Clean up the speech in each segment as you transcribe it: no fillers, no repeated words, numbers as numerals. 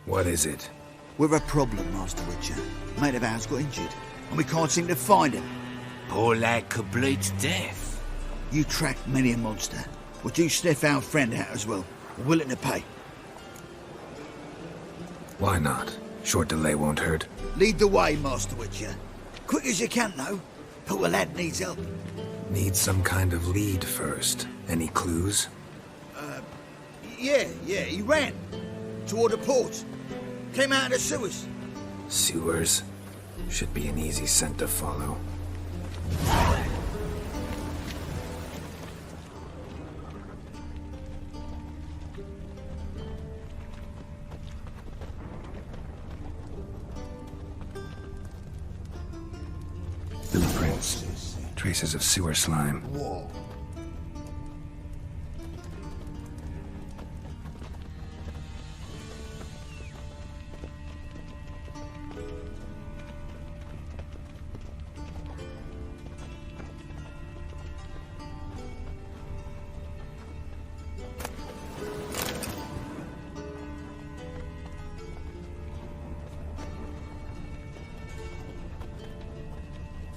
What is it? We're a problem, Master Witcher. Mate of ours got injured, and we can't seem to find him. Poor lad could bleed to death. You tracked many a monster. Would you sniff our friend out as well? We're willing to pay. Why not? Short delay won't hurt. Lead the way, Master Witcher. Quick as you can, though. Poor lad needs help. Need some kind of lead first. Any clues? Yeah, he ran. Toward the port. Came out of the sewers. Sewers. Should be an easy scent to follow. Footprints. Traces of sewer slime. Whoa.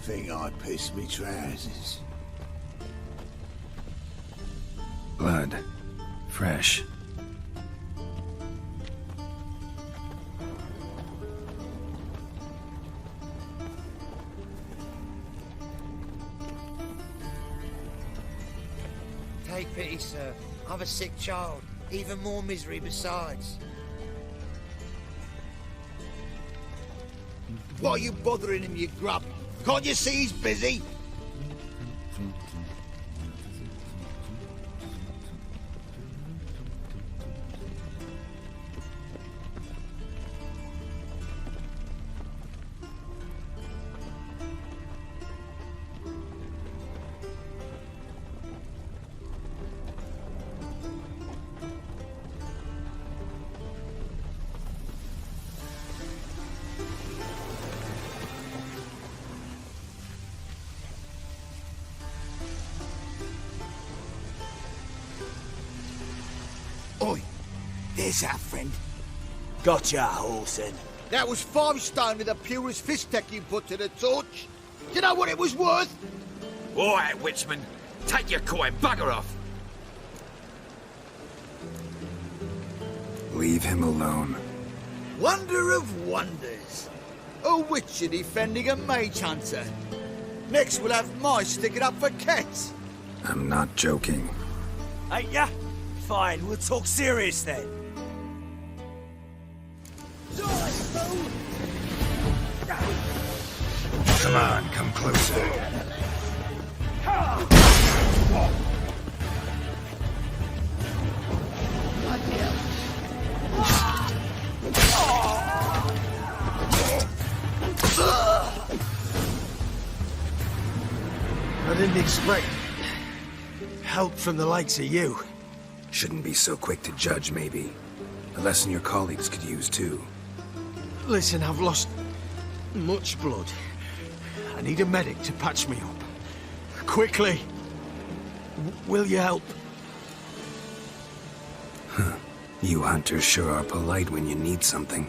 Think I pissed me trousers. Blood. Fresh. Take pity, sir. I've a sick child. Even more misery besides. Why are you bothering him, you grub? Can't you see he's busy? Oi, there's our friend. Gotcha, Orson. That was 5 stone with the purest fist tech you put to the torch. Do you know what it was worth? All right, Witchman. Take your coin, bugger off. Leave him alone. Wonder of wonders. A witcher defending a mage hunter. Next we'll have mice sticking up for cats. I'm not joking. Ain't ya? Fine, we'll talk serious then. Come on, come closer. I didn't expect help from the likes of you. Shouldn't be so quick to judge, maybe. A lesson your colleagues could use, too. Listen, I've lost much blood. I need a medic to patch me up. Quickly. Will you help? You hunters sure are polite when you need something.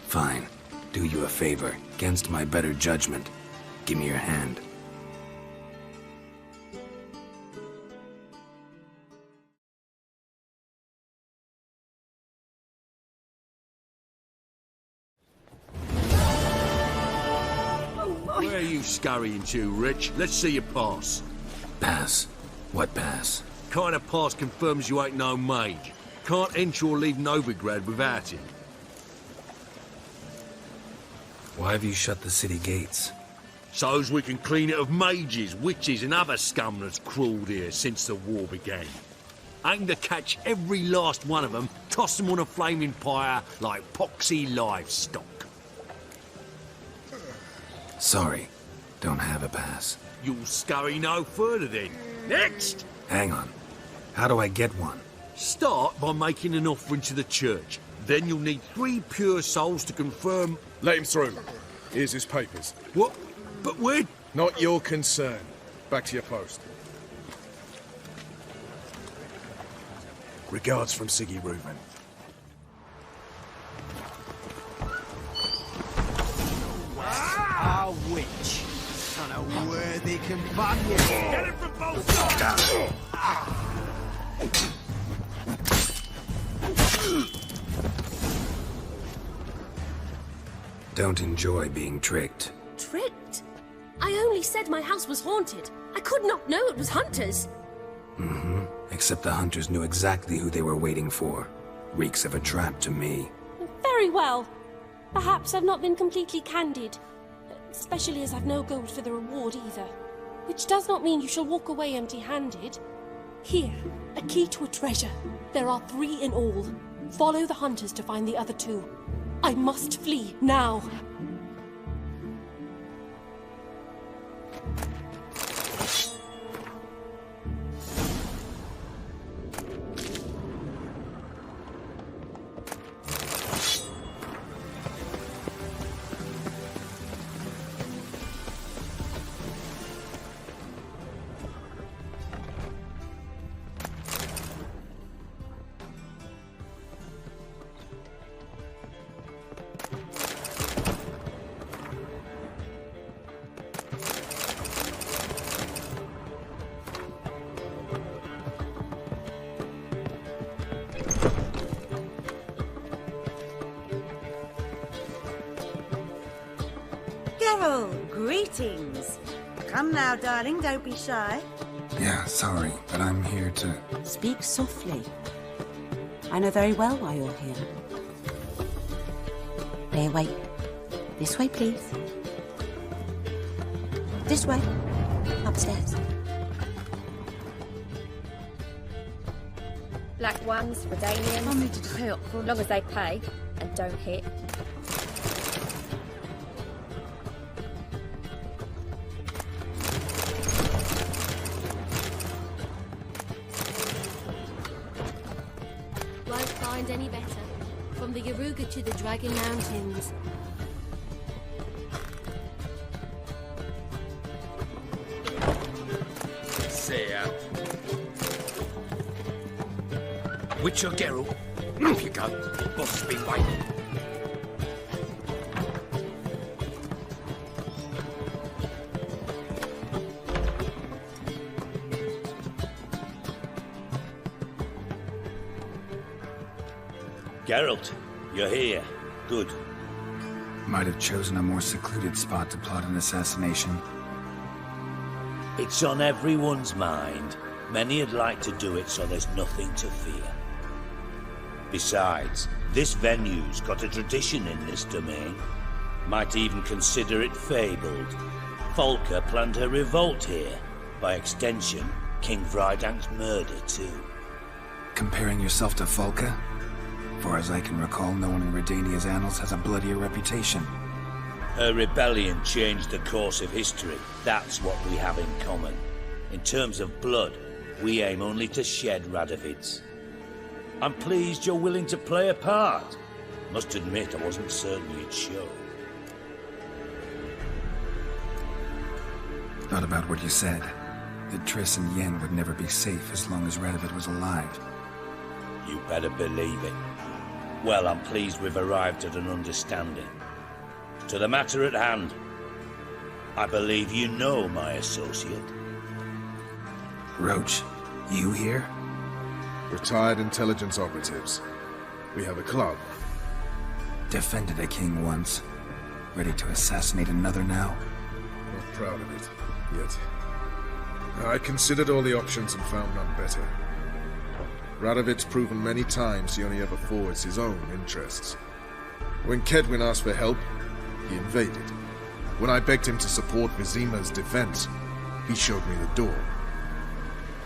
Fine. Do you a favor, against my better judgment. Give me your hand. Where are you scurrying to, Rich? Let's see your pass. Pass. What pass? Kind of pass confirms you ain't no mage. Can't enter or leave Novigrad without it. Why have you shut the city gates? So's we can clean it of mages, witches and other scum that's crawled here since the war began. Aim to catch every last one of them, toss them on a flaming pyre like poxy livestock. Sorry. Don't have a pass. You'll scurry no further then. Next! Hang on. How do I get one? Start by making an offering to the church. Then you'll need 3 pure souls to confirm... Let him through. Here's his papers. What? But we're... Not your concern. Back to your post. Regards from Siggy Reuben. a worthy companion. Get it from both sides! Don't enjoy being tricked. Tricked? I only said my house was haunted. I could not know it was hunters. Except the hunters knew exactly who they were waiting for. Reeks of a trap to me. Very well. Perhaps I've not been completely candid. Especially as I've no gold for the reward either. Which does not mean you shall walk away empty-handed. Here, a key to a treasure. There are 3 in all. Follow the hunters to find the other 2. I must flee now. Geralt, greetings. Come now, darling, don't be shy. Yeah, sorry, but I'm here to... Speak softly. I know very well why you're here. There, wait. This way, please. This way. Upstairs. Black ones, Redanians. I need to help. As long as they pay and don't hit. Won't find any better. From the Yaruga to the Dragon Mountains. See ya. Witcher Geralt, off you go. Boss has been waiting. Geralt, you're here. Good. Might have chosen a more secluded spot to plot an assassination. It's on everyone's mind. Many would like to do it so there's nothing to fear. Besides, this venue's got a tradition in this domain. Might even consider it fabled. Folka planned her revolt here. By extension, King Vrydank's murder too. Comparing yourself to Folka? Far as I can recall, no one in Redania's annals has a bloodier reputation. Her rebellion changed the course of history. That's what we have in common. In terms of blood, we aim only to shed Radovid's. I'm pleased you're willing to play a part. Must admit, I wasn't certain you'd show. Thought about what you said. That Triss and Yen would never be safe as long as Radovid was alive. You better believe it. Well, I'm pleased we've arrived at an understanding. To the matter at hand, I believe you know my associate. Roach, you here? Retired intelligence operatives. We have a club. Defended a king once. Ready to assassinate another now? Not proud of it, yet. I considered all the options and found none better. Radovid's proven many times he only ever forwards his own interests. When Kedwin asked for help, he invaded. When I begged him to support Vizima's defense, he showed me the door.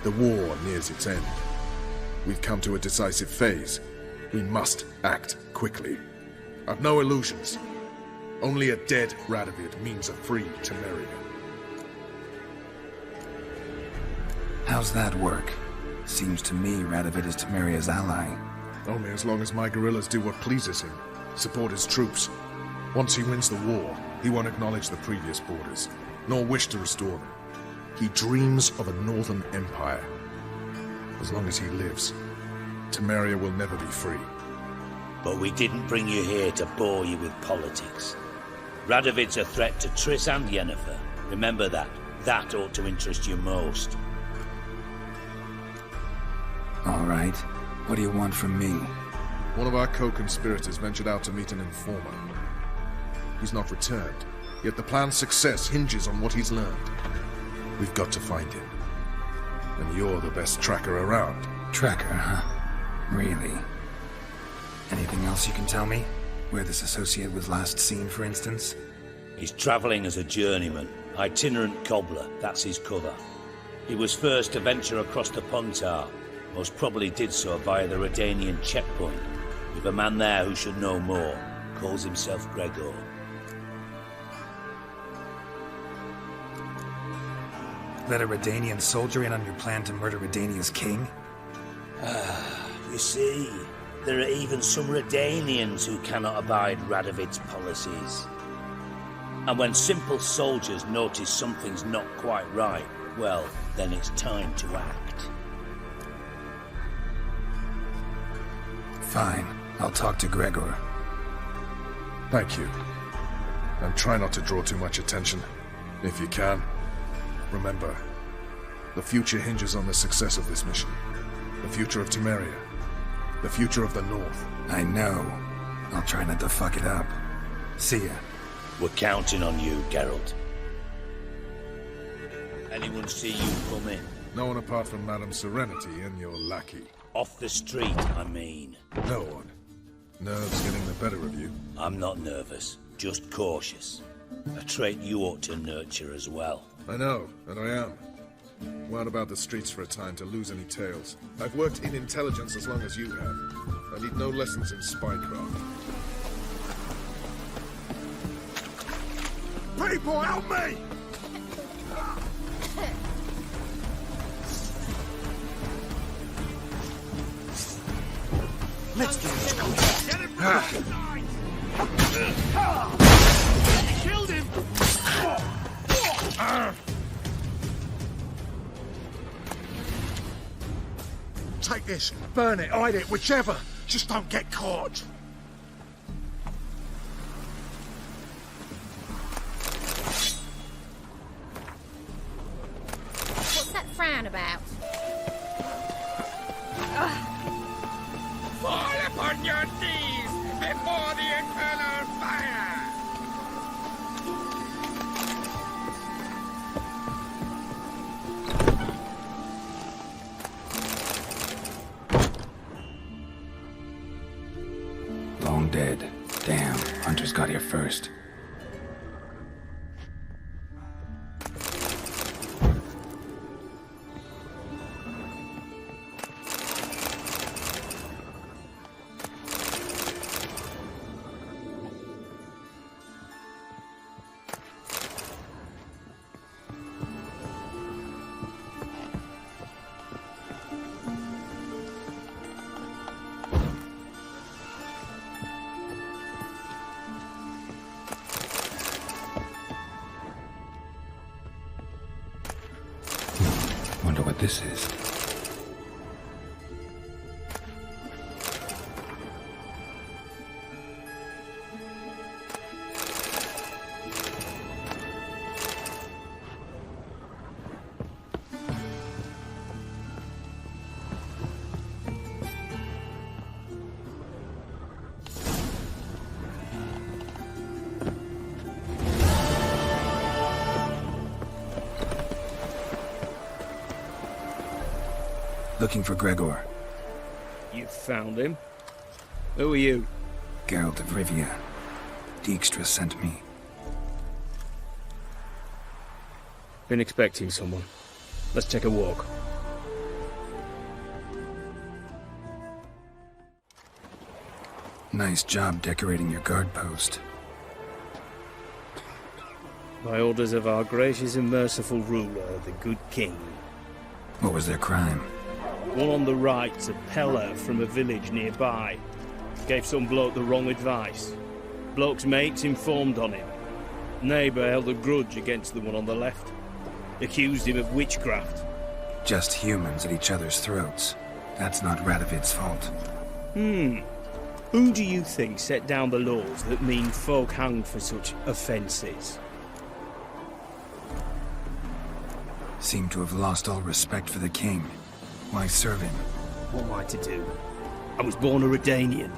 The war nears its end. We've come to a decisive phase. We must act quickly. I've no illusions. Only a dead Radovid means a free Temeria. How's that work? Seems to me Radovid is Temeria's ally. Only as long as my guerrillas do what pleases him. Support his troops. Once he wins the war, he won't acknowledge the previous borders, nor wish to restore them. He dreams of a northern empire. As long as he lives, Temeria will never be free. But we didn't bring you here to bore you with politics. Radovid's a threat to Triss and Yennefer. Remember that. That ought to interest you most. All right. What do you want from me? One of our co-conspirators ventured out to meet an informer. He's not returned, yet the plan's success hinges on what he's learned. We've got to find him. And you're the best tracker around. Tracker, huh? Really? Anything else you can tell me? Where this associate was last seen, for instance? He's travelling as a journeyman. Itinerant cobbler, that's his cover. He was first to venture across the Pontar. Most probably did so via the Redanian checkpoint. With a man there who should know more. Calls himself Gregor. Let a Redanian soldier in on your plan to murder Redania's king? You see, there are even some Redanians who cannot abide Radovid's policies. And when simple soldiers notice something's not quite right, well, then it's time to act. Fine. I'll talk to Gregor. Thank you. And try not to draw too much attention. If you can. Remember, the future hinges on the success of this mission. The future of Temeria. The future of the North. I know. I'll try not to fuck it up. See ya. We're counting on you, Geralt. Anyone see you come in? No one apart from Madame Serenity and your lackey. Off the street, I mean. No one. Nerves getting the better of you. I'm not nervous, just cautious. A trait you ought to nurture as well. I know, and I am. Wound about the streets for a time to lose any tails. I've worked in intelligence as long as you have. I need no lessons in spycraft. People, help me! Let's get him. Get him! Killed him! Take this, burn it, hide it, whichever. Just don't get caught. What's that frown about? Fall upon your knees before the infernal fire! Long dead. Damn, Hunter's got here first. Wonder what this is. Looking for Gregor. You found him? Who are you? Geralt of Rivia. Dijkstra sent me. Been expecting someone. Let's take a walk. Nice job decorating your guard post. By orders of our gracious and merciful ruler, the good king. What was their crime? One on the right's a peller from a village nearby. Gave some bloke the wrong advice. Bloke's mates informed on him. Neighbour held a grudge against the one on the left. Accused him of witchcraft. Just humans at each other's throats. That's not Radovid's fault. Who do you think set down the laws that mean folk hanged for such offences? Seem to have lost all respect for the king. Why serve him? What am I to do? I was born a Redanian.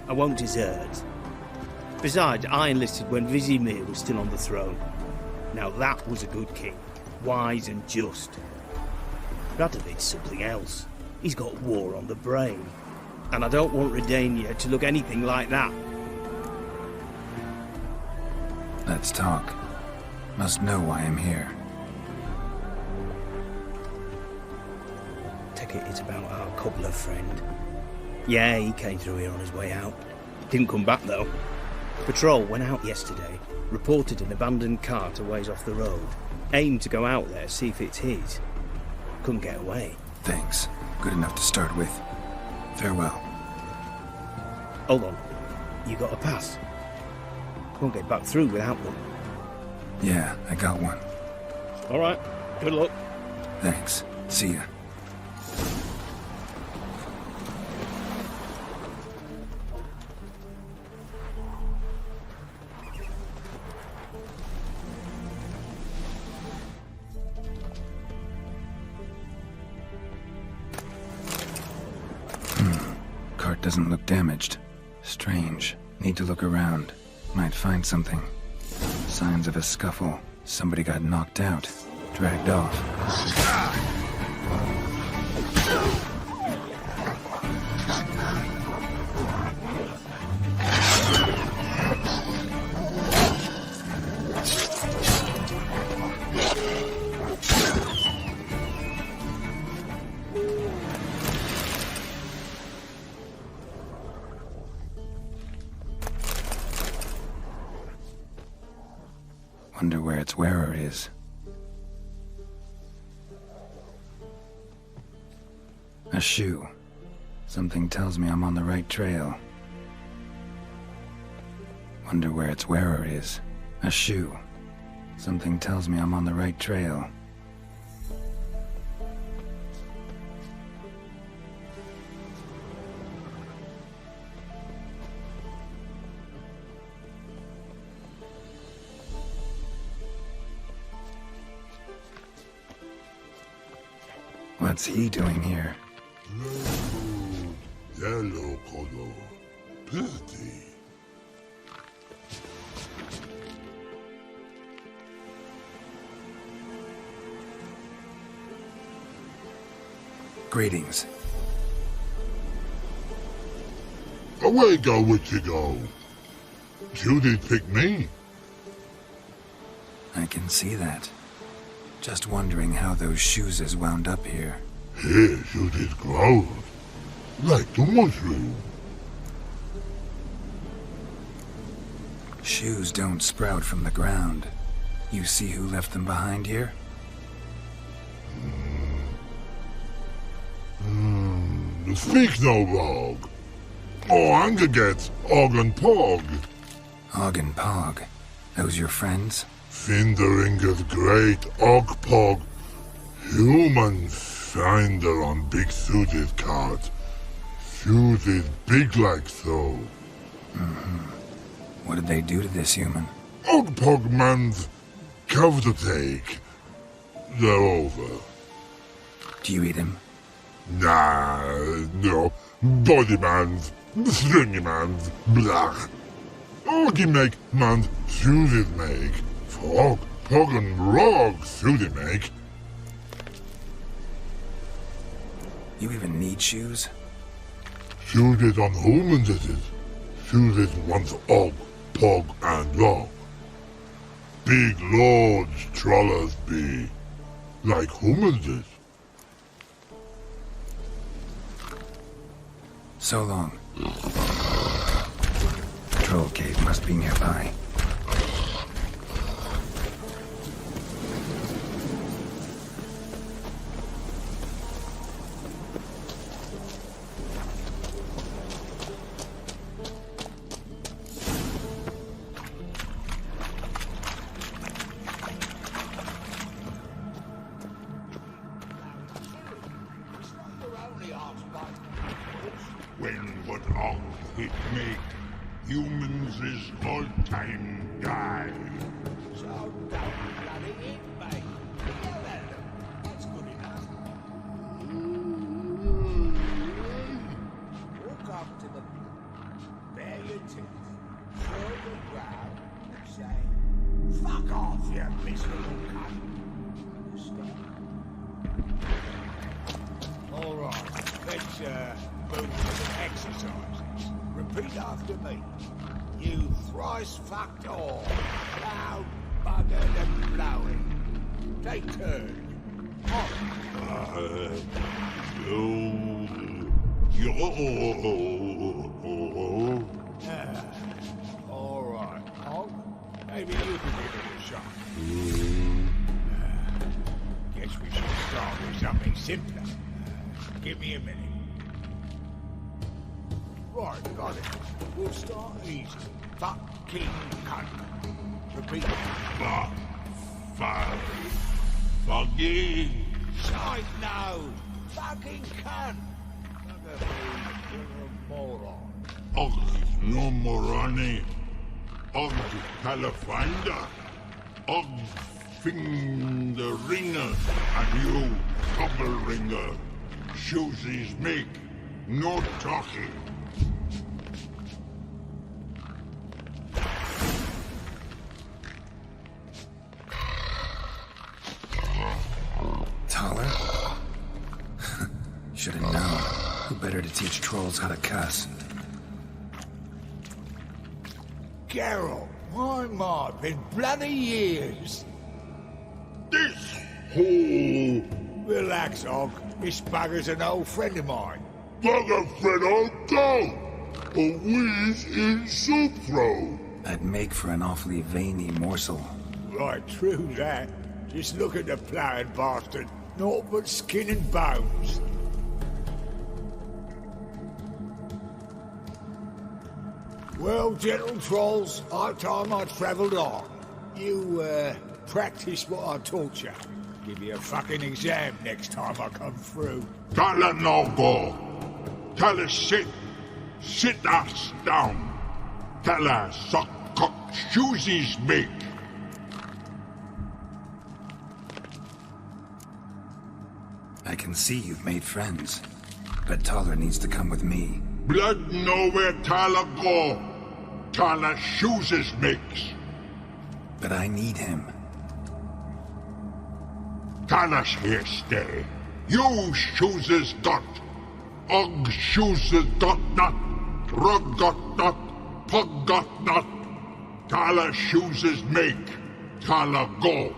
I won't desert. Besides, I enlisted when Vizimir was still on the throne. Now that was a good king, wise and just. Radovid's something else. He's got war on the brain. And I don't want Redania to look anything like that. Let's talk. Must know why I'm here. Take it it's about our cobbler friend. Yeah, he came through here on his way out. Didn't come back though. Patrol went out yesterday, reported an abandoned cart a ways off the road. Aimed to go out there, see if it's his. Couldn't get away. Thanks. Good enough to start with. Farewell. Hold on. You got a pass? Won't get back through without one. Yeah, I got one. All right. Good luck. Thanks. See ya. Cart doesn't look damaged. Strange. Need to look around. Might find something. Signs of a scuffle. Somebody got knocked out. Dragged off. Wonder where its wearer is. A shoe. Something tells me I'm on the right trail. Wonder where its wearer is. A shoe. Something tells me I'm on the right trail. What's he doing here? Yellow color. Pretty. Greetings. Away go, witchy go. Judy picked me. I can see that. Just wondering how those shoes is wound up here. Here, Judy's growled. Like the mushroom. Shoes don't sprout from the ground. You see who left them behind here? Speak no wrong. Oh, anger gets Og and Pog. Og and Pog. Those your friends? Finderinger's great Og Pog. Human finder on Big Susie's cart. Susie's big like so. What did they do to this human? Og Pog man's cover to take. They're over. Do you eat him? Nah, no. Body man's, stringy man's, blah. Oggy make man's Susie's make. Frog, Pog and Rog Susie make. You even need shoes? Susie's on humans it is. Susie's wants Og, Pog and Rog. Big lords trollers be. Like humans is. So long. Troll cave must be nearby. When what Og it make, humans is all time die. So don't bloody it, mate. to curl the brow and say, "Fuck off, you miserable cunt." All right, let's move to some exercises. Repeat after me. You thrice fucked all, loud, buggered and blowing. Take turns. All right, Hog. Maybe you can give it a shot. Guess we should start with something simpler. Give me a minute. Right, got it. We'll start easy. Fucking cunt. Repeat. Fucking. Side nose. Fucking cunt. You're a moron. No moroni. Califinder. Finger ringer. And you, couple ringer. Shoesies make. No talking. Taller? Should have known. Who better to teach trolls how to cuss? Geralt, my, been bloody years. This whole... Relax, Og. This bugger's an old friend of mine. Bugger friend old dog! A wheeze in soup throw. That'd make for an awfully veiny morsel. Right, true that. Just look at the ploughing bastard. Naught but skin and bones. Well, gentle trolls, high time I travelled on. You, practice what I taught you. Give you a fucking exam next time I come through. Tell her no go. Tell her sit. Sit ass down. Tell her suck cock shoesies make. I can see you've made friends, but Taller needs to come with me. Blood nowhere Taller go. Taller shoesies makes. But I need him. Taller's here stay. You shoesies got. Og shoesies got not. Rug got not. Pug got not. Taller shoesies make. Taller go.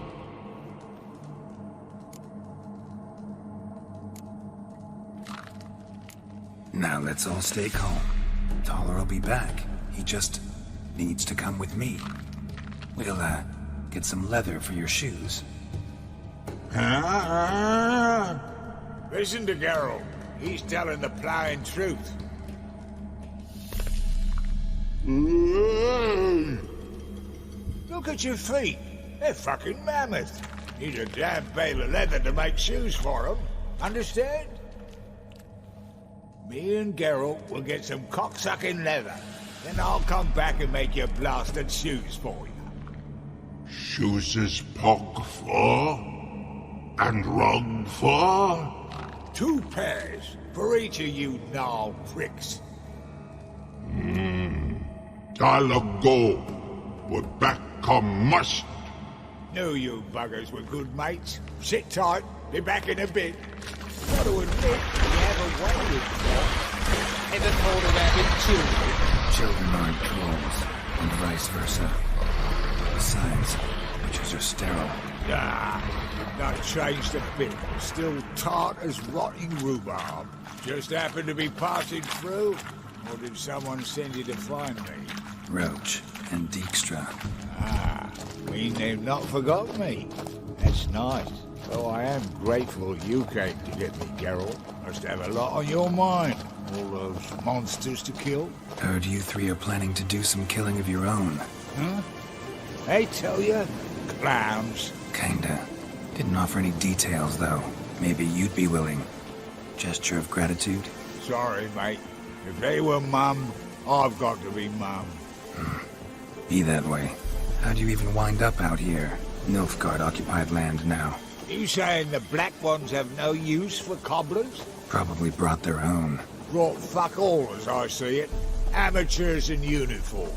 Now let's all stay calm. Taller will be back. He just needs to come with me. We'll, get some leather for your shoes. Listen to Geralt. He's telling the ploughing truth. Look at your feet. They're fucking mammoth. Need a damn bale of leather to make shoes for them. Understand? Me and Geralt will get some cocksucking leather. Then I'll come back and make your blasted shoes for you. Shoesies pog for? And rug for? 2 pairs for each of you gnarled pricks. Taller go. But back come must. Knew you buggers were good mates. Sit tight. Be back in a bit. Gotta admit, you have a way with them. Ever thought of having children? Children aren't trolls, and vice versa. Besides, witches are sterile. Not changed a bit. Still tart as rotting rhubarb. Just happened to be passing through? Or did someone send you to find me? Roach and Dijkstra. Mean they've not forgot me. That's nice. Though I am grateful you came to get me, Geralt. Must have a lot on your mind. All those monsters to kill. Heard you 3 are planning to do some killing of your own. Huh? They tell you? Clowns. Kinda. Didn't offer any details, though. Maybe you'd be willing. Gesture of gratitude? Sorry, mate. If they were mum, I've got to be mum. Be that way. How'd you even wind up out here? Nilfgaard-occupied land now. You saying the Black Ones have no use for cobblers? Probably brought their own. Brought fuck all, as I see it. Amateurs in uniform.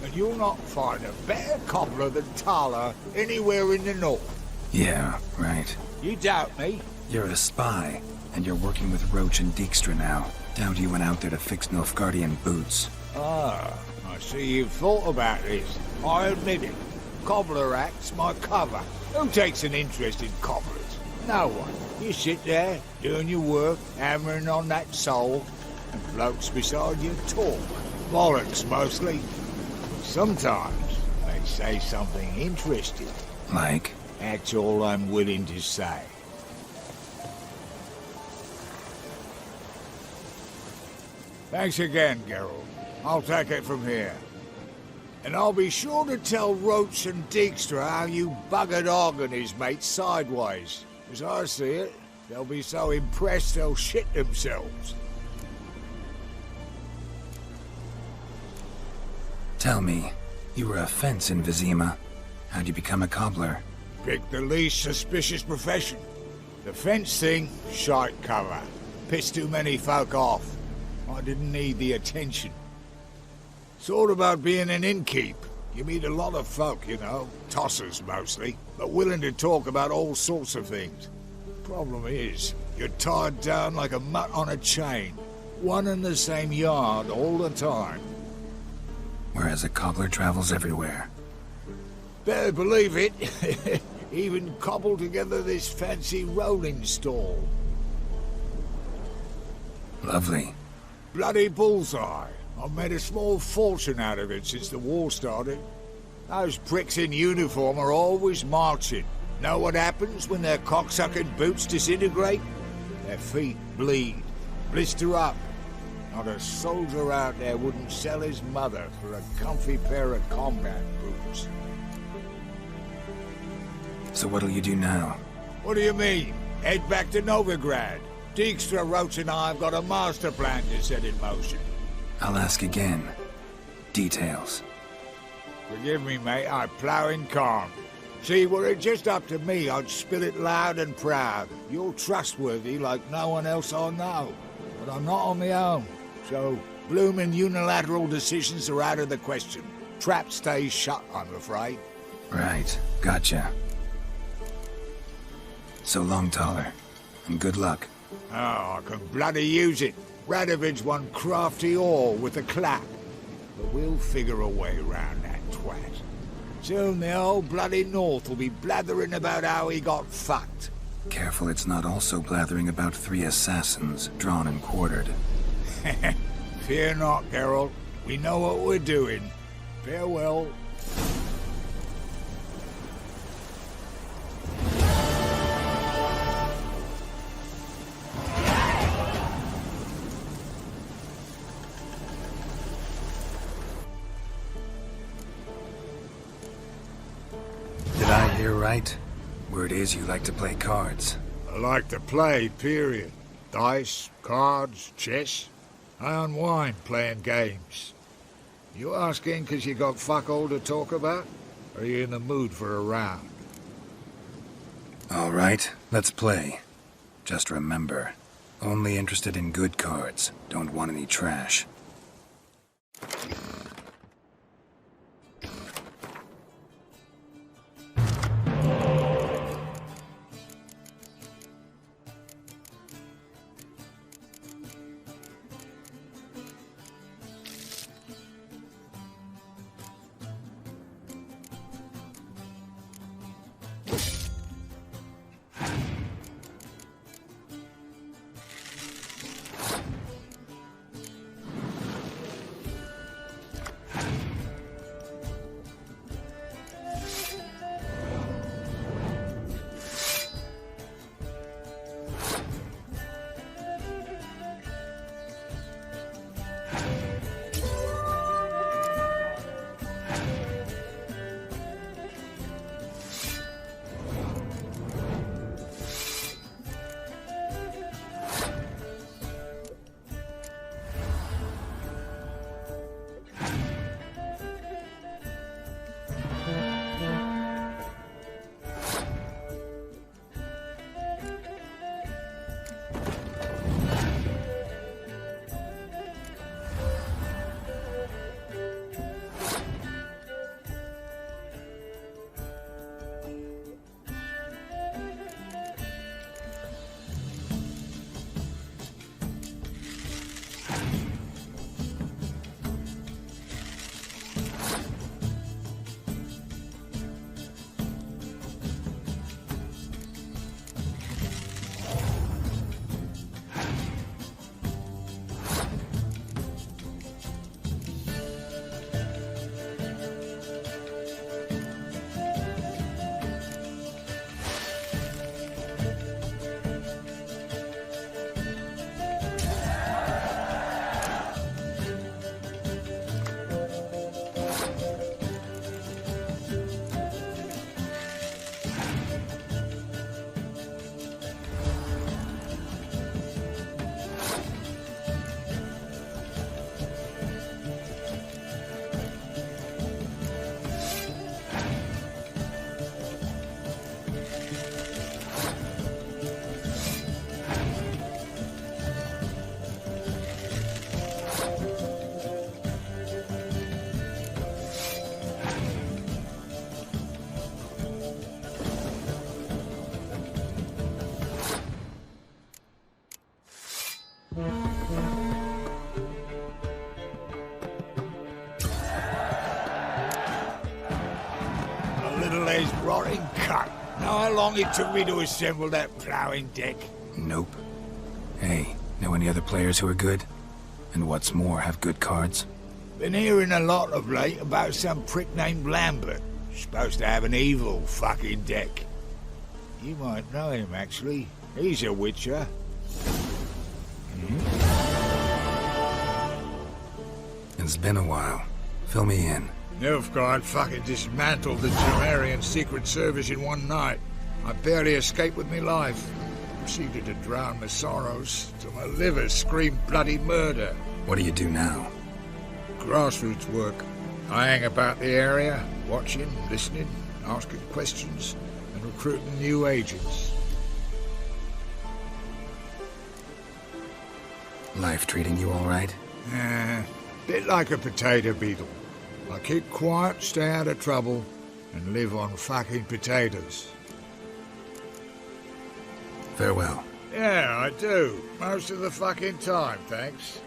And you'll not find a better cobbler than Tala anywhere in the north. Yeah, right. You doubt me? You're a spy, and you're working with Roach and Dijkstra now. Doubt you went out there to fix Nilfgaardian boots. Ah, I see you've thought about this. I admit it. Cobbler act's my cover. Who takes an interest in cobblers? No one. You sit there, doing your work, hammering on that sole, and blokes beside you talk. Bollocks, mostly. Sometimes they say something interesting. Like? That's all I'm willing to say. Thanks again, Geralt. I'll take it from here. And I'll be sure to tell Roach and Dijkstra how you buggered Og and his mates sideways. As I see it, they'll be so impressed they'll shit themselves. Tell me, you were a fence in Vizima. How'd you become a cobbler? Pick the least suspicious profession. The fence thing, shite cover. Pissed too many folk off. I didn't need the attention. It's all about being an innkeep. You meet a lot of folk, you know, tossers mostly, but willing to talk about all sorts of things. Problem is, you're tied down like a mutt on a chain. One and the same yard all the time. Whereas a cobbler travels everywhere. Better believe it. Even cobbled together this fancy rolling stall. Lovely. Bloody bullseye. I've made a small fortune out of it since the war started. Those pricks in uniform are always marching. Know what happens when their cocksucking boots disintegrate? Their feet bleed, blister up. Not a soldier out there wouldn't sell his mother for a comfy pair of combat boots. So what'll you do now? What do you mean? Head back to Novigrad. Dijkstra, Roach and I have got a master plan to set in motion. I'll ask again. Details. Forgive me, mate, I plough in calm. See, were it just up to me, I'd spill it loud and proud. You're trustworthy like no one else I know. But I'm not on my own, so bloomin' unilateral decisions are out of the question. Trap stays shut, I'm afraid. Right, gotcha. So long, Taller, and good luck. Oh, I can bloody use it. Radovid's one crafty ore with a clap. But we'll figure a way around that twat. Soon the whole bloody North will be blathering about how he got fucked. Careful it's not also blathering about 3 assassins, drawn and quartered. Fear not, Geralt. We know what we're doing. Farewell. Did I hear right? Word is you like to play cards. I like to play, period. Dice, cards, chess. I unwind playing games. You asking 'cause you got fuck all to talk about? Or are you in the mood for a round? All right, let's play. Just remember, only interested in good cards. Don't want any trash. there's rotting cut. Know how long it took me to assemble that ploughing deck? Nope. Hey, know any other players who are good? And what's more, have good cards? Been hearing a lot of late about some prick named Lambert. Supposed to have an evil fucking deck. You might know him, actually. He's a witcher. It's been a while. Fill me in. Nilfgaard fucking dismantled the Temerian Secret Service in one night. I barely escaped with my life. Proceeded to drown my sorrows till my liver screamed bloody murder. What do you do now? Grassroots work. I hang about the area, watching, listening, asking questions, and recruiting new agents. Life treating you all right? Bit like a potato beetle. I keep quiet, stay out of trouble, and live on fucking potatoes. Farewell. Yeah, I do. Most of the fucking time, thanks.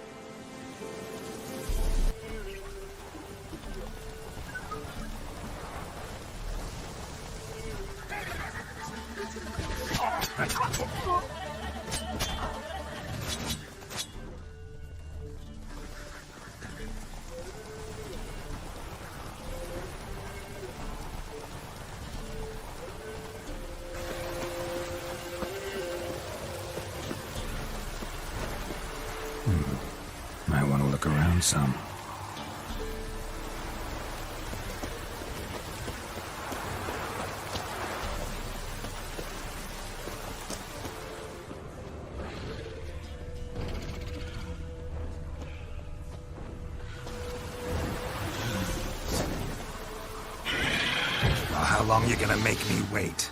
Might want to look around some. Well, how long you gonna make me wait?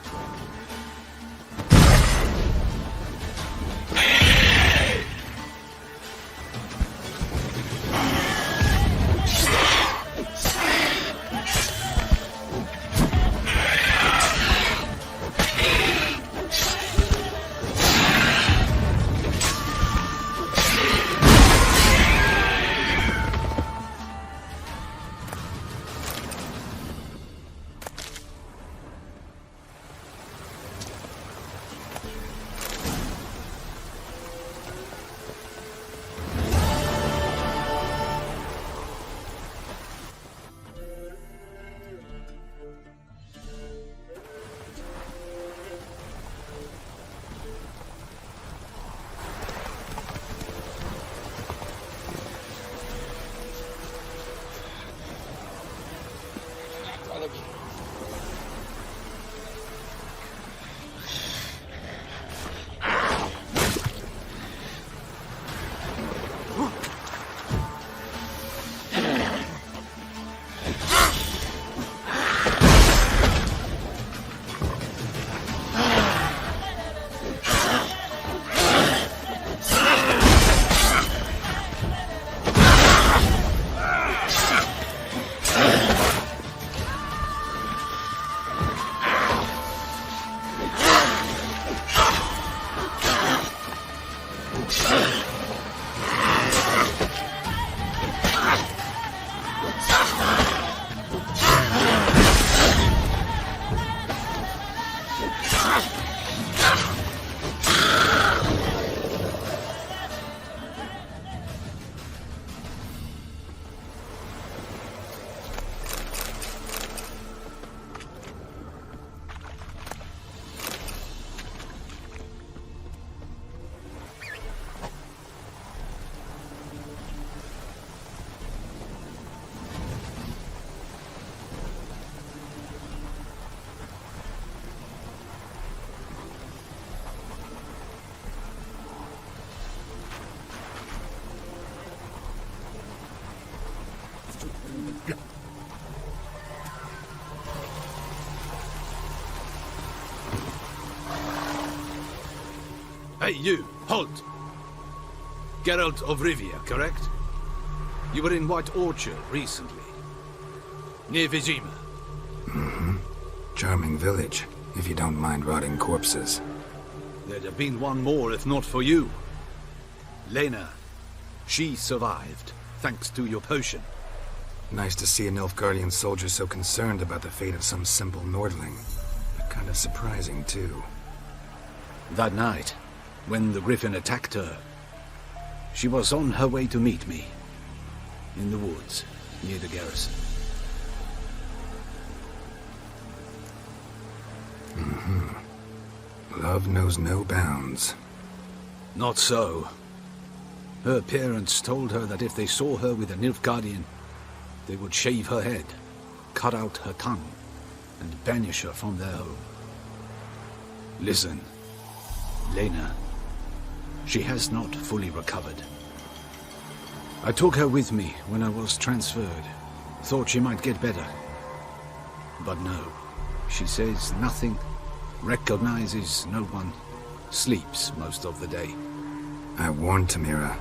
Hey, you! Halt! Geralt of Rivia, correct? You were in White Orchard recently. Near Vizima. Mm-hmm. Charming village, if you don't mind rotting corpses. There'd have been one more if not for you. Lena. She survived, thanks to your potion. Nice to see a Nilfgaardian soldier so concerned about the fate of some simple Nordling. But kind of surprising, too. That night, when the Griffin attacked her, she was on her way to meet me. In the woods, near the garrison. Love knows no bounds. Not so. Her parents told her that if they saw her with a Nilfgaardian, they would shave her head, cut out her tongue, and banish her from their home. Listen, Lena, she has not fully recovered. I took her with me when I was transferred. Thought she might get better. But no, she says nothing, recognizes no one, sleeps most of the day. I warned Tamira.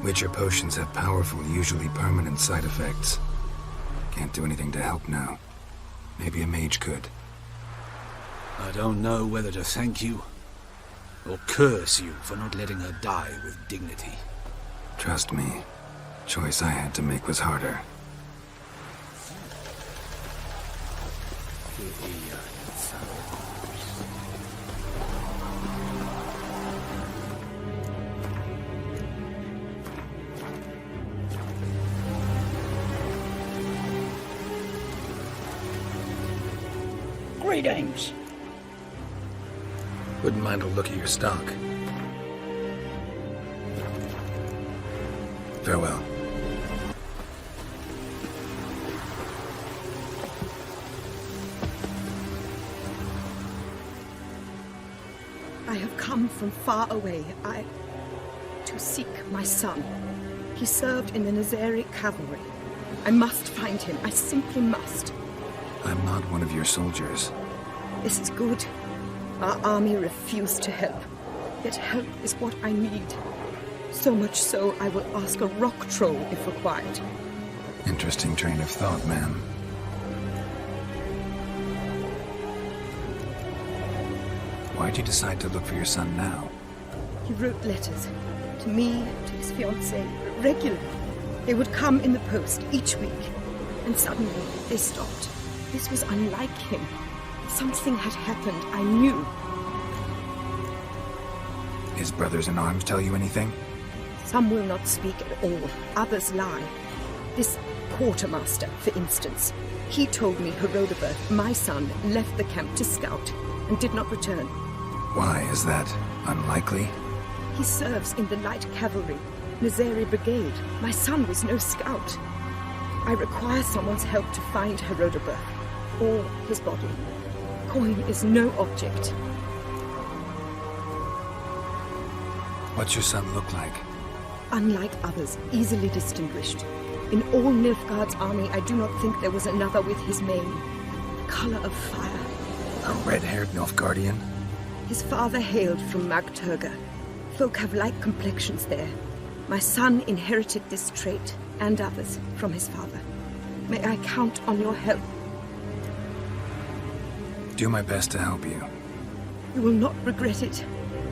Witcher potions have powerful, usually permanent side effects. Can't do anything to help now. Maybe a mage could. I don't know whether to thank you or curse you for not letting her die with dignity. Trust me, choice I had to make was harder. Greetings. Wouldn't mind a look at your stock. Farewell. I have come from far away. to seek my son. He served in the Nazari cavalry. I must find him. I simply must. I'm not one of your soldiers. This is good. Our army refused to help. Yet help is what I need. So much so, I will ask a rock troll if required. Interesting train of thought, ma'am. Why'd you decide to look for your son now? He wrote letters. To me, to his fiancée, regularly. They would come in the post each week. And suddenly, they stopped. This was unlike him. Something had happened, I knew. His brothers in arms tell you anything? Some will not speak at all. Others lie. This quartermaster, for instance. He told me Herodoberth, my son, left the camp to scout and did not return. Why is that? Unlikely? He serves in the light cavalry, Nazari Brigade. My son was no scout. I require someone's help to find Herodoberth, or his body. Coin is no object. What's your son look like? Unlike others, easily distinguished. In all Nilfgaard's army, I do not think there was another with his mane. The color of fire. A red-haired Nilfgaardian? His father hailed from Magturga. Folk have light complexions there. My son inherited this trait, and others, from his father. May I count on your help? Do my best to help you. You will not regret it.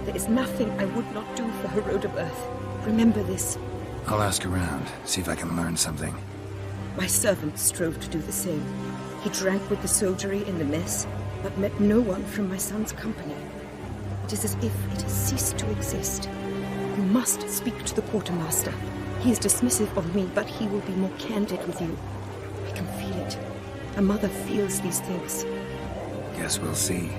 There is nothing I would not do for Herodoberth. Remember this. I'll ask around, see if I can learn something. My servant strove to do the same. He drank with the soldiery in the mess, but met no one from my son's company. It is as if it has ceased to exist. You must speak to the quartermaster. He is dismissive of me, but he will be more candid with you. I can feel it. A mother feels these things. Guess we'll see.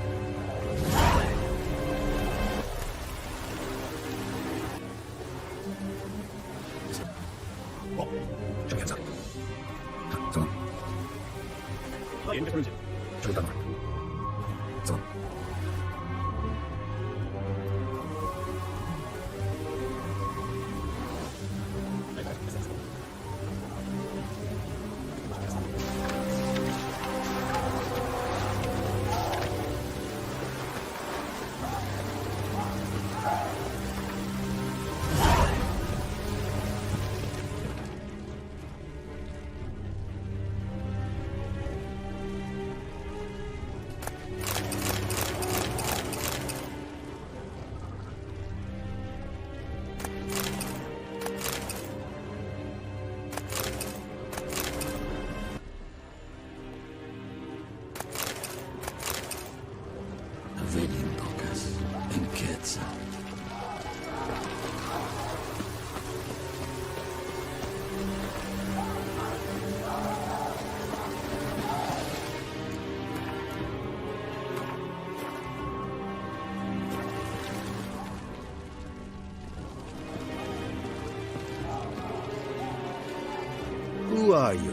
are you?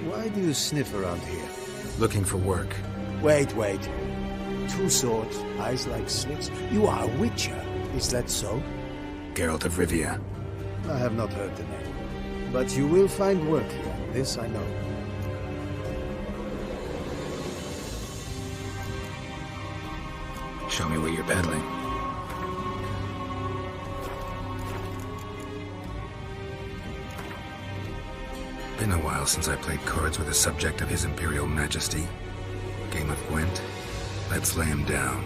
Why do you sniff around here? Looking for work. Wait. 2 swords, eyes like slits. You are a witcher, is that so? Geralt of Rivia. I have not heard the name. But you will find work here, this I know. Show me what you're peddling. Been a while since I played cards with a subject of His Imperial Majesty. Game of Gwent. Let's lay him down.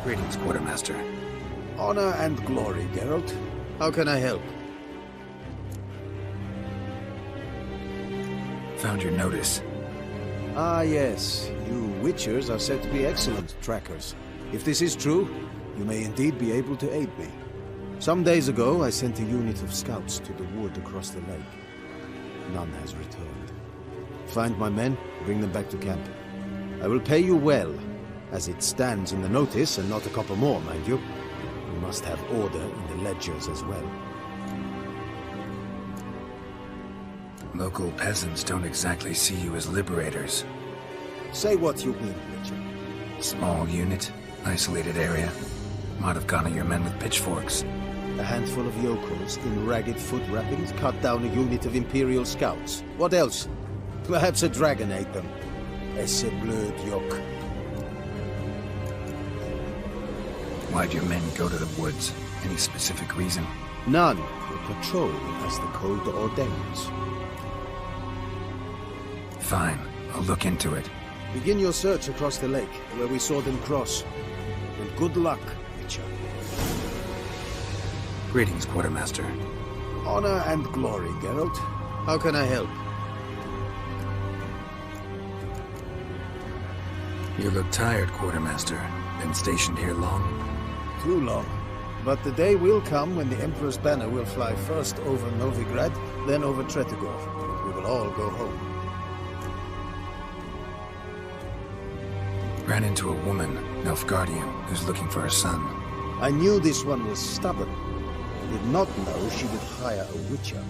Greetings, Quartermaster. Honor and glory, Geralt. How can I help? Found your notice. Ah, yes. You Witchers are said to be excellent trackers. If this is true, you may indeed be able to aid me. Some days ago, I sent a unit of scouts to the wood across the lake. None has returned. Find my men, bring them back to camp. I will pay you well, as it stands in the notice, and not a couple more, mind you. We must have order in the ledgers as well. Local peasants don't exactly see you as liberators. Say what you mean, Witcher. Small unit, isolated area. Might have gone at your men with pitchforks. A handful of yokels in ragged foot wrappings cut down a unit of Imperial scouts. What else? Perhaps a dragon ate them. Esse bleu yoke. Why'd your men go to the woods? Any specific reason? None. The patrol, as the code ordains. Fine. I'll look into it. Begin your search across the lake, where we saw them cross. And good luck, Witcher. Greetings, Quartermaster. Honor and glory, Geralt. How can I help? You look tired, Quartermaster. Been stationed here long? Too long. But the day will come when the Emperor's banner will fly first over Novigrad, then over Tretigor, and we will all go home. Ran into a woman, Nilfgaardian, who's looking for her son. I knew this one was stubborn. I did not know she would hire a witcher.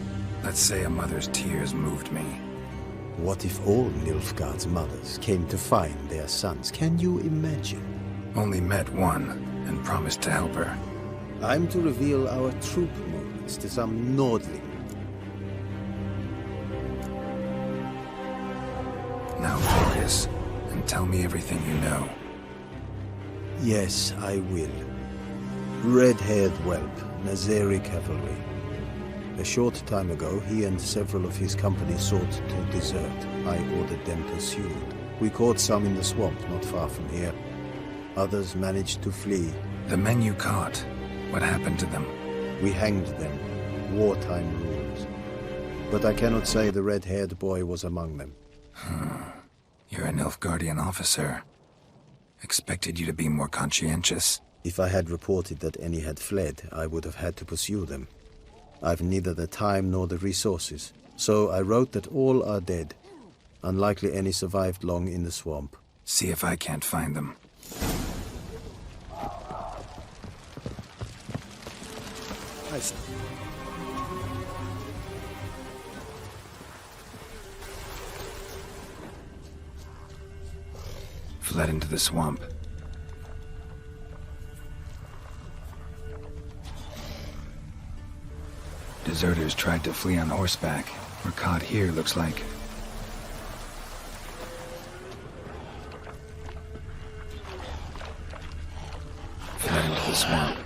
Let's say a mother's tears moved me. What if all Nilfgaard's mothers came to find their sons? Can you imagine? Only met one, and promised to help her. I'm to reveal our troop movements to some Nordling. Now focus, and tell me everything you know. Yes, I will. Red-haired whelp, Nazeri cavalry. A short time ago, he and several of his company sought to desert. I ordered them pursued. We caught some in the swamp not far from here. Others managed to flee. The men you caught, what happened to them? We hanged them. Wartime rules. But I cannot say the red-haired boy was among them. You're a Nilfgaardian officer. Expected you to be more conscientious. If I had reported that any had fled, I would have had to pursue them. I've neither the time nor the resources, so I wrote that all are dead. Unlikely any survived long in the swamp. See if I can't find them. I see. Fled into the swamp. Deserters tried to flee on horseback. Were caught here, looks like. Fled into the swamp.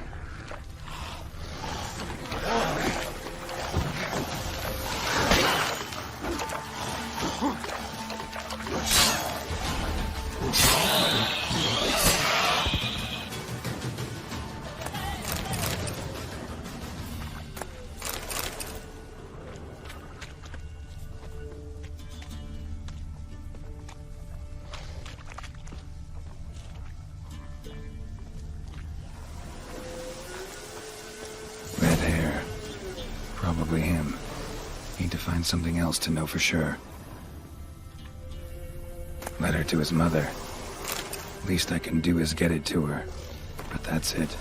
Probably him. Need to find something else to know for sure. Letter to his mother. Least I can do is get it to her. but that's it.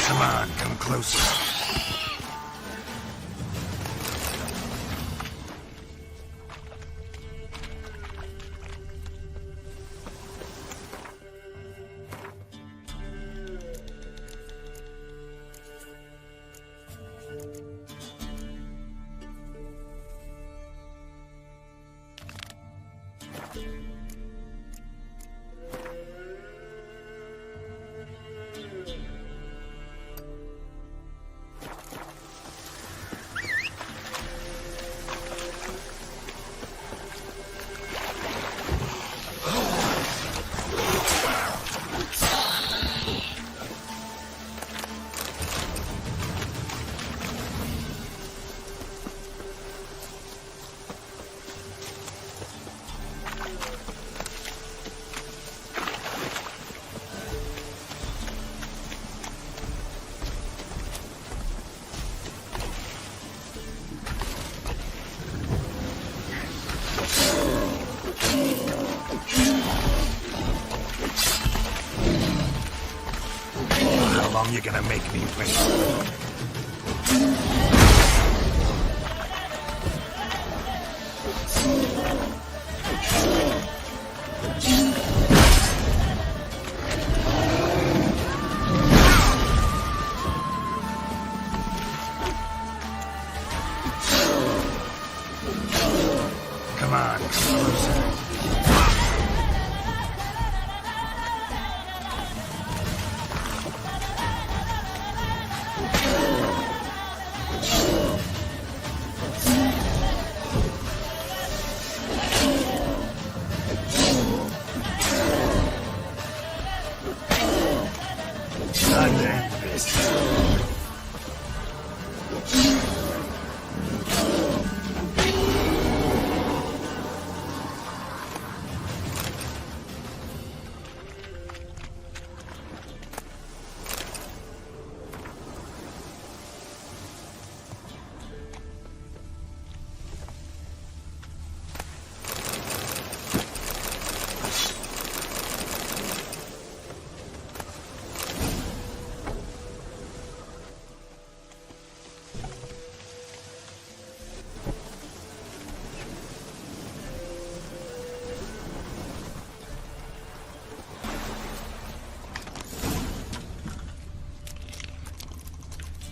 Come on, come closer. How long you gonna make me wait? Come on, closer.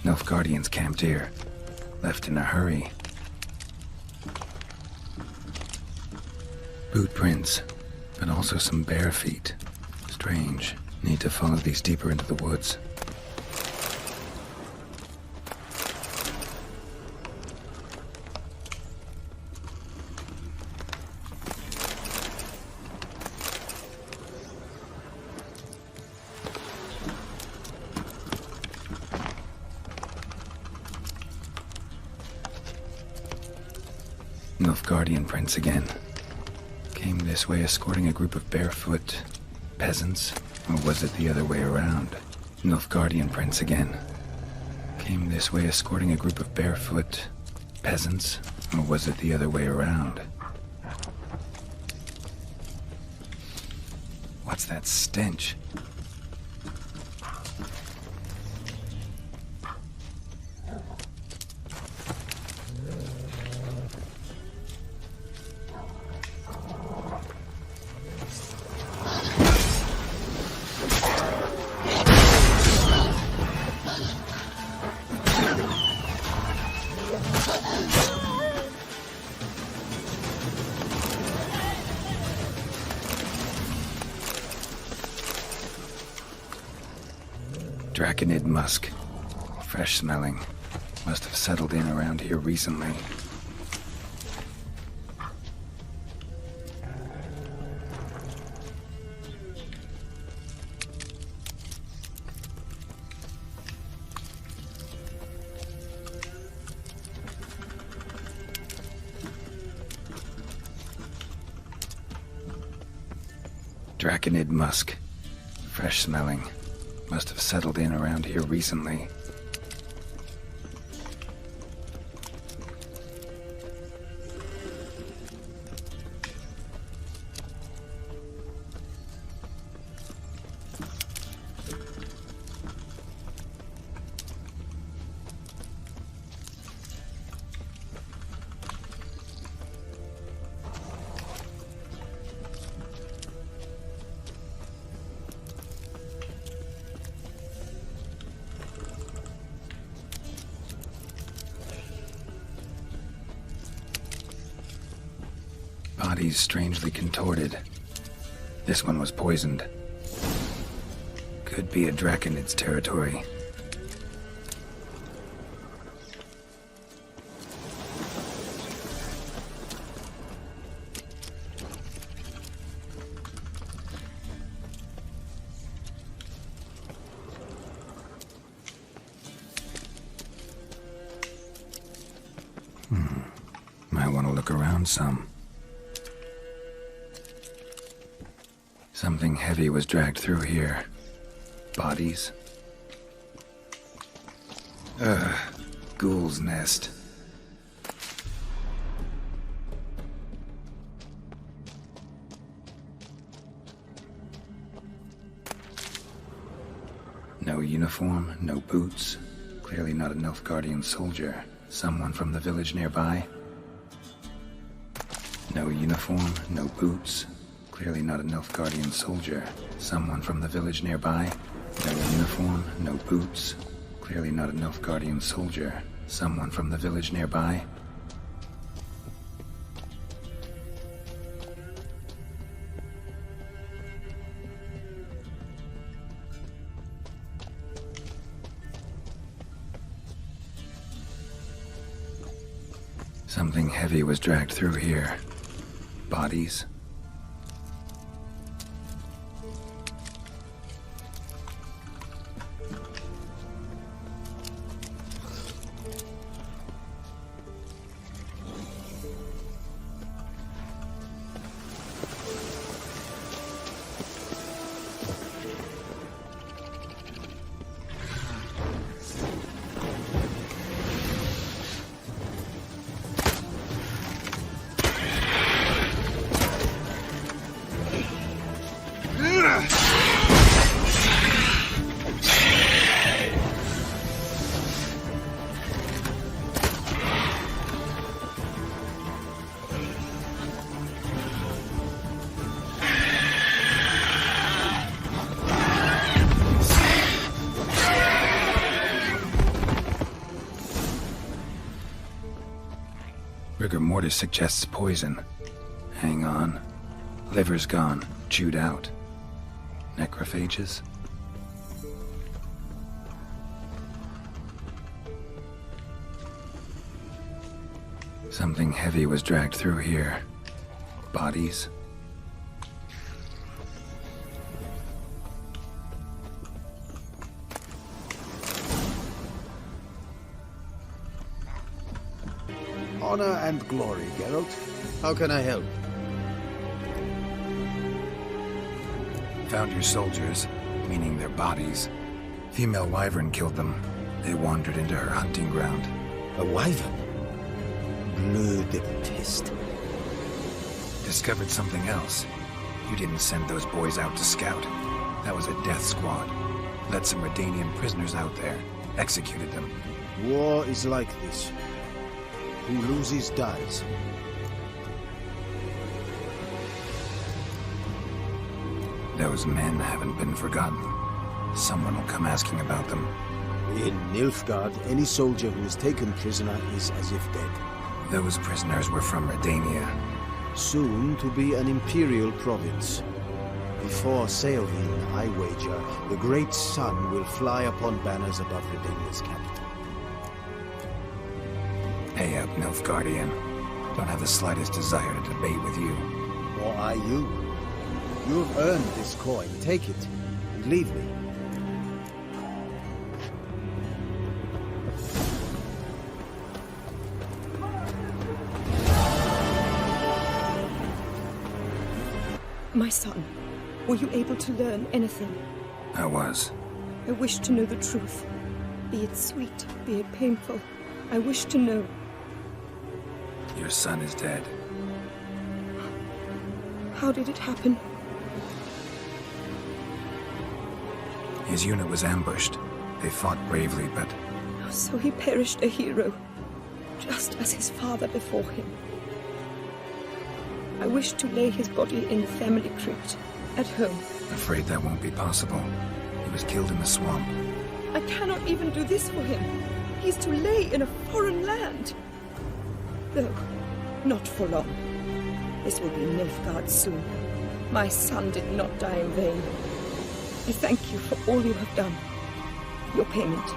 Nilfgaardians camped here. Left in a hurry. Boot prints, but also some bare feet. Strange. Need to follow these deeper into the woods. Nilfgaardian prints again. Came this way escorting a group of barefoot peasants, or was it the other way around? Nilfgaardian prints again. Came this way escorting a group of barefoot peasants, or was it the other way around? What's that stench? Draconid musk. Fresh smelling. Must have settled in around here recently. Draconid musk. Fresh smelling. Must have settled in around here recently. Bodies strangely contorted. This one was poisoned. Could be a Draconid's territory. Might want to look around some. Something heavy was dragged through here. Bodies. Ghoul's nest. No uniform, no boots. Clearly not a Nilfgaardian soldier. Someone from the village nearby. No uniform, no boots. Clearly not a Nilfgaardian soldier. Someone from the village nearby. No uniform, no boots. Clearly not a Nilfgaardian soldier. Someone from the village nearby. Something heavy was dragged through here. Bodies. Rigor mortis suggests poison. Hang on. Liver's gone. Chewed out. Necrophages? Something heavy was dragged through here. Bodies? Honor and glory, Geralt. How can I help? Found your soldiers, meaning their bodies. Female wyvern killed them. They wandered into her hunting ground. A wyvern? Bleu de peste. Discovered something else. You didn't send those boys out to scout. That was a death squad. Let some Redanian prisoners out there. Executed them. War is like this. Who loses dies. Those men haven't been forgotten. Someone will come asking about them. In Nilfgaard, any soldier who is taken prisoner is as if dead. Those prisoners were from Redania. Soon to be an imperial province. Before Seorin, I wager, the great sun will fly upon banners above Redania's capital. Hey up, Nilfgaardian. Don't have the slightest desire to debate with you. Or I you. You've earned this coin. Take it, and leave me. My son, were you able to learn anything? I was. I wish to know the truth. Be it sweet, be it painful. I wish to know. Your son is dead. How did it happen? His unit was ambushed. They fought bravely, but... So he perished a hero, just as his father before him. I wish to lay his body in the family crypt, at home. Afraid that won't be possible. He was killed in the swamp. I cannot even do this for him. He's to lay in a foreign land. Though, not for long. This will be Nilfgaard soon. My son did not die in vain. I thank you for all you have done. Your payment.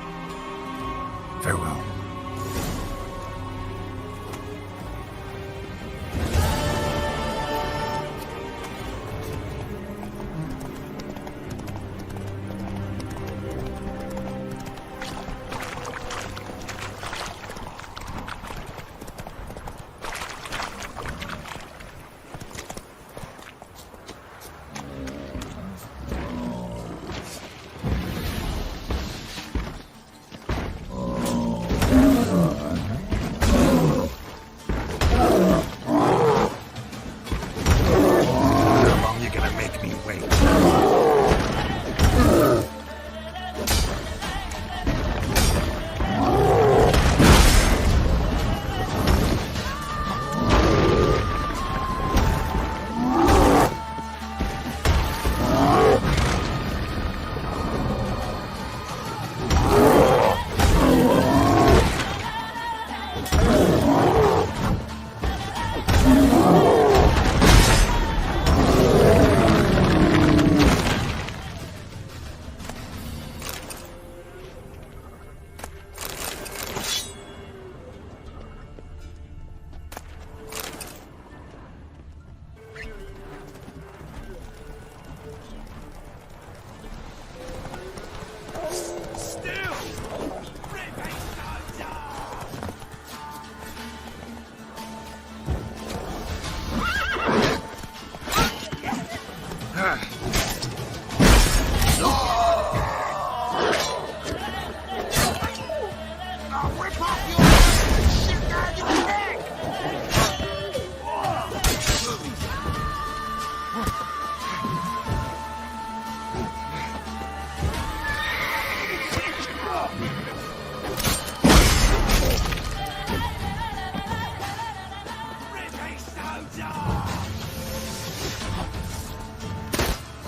Farewell.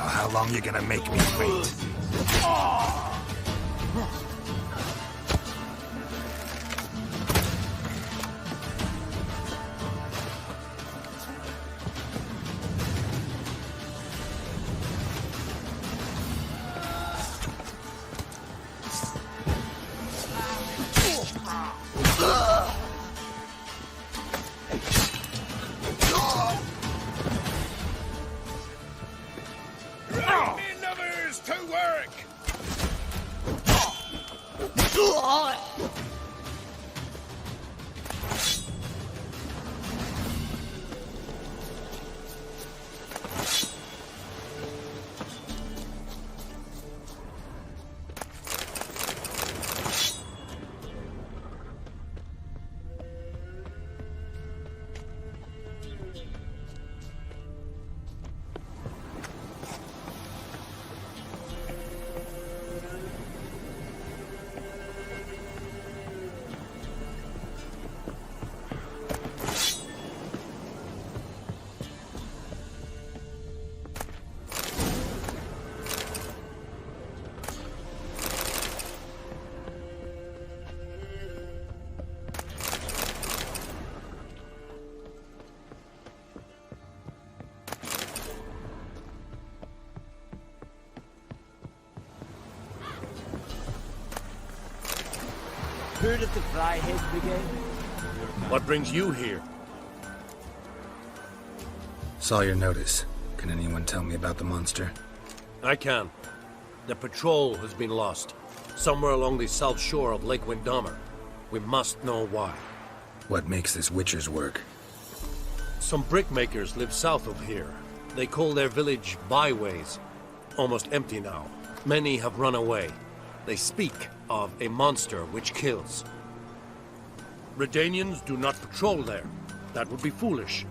How long you gonna make me wait? Heard of the Fryhead Brigade? What brings you here? Saw your notice. Can anyone tell me about the monster? I can. The patrol has been lost. Somewhere along the south shore of Lake Windammer. We must know why. What makes this Witcher's work? Some brickmakers live south of here. They call their village byways. Almost empty now. Many have run away. They speak of a monster which kills. Redanians do not patrol there. That would be foolish.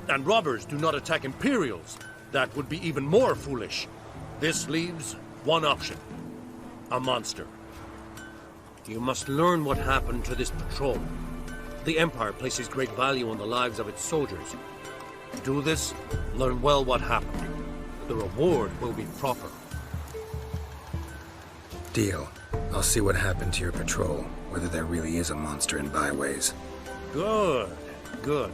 And robbers do not attack Imperials. That would be even more foolish. This leaves one option. A monster. You must learn what happened to this patrol. The Empire places great value on the lives of its soldiers. Do this, learn well what happened. The reward will be proper. Deal. I'll see what happened to your patrol, whether there really is a monster in byways. Good. Good.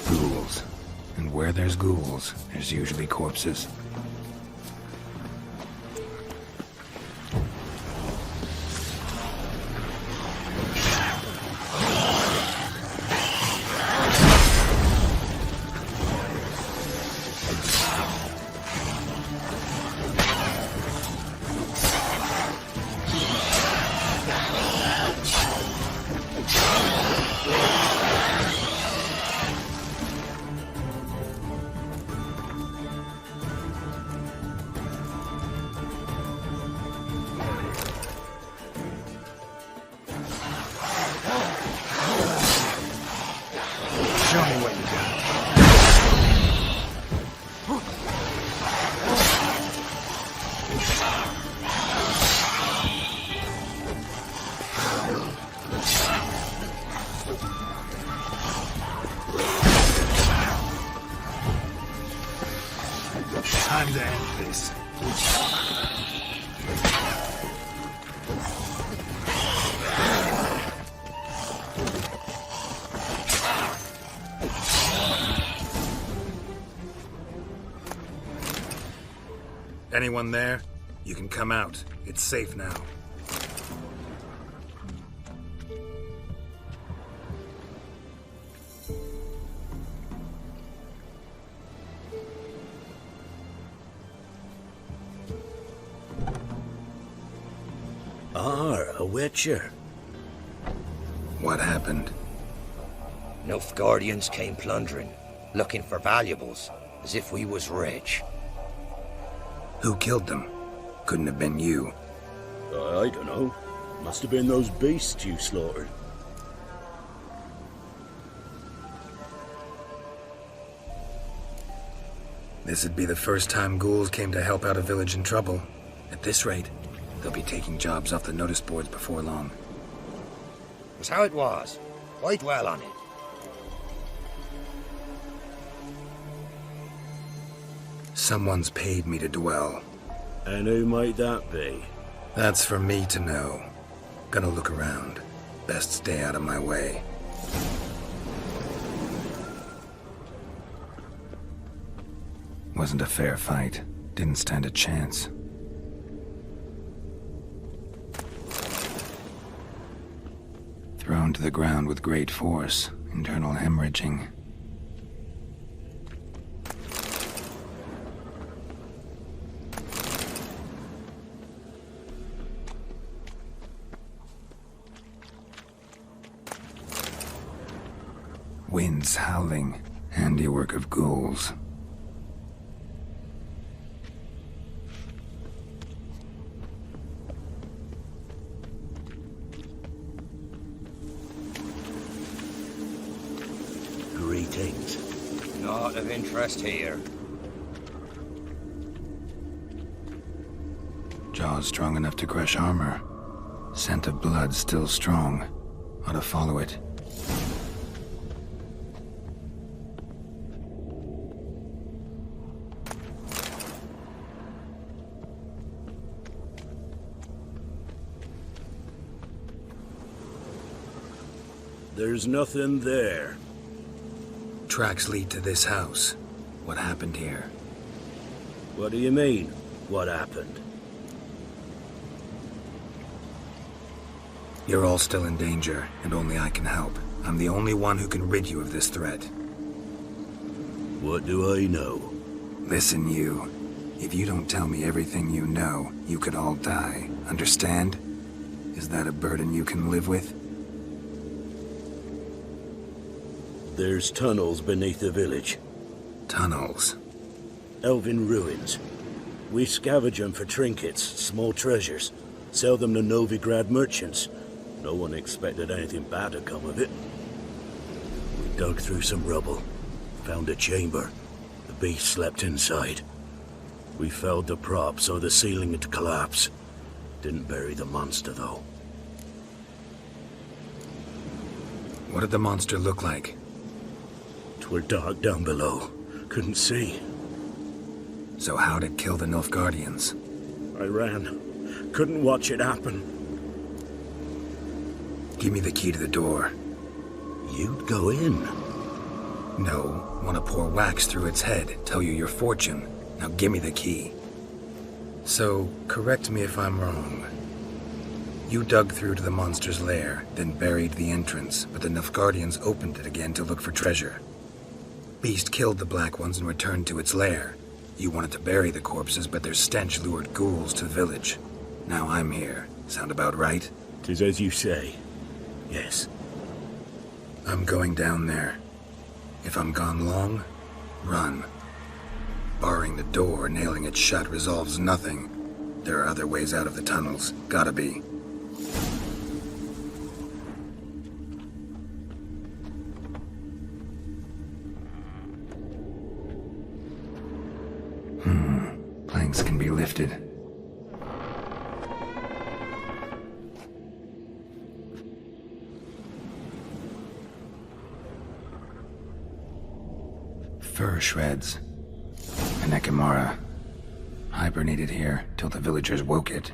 Ghouls. And where there's ghouls, there's usually corpses. Time to end this. Anyone there? You can come out. It's safe now. A Witcher. What happened? Nilfgaardians came plundering, looking for valuables, as if we was rich. Who killed them? Couldn't have been you. I don't know. Must have been those beasts you slaughtered. This'd be the first time ghouls came to help out a village in trouble. At this rate, they'll be taking jobs off the notice boards before long. Was how it was. Why dwell on it? Someone's paid me to dwell. And who might that be? That's for me to know. Gonna look around. Best stay out of my way. Wasn't a fair fight. Didn't stand a chance. Thrown to the ground with great force. Internal hemorrhaging. Winds howling. Handiwork of ghouls. Greetings. Not lot of interest here. Jaws strong enough to crush armor. Scent of blood still strong. Ought to follow it. There's nothing there. Tracks lead to this house. What happened here? What do you mean, what happened? You're all still in danger, and only I can help. I'm the only one who can rid you of this threat. What do I know? Listen, you. If you don't tell me everything you know, you could all die. Understand? Is that a burden you can live with? There's tunnels beneath the village. Tunnels? Elven ruins. We scavenge them for trinkets, small treasures. Sell them to Novigrad merchants. No one expected anything bad to come of it. We dug through some rubble. Found a chamber. The beast slept inside. We felled the prop so the ceiling had collapsed. Didn't bury the monster, though. What did the monster look like? 'Twere dark down below. Couldn't see. So how'd it kill the Nilfgaardians? I ran. Couldn't watch it happen. Give me the key to the door. You'd go in? No. Want to pour wax through its head, tell you your fortune. Now give me the key. So, correct me if I'm wrong. You dug through to the monster's lair, then buried the entrance, but the Nilfgaardians opened it again to look for treasure. Beast killed the Black Ones and returned to its lair. You wanted to bury the corpses, but their stench lured ghouls to the village. Now I'm here. Sound about right? 'Tis as you say. Yes. I'm going down there. If I'm gone long, run. Barring the door, nailing it shut resolves nothing. There are other ways out of the tunnels. Gotta be. Planks can be lifted. Fur shreds. An Ekimara. Hibernated here till the villagers woke it.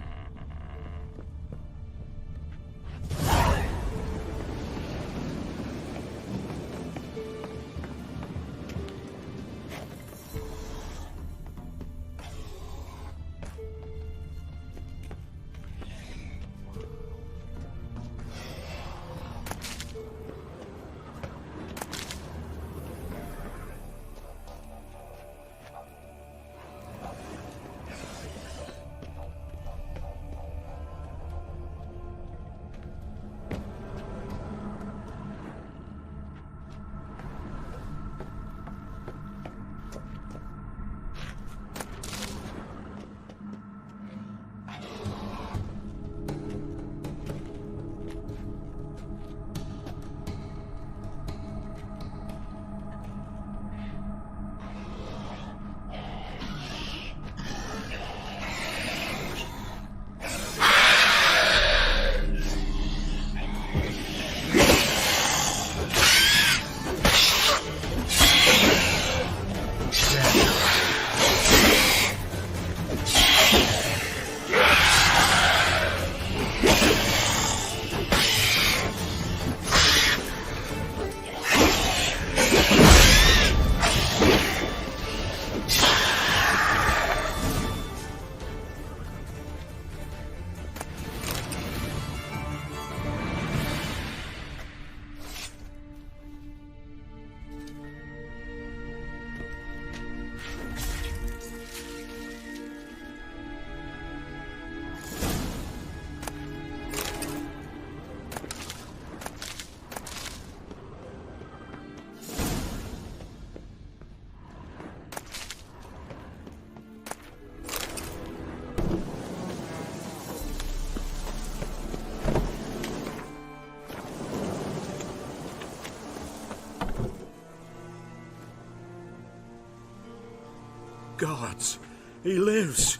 gods! He lives!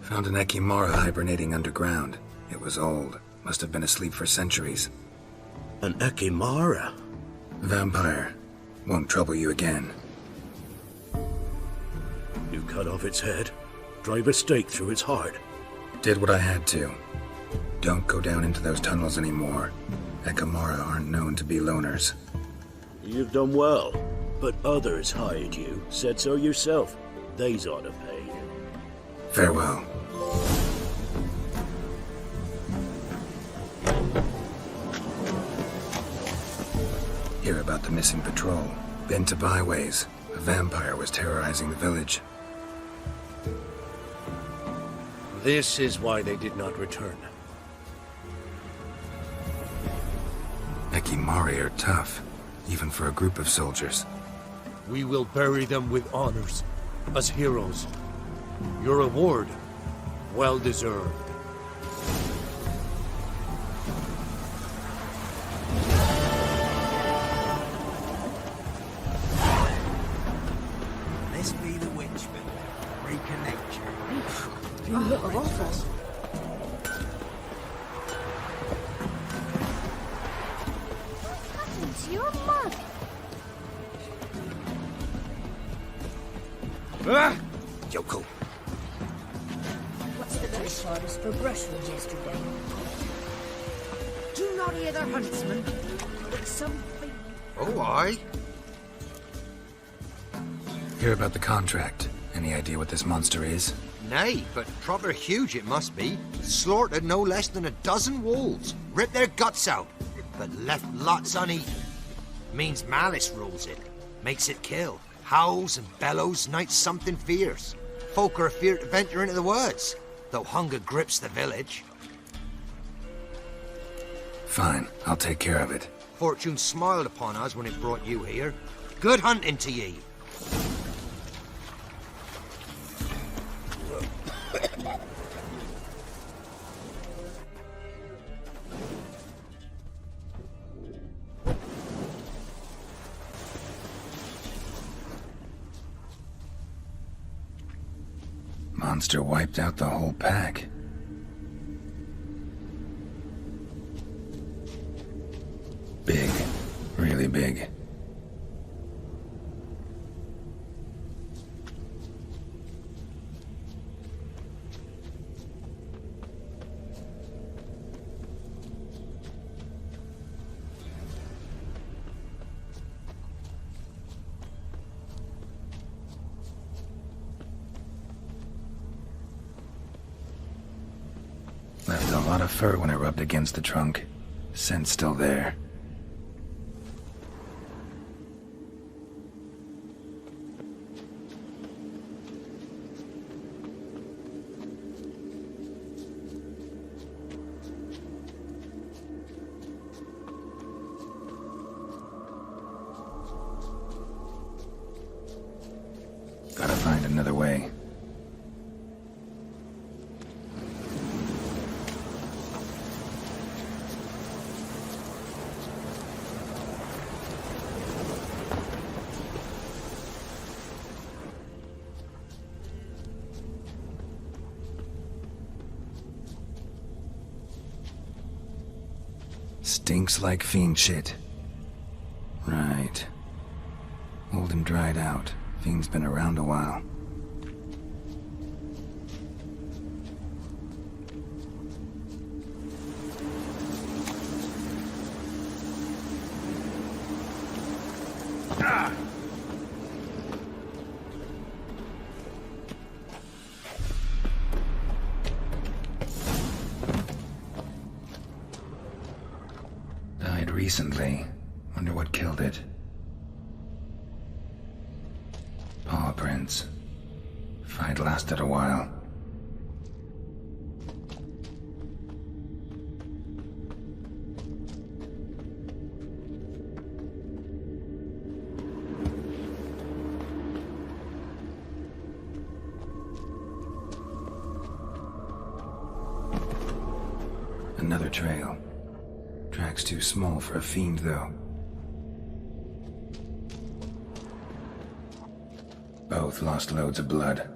Found an Ekimara hibernating underground. It was old. Must have been asleep for centuries. An Ekimara? Vampire. Won't trouble you again. You cut off its head, drive a stake through its heart. Did what I had to. Don't go down into those tunnels anymore. Ekimara aren't known to be loners. You've done well, but others hired you. Said so yourself. They's ought to pay. Farewell. Hear about the missing patrol. Been to byways. A vampire was terrorizing the village. This is why they did not return. Ekimari are tough, even for a group of soldiers. We will bury them with honors, as heroes. Your reward, well deserved. This be the Witchman. Reconnect you. You look awful. It's your mug. Yoko. What's the very farthest progression yesterday? Do you not hear the huntsman? With something. Oh, aye. Hear about the contract. Any idea what this monster is? Nay, but proper huge it must be. Slaughtered no less than a dozen wolves. Ripped their guts out, but left lots uneaten. Means malice rules it. Makes it kill. Howls and bellows, nights something fierce. Folk are afeard to venture into the woods, though hunger grips the village. Fine, I'll take care of it. Fortune smiled upon us when it brought you here. Good hunting to ye. Monster wiped out the whole pack. Big. Really big. Left a lot of fur when I rubbed against the trunk. Scent's still there. Gotta find another way. Stinks like fiend shit. Right. Old and dried out. Fiend's been around a while. Died recently. Wonder what killed it. Paw prints. Fight lasted a while. Another trail. Track's too small for a fiend, though. both lost loads of blood.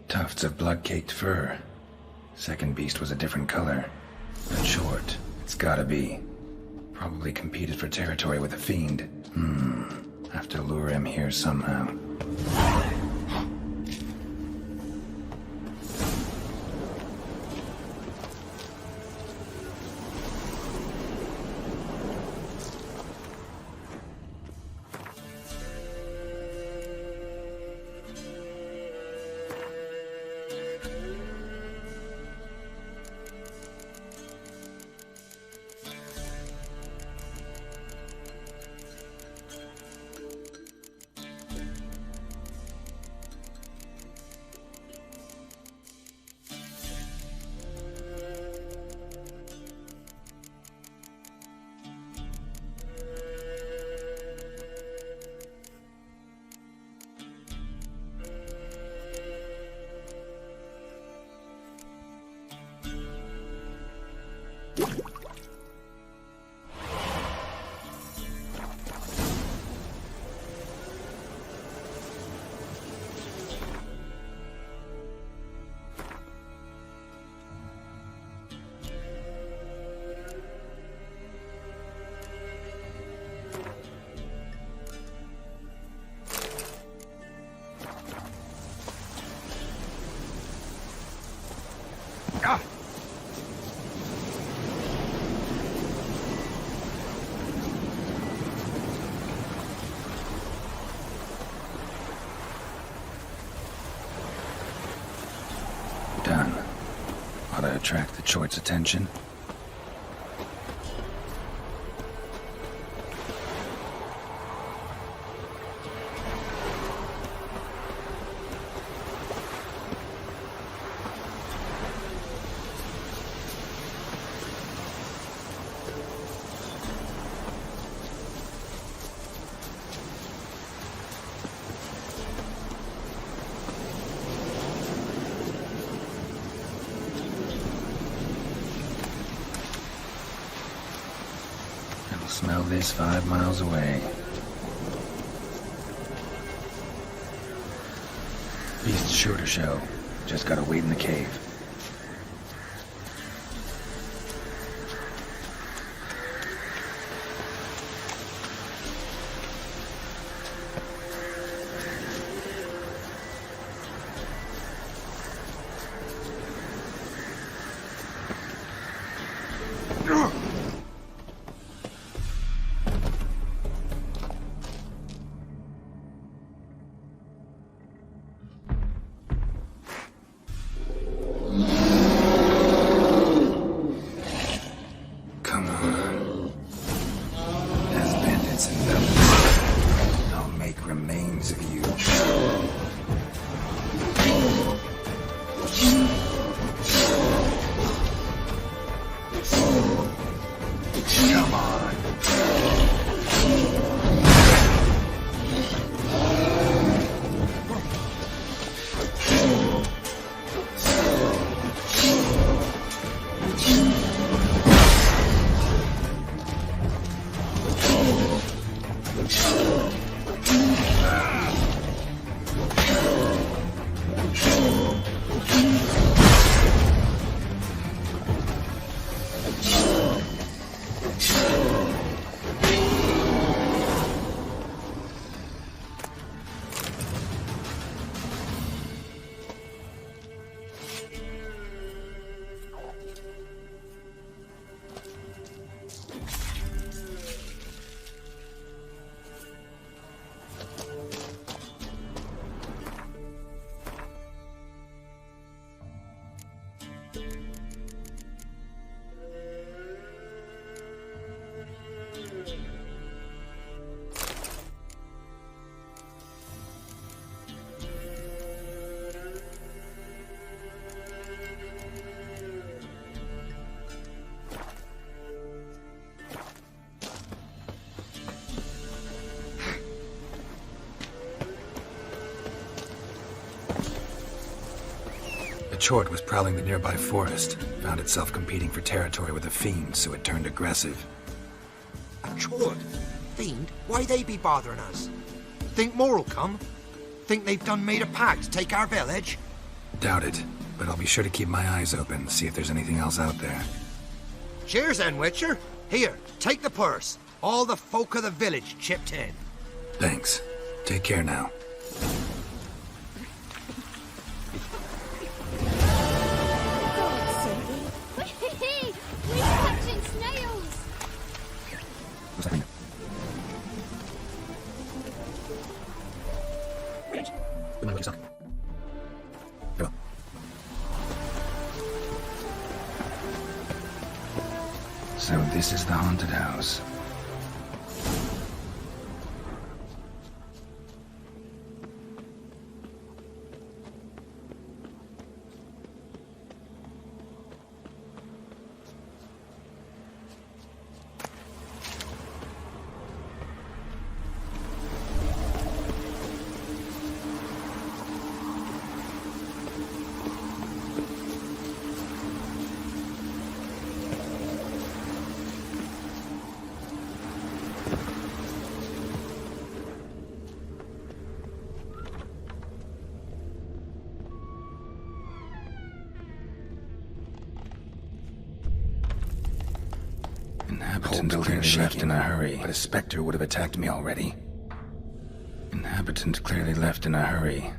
Tufts of blood-caked fur. Second beast was a different color. But short. It's gotta be. Probably competed for territory with a fiend. Have to lure him here somehow. Done. Ought to attract the Choit's attention. Smell this 5 miles away. Beast's sure to show. Just gotta wait in the cave. Chort was prowling the nearby forest, found itself competing for territory with a fiend, so it turned aggressive. A Chort? Fiend? Why they be bothering us? Think more'll come? Think they've done made a pact to take our village? Doubt it, but I'll be sure to keep my eyes open, see if there's anything else out there. Cheers then, Witcher. Here, take the purse. All the folk of the village chipped in. Thanks. Take care now. We're catching snails! What's happening? Good night, suck. Go. So this is the haunted house. Inhabitant clearly left in a hurry, but a specter would have attacked me already. Inhabitant clearly left in a hurry.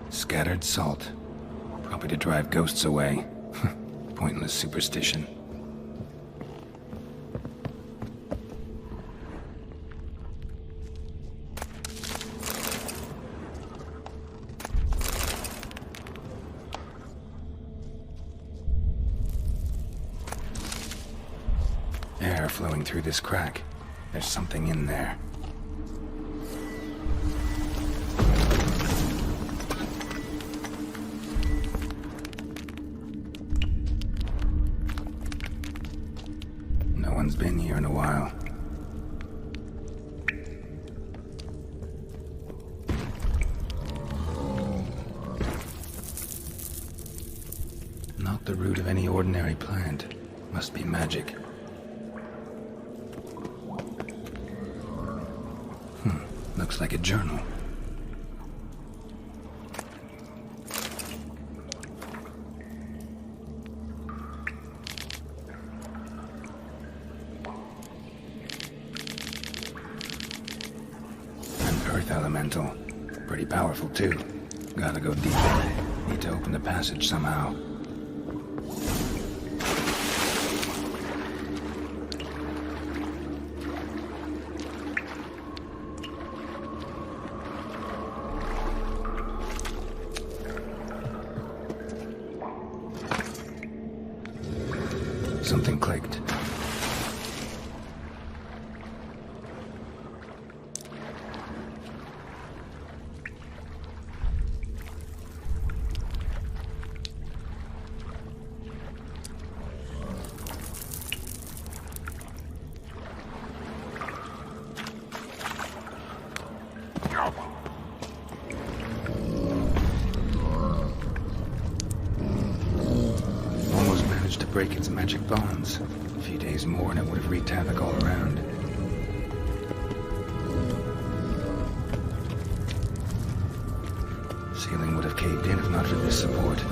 Scattered salt. Probably to drive ghosts away. Pointless superstition. Air flowing through this crack. There's something in there. Been here in a while. Not the root of any ordinary plant. Must be magic. Looks like a journal. Elemental. Pretty powerful, too. Gotta go deeper. Need to open the passage somehow. Something clicked. Break its magic bonds. A few days more and it would have wreaked havoc all around. Ceiling would have caved in if not for this support.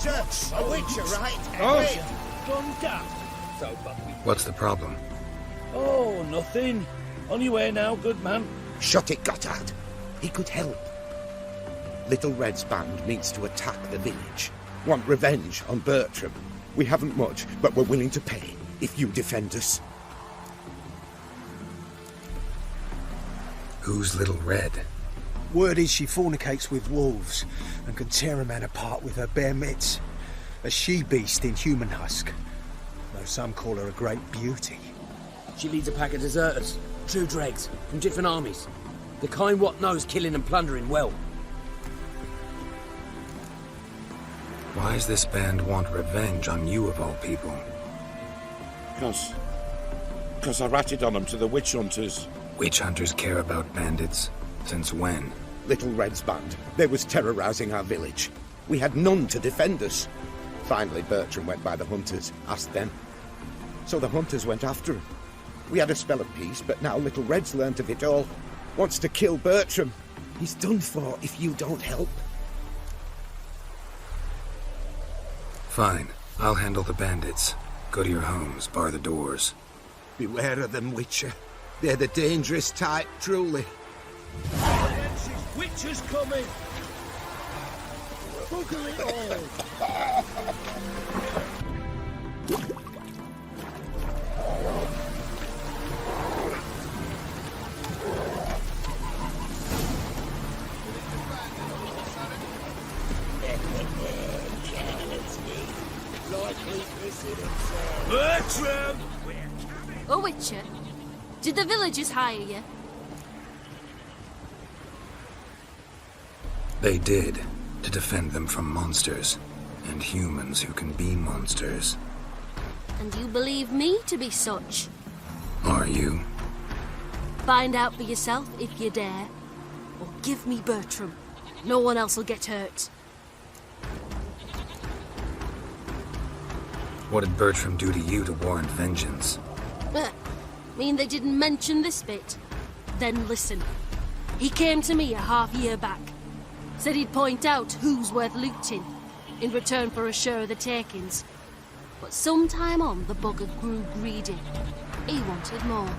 Sir, a witcher, right? Oh. Wait. Gone daft. So, What's the problem? oh, nothing. On your way now, good man. Shut it, Gotthard. He could help. Little Red's band means to attack the village. Want revenge on Bertram. We haven't much, but we're willing to pay if you defend us. Who's Little Red? Word is she fornicates with wolves and can tear a man apart with her bare mitts. A she-beast in human husk. Though some call her a great beauty. She leads a pack of deserters, true dregs, from different armies. The kind what knows killing and plundering well. Why does this band want revenge on you of all people? Because I ratted on them to the witch hunters. Witch hunters care about bandits? Since when? Little Red's band. They was terrorizing our village. We had none to defend us. Finally, Bertram went by the hunters, asked them. So the hunters went after him. We had a spell of peace, but now Little Red's learnt of it all. Wants to kill Bertram. He's done for if you don't help. Fine. I'll handle the bandits. Go to your homes, bar the doors. Beware of them, Witcher. They're the dangerous type, truly. Witches coming! Bugger it all! Bertram! Oh, Witcher, did the villagers hire you? They did, to defend them from monsters, and humans who can be monsters. And you believe me to be such? Are you? Find out for yourself if you dare. Or give me Bertram. No one else will get hurt. What did Bertram do to you to warrant vengeance? Mean they didn't mention this bit? Then listen. He came to me a half-year back. Said he'd point out who's worth looting, in return for a share of the takings. But sometime on, the bugger grew greedy. He wanted more.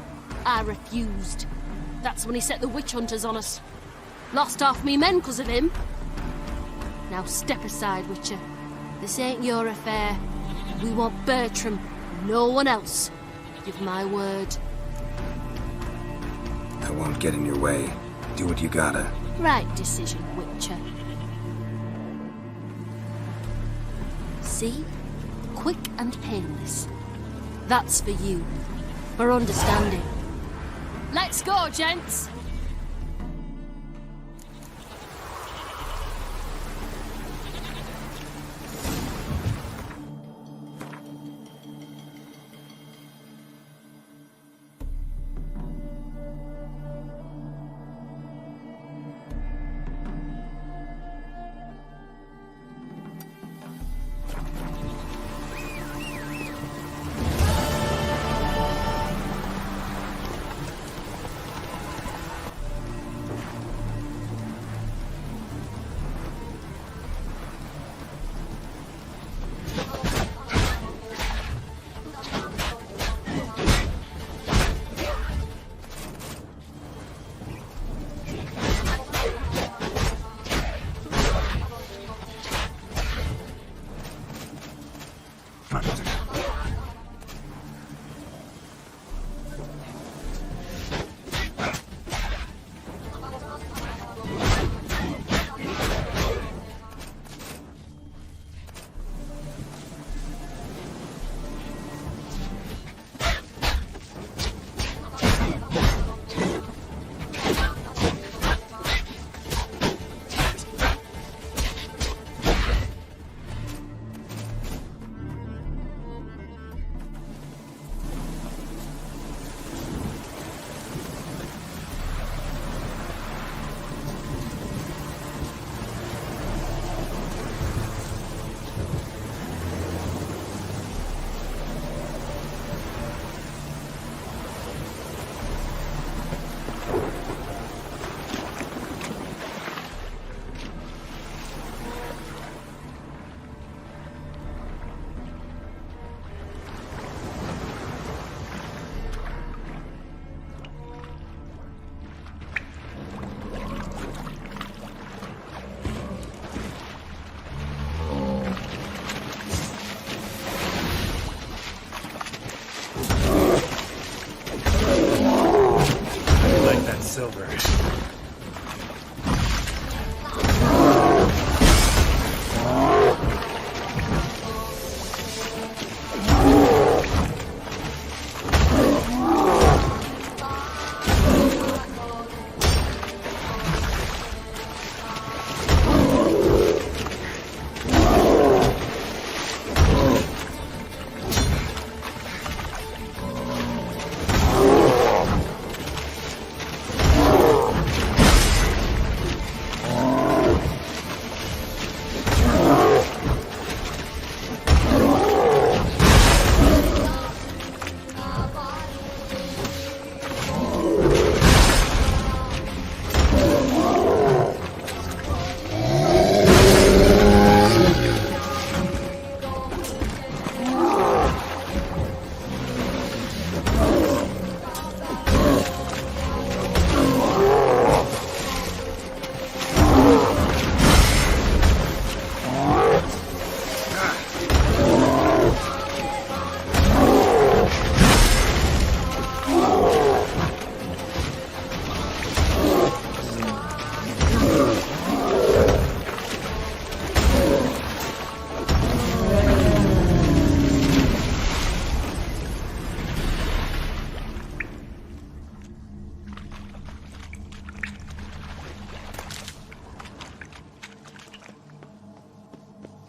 I refused. That's when he set the witch hunters on us. Lost half me men 'cause of him. Now step aside, Witcher. This ain't your affair. We want Bertram, no one else. Give my word. I won't get in your way. Do what you gotta. Right decision, Witcher. See? Quick and painless. That's for you. For understanding. Let's go, gents! over.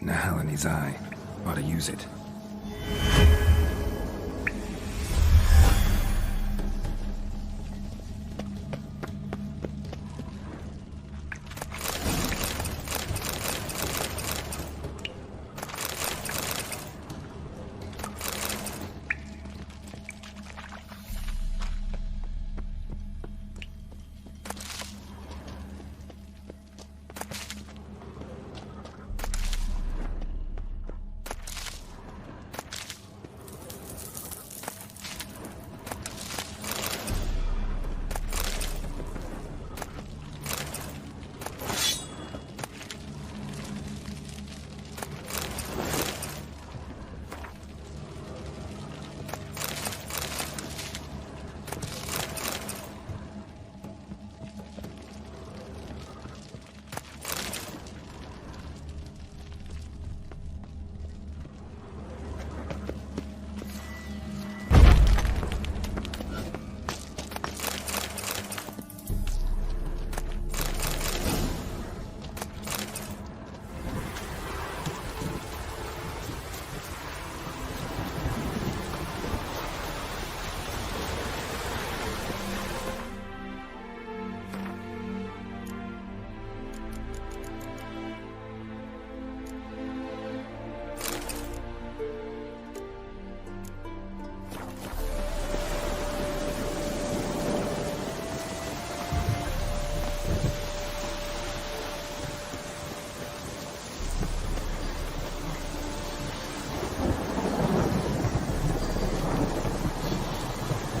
Nahalani's eye. Ought to use it.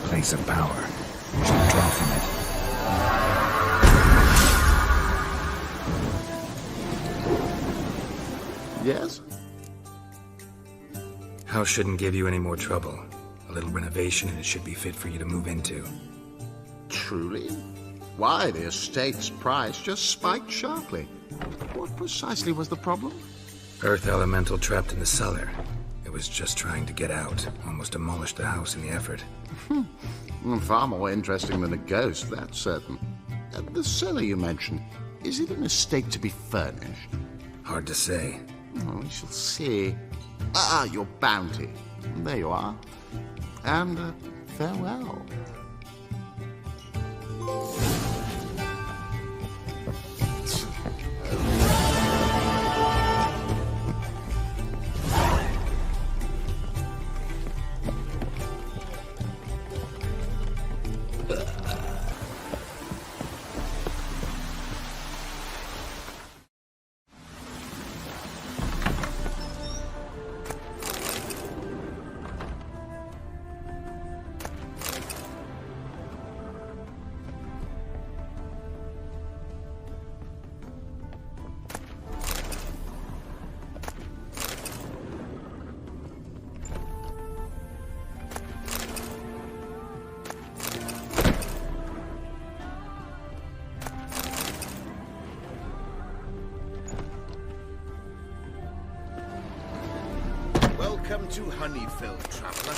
Place of power. Should draw from it. Yes? House shouldn't give you any more trouble. A little renovation and it should be fit for you to move into. Truly? Why, the estate's price just spiked sharply. What precisely was the problem? Earth elemental trapped in the cellar. It was just trying to get out. Almost demolished the house in the effort. Far more interesting than a ghost, that's certain. The cellar you mentioned, is it an estate to be furnished? Hard to say. Oh, we shall see. Ah, your bounty. There you are. And farewell. Welcome to Honeyfield, traveller.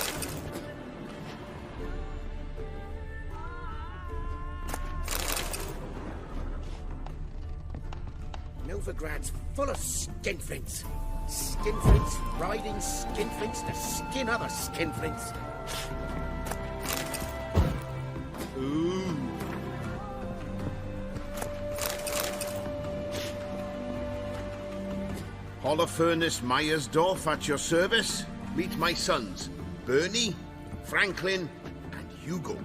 Novigrad's full of skinflints. Skinflints riding skinflints to skin other skinflints. Ooh. Holofernes Meyersdorf at your service. Meet my sons, Bernie, Franklin, and Hugo.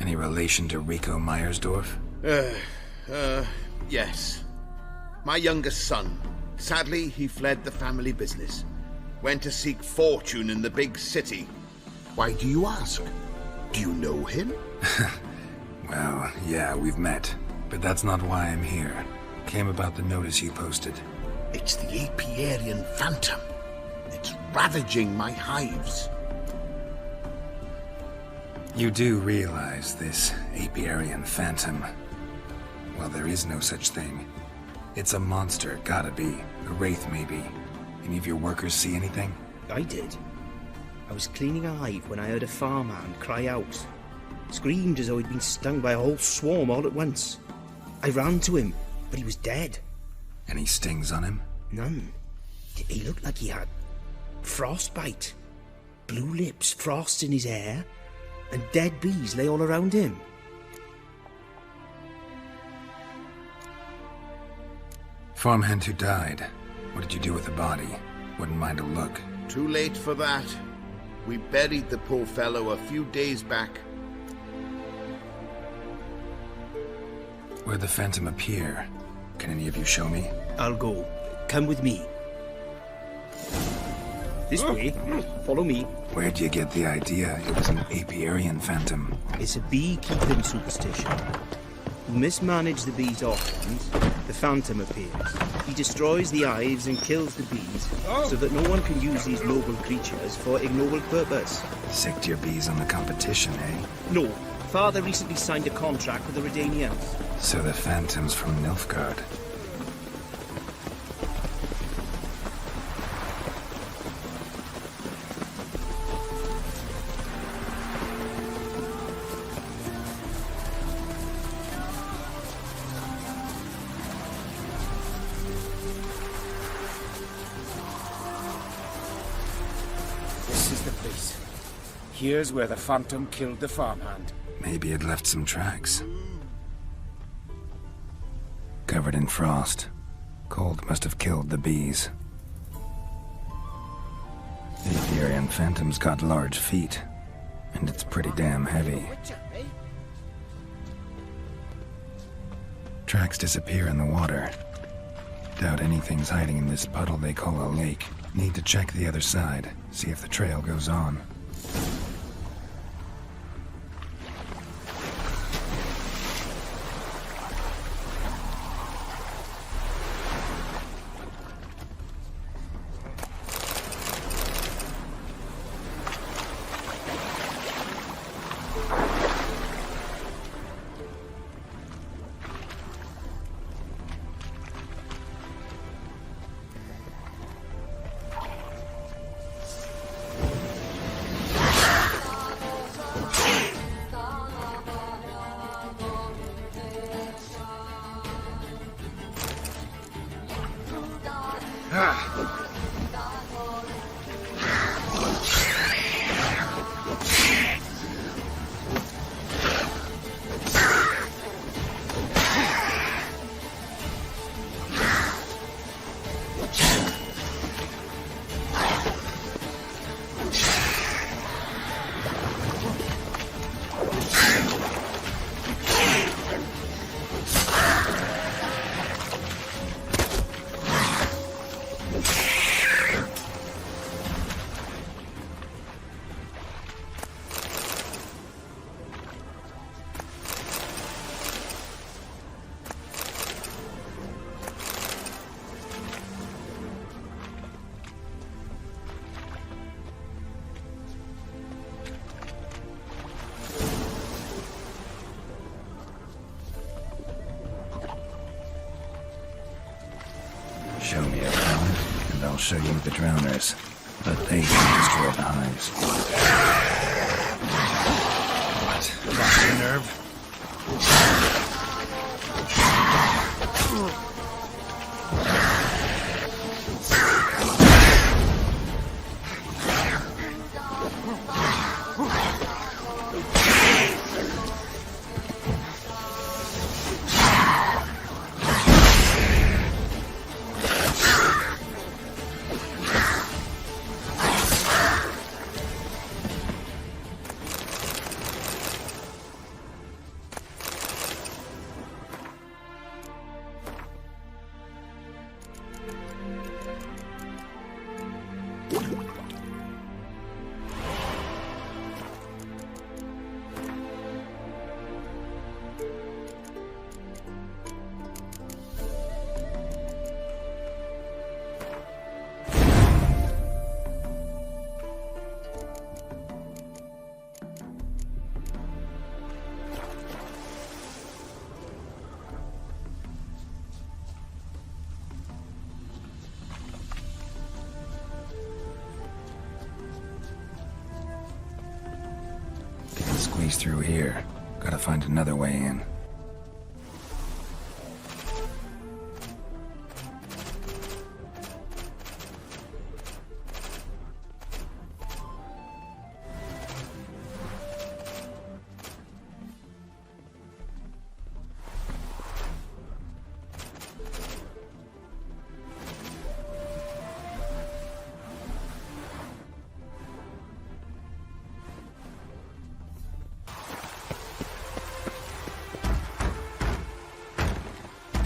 Any relation to Rico Meyersdorf? Yes. My youngest son. Sadly, he fled the family business. Went to seek fortune in the big city. Why do you ask? Do you know him? Well, yeah, we've met. But that's not why I'm here. Came about the notice you posted. It's the Apiarian Phantom. It's ravaging my hives. You do realize this Apiarian Phantom? Well, there is no such thing. It's a monster, gotta be. A wraith, maybe. Any of your workers see anything? I did. I was cleaning a hive when I heard a farmhand cry out. Screamed as though he'd been stung by a whole swarm all at once. I ran to him, but he was dead. Any stings on him? None. He looked like he had frostbite. Blue lips, frost in his hair, and dead bees lay all around him. Farmhand who died. What did you do with the body? Wouldn't mind a look. Too late for that. We buried the poor fellow a few days back. Where'd the Phantom appear? Can any of you show me? I'll go. Come with me. This way. Follow me. Where'd you get the idea it was an Apiarian Phantom? It's a beekeeping superstition. You mismanage the bees' offerings, the Phantom appears. He destroys the hives and kills the bees, so that no one can use these noble creatures for ignoble purpose. Sicked your bees on the competition, eh? No. Father recently signed a contract with the Redanians. So the Phantom's from Nilfgaard. This is the place. Here's where the Phantom killed the farmhand. Maybe it left some tracks. Covered in frost. Cold must have killed the bees. The Apiarian Phantom's got large feet, and it's pretty damn heavy. Tracks disappear in the water. Doubt anything's hiding in this puddle they call a lake. Need to check the other side, see if the trail goes on. Show me a talent, and I'll show you the drowners. But they can destroy the hives. What? Lost your nerve? Squeeze through here. Gotta find another way in.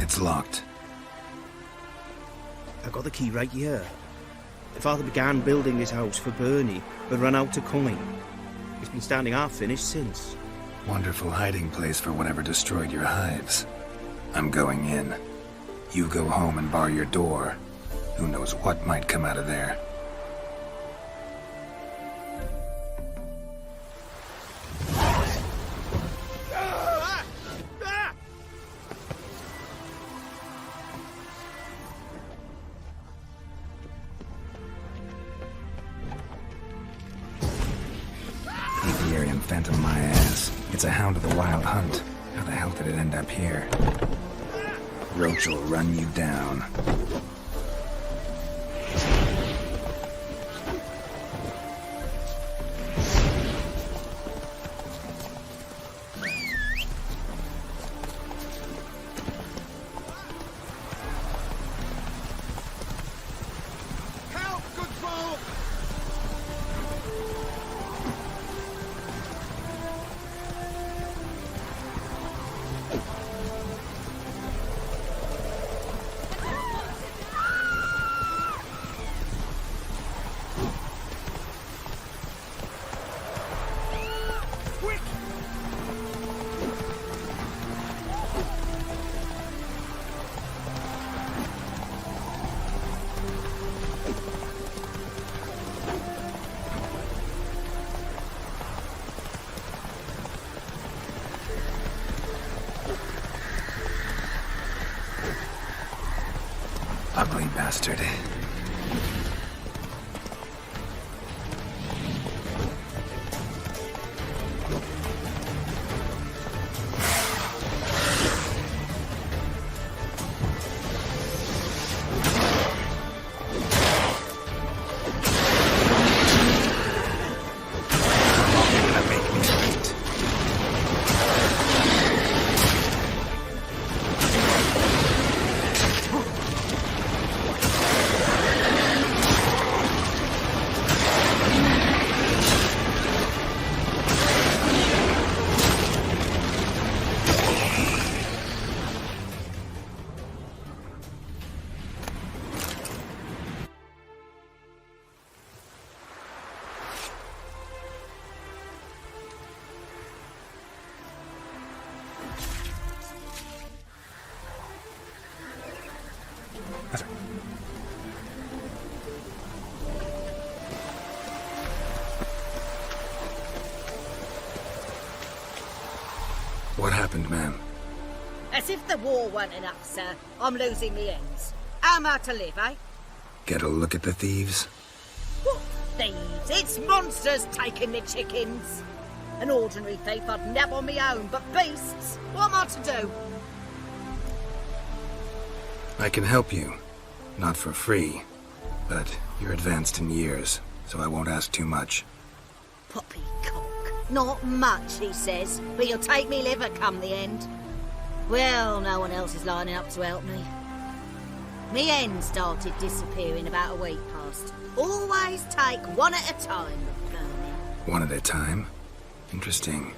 It's locked. I got the key right here. Father began building this house for Bernie, but ran out of coin. It's been standing half finished since. Wonderful hiding place for whatever destroyed your hives. I'm going in. You go home and bar your door. Who knows what might come out of there. Apiarian phantom my ass. It's a hound of the wild hunt. How the hell did it end up here? Roach will run you down. Ugly bastard. What happened, ma'am? As if the war weren't enough, sir. I'm losing the ends. How am I to live, eh? Get a look at the thieves? What thieves? It's monsters taking the chickens. An ordinary thief I'd never on my own, but beasts? What am I to do? I can help you. Not for free. But you're advanced in years, so I won't ask too much. Poppycock. Not much, he says, but you'll take me liver come the end. Well, no one else is lining up to help me. Me hen started disappearing about a week past. Always take one at a time, Vermin. One at a time? Interesting.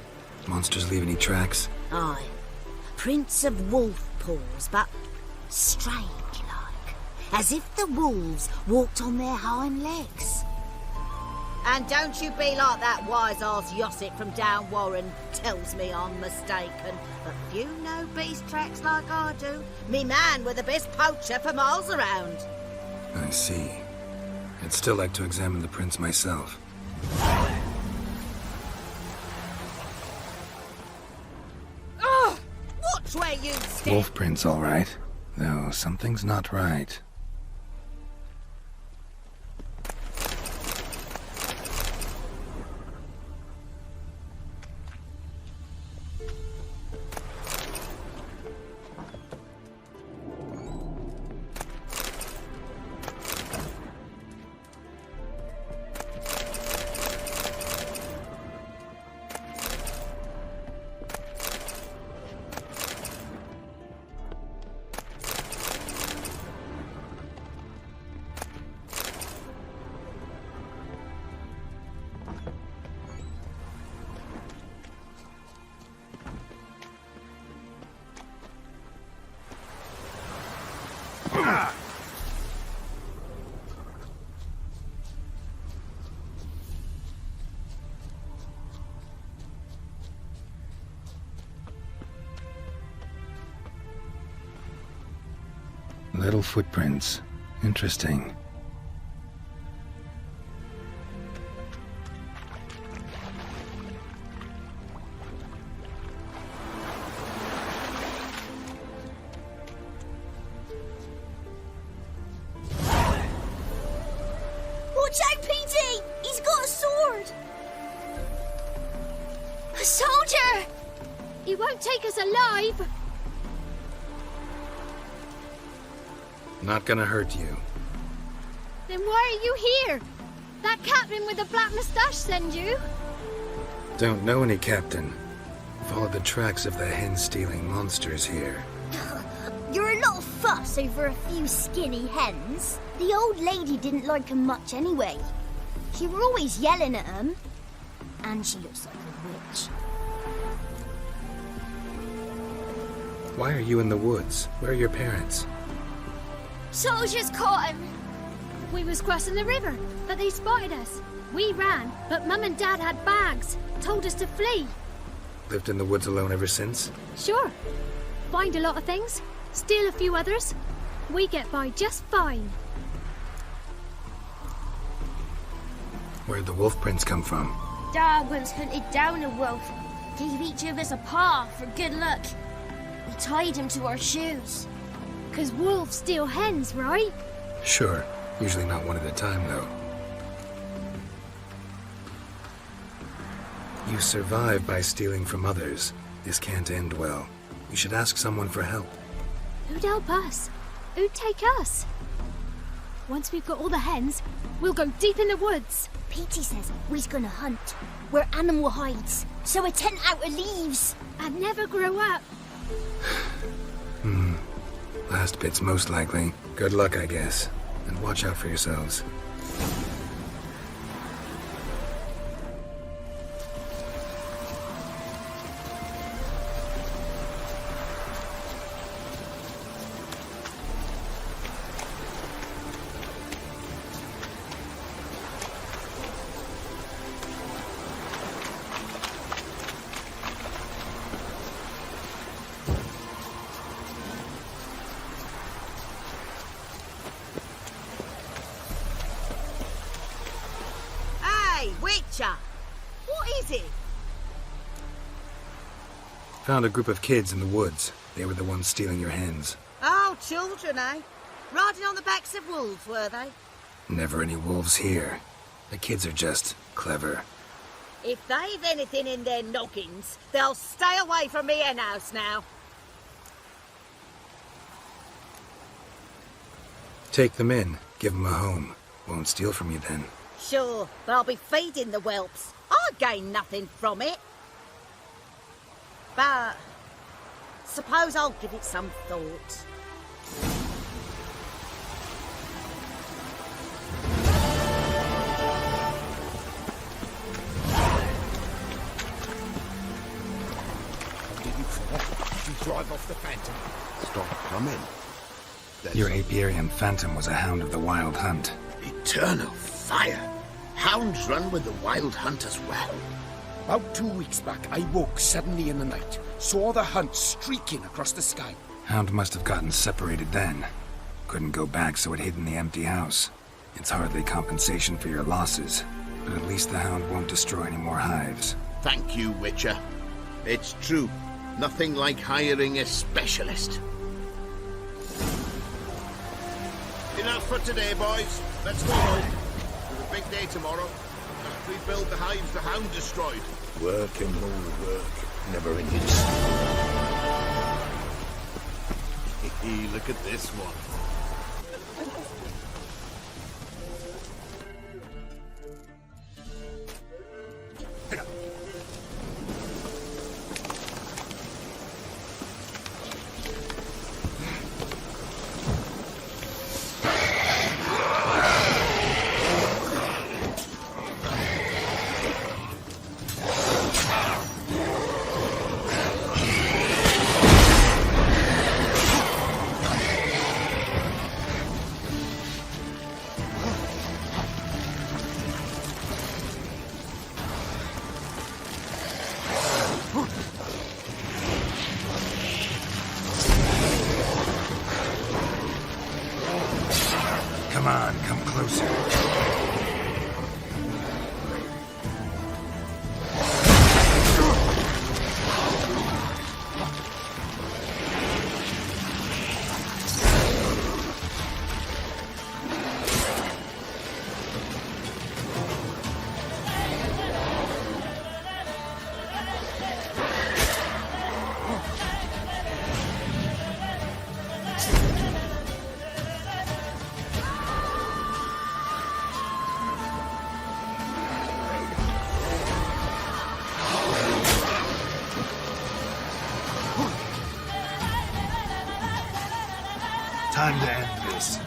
Monsters leave any tracks? Aye. Prints of wolf paws, but strange-like. As if the wolves walked on their hind legs. And don't you be like that wise-ass Yossit from down Warren tells me I'm mistaken. But few know beast tracks like I do. Me man were the best poacher for miles around. I see. I'd still like to examine the prints myself. Oh! Watch where you step! Wolf prints, all right. Though something's not right. Little footprints. Interesting. Watch out, Petey! He's got a sword! A soldier! He won't take us alive! Not gonna hurt you. Then why are you here? That captain with the black moustache send you? Don't know any captain. Followed the tracks of the hen-stealing monsters here. You're a little fuss over a few skinny hens. The old lady didn't like 'em much anyway. She were always yelling at 'em. And she looks like a witch. Why are you in the woods? Where are your parents? Soldiers caught him. We was crossing the river, but they spotted us. We ran, but Mum and Dad had bags. Told us to flee. Lived in the woods alone ever since? Sure. Find a lot of things. Steal a few others. We get by just fine. Where'd the wolf prints come from? Dad once hunted down a wolf. Gave each of us a paw for good luck. We tied him to our shoes. 'Cause wolves steal hens, right? Sure. Usually not one at a time, though. You survive by stealing from others. This can't end well. You should ask someone for help. Who'd help us? Who'd take us? Once we've got all the hens, we'll go deep in the woods. Petey says we's gonna hunt. We're animal hides, so a tent out of leaves. I'd never grow up. Last bit's most likely. Good luck, I guess. And watch out for yourselves. Witcher! What is it? Found a group of kids in the woods. They were the ones stealing your hens. Oh, children, eh? Riding on the backs of wolves, were they? Never any wolves here. The kids are just clever. If they've anything in their noggins, they'll stay away from me hen house now. Take them in. Give them a home. Won't steal from you then. Sure, but I'll be feeding the whelps. I'll gain nothing from it. But suppose I'll give it some thought. You drive off the Phantom. Stop coming. Your Apiarian Phantom was a hound of the Wild Hunt. Eternal fire. Hounds run with the Wild Hunt as well. About 2 weeks back, I woke suddenly in the night. Saw the hunt streaking across the sky. Hound must have gotten separated then. Couldn't go back, so it hid in the empty house. It's hardly compensation for your losses, but at least the hound won't destroy any more hives. Thank you, Witcher. It's true. Nothing like hiring a specialist. Enough for today, boys. Let's go home. It's a big day tomorrow. Must rebuild the hives the hound destroyed. Work and more work. Never ending. Look at this one. Come on, come closer. Time to end this.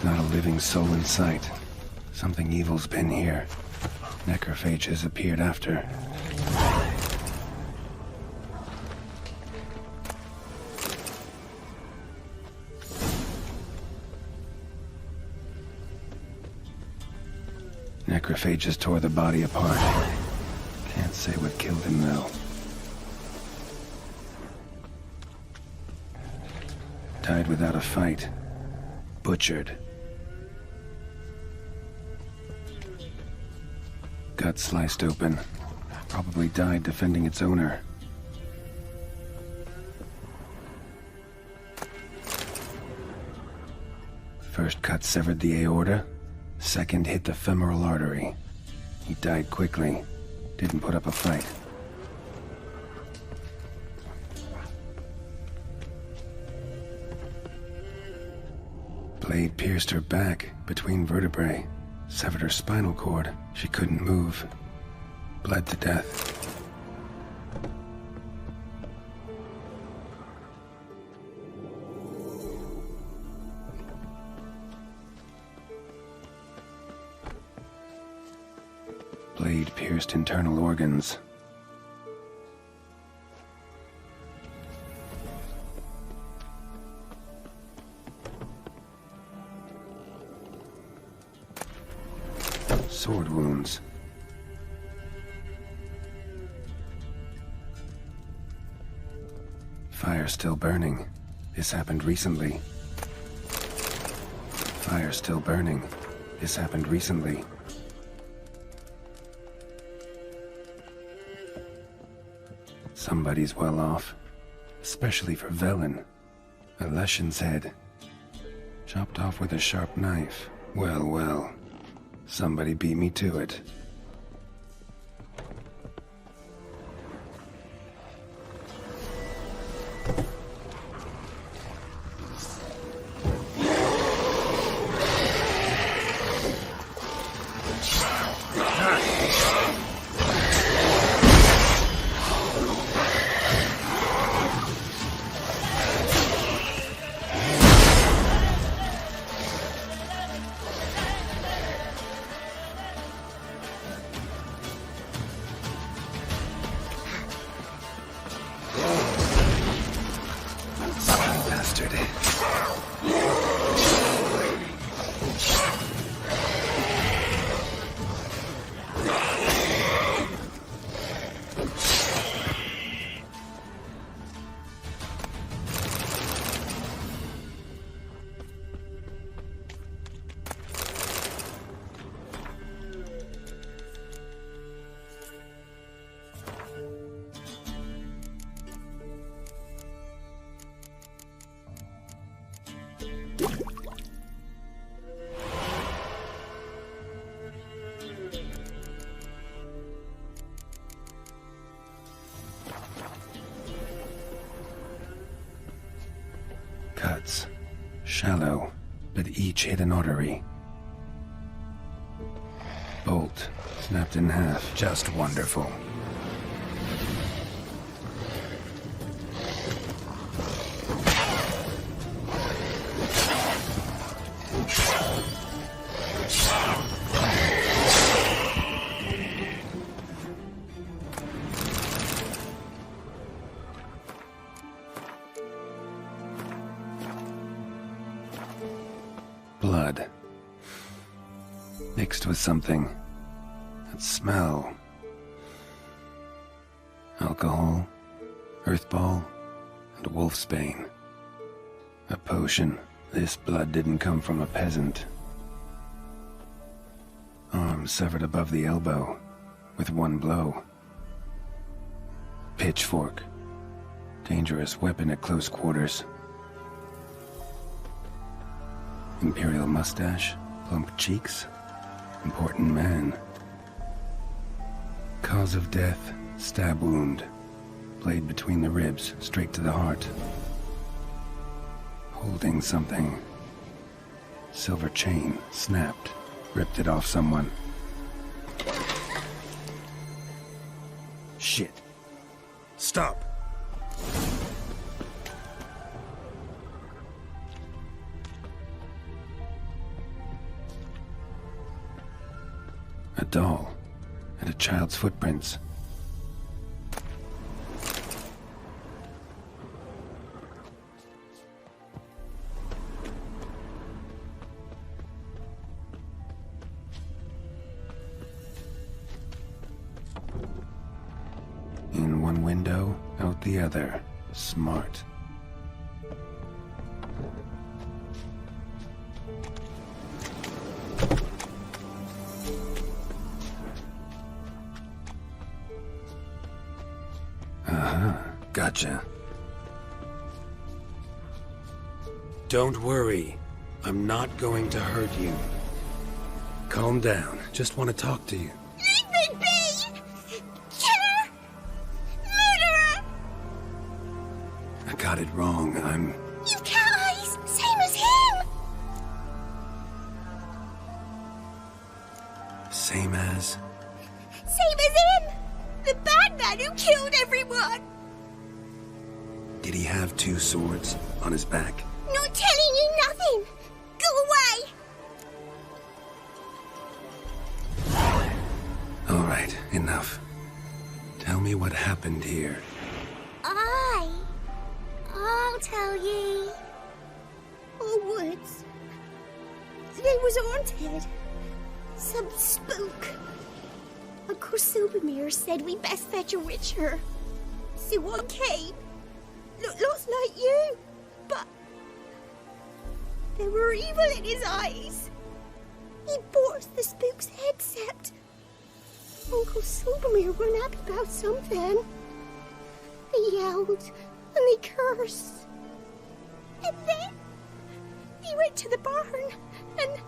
Not a living soul in sight. Something evil's been here. Necrophage has appeared after. Necrophages tore the body apart. Can't say what killed him, though. Died without a fight. Butchered. Gut sliced open. Probably died defending its owner. First cut severed the aorta. Second hit the femoral artery. He died quickly. Didn't put up a fight. blade pierced her back between vertebrae, severed her spinal cord. She couldn't move. Bled to death. Blade pierced internal organs. Sword wounds. Fire still burning. This happened recently. Fire still burning. This happened recently. Somebody's well off. Especially for Velen. A Leshen's head. Chopped off with a sharp knife. Well, well. Somebody beat me to it. Cuts. Shallow, but each hit an artery. Bolt, snapped in half. Just wonderful. Blood. Mixed with something. That smell. Alcohol, earthball, and wolfsbane. A potion. This blood didn't come from a peasant. Arm severed above the elbow, with one blow. Pitchfork. Dangerous weapon at close quarters. Imperial mustache, plump cheeks, important man. Cause of death, stab wound. Blade between the ribs, straight to the heart. Holding something. Silver chain, snapped, ripped it off someone. Shit. Stop. A doll, and a child's footprints. In one window, out the other. Smart. Gotcha. Don't worry. I'm not going to hurt you. Calm down. Just want to talk to you. Leave me be! Killer! Murderer! I got it wrong. You've cat eyes, same as him! as? Same as him! The bad man who killed everyone! Did he have 2 swords on his back? Not telling you nothing! Go away! All right, enough. Tell me what happened here. I'll tell ye. All woods. They was haunted. Some spook. Uncle Silvermere said we best fetch a witcher. So one came. Looked lots like you, but there were evil in his eyes. He bought the spook's headset. Uncle Silvermere weren't happy about something. They yelled and they cursed. And then he went to the barn and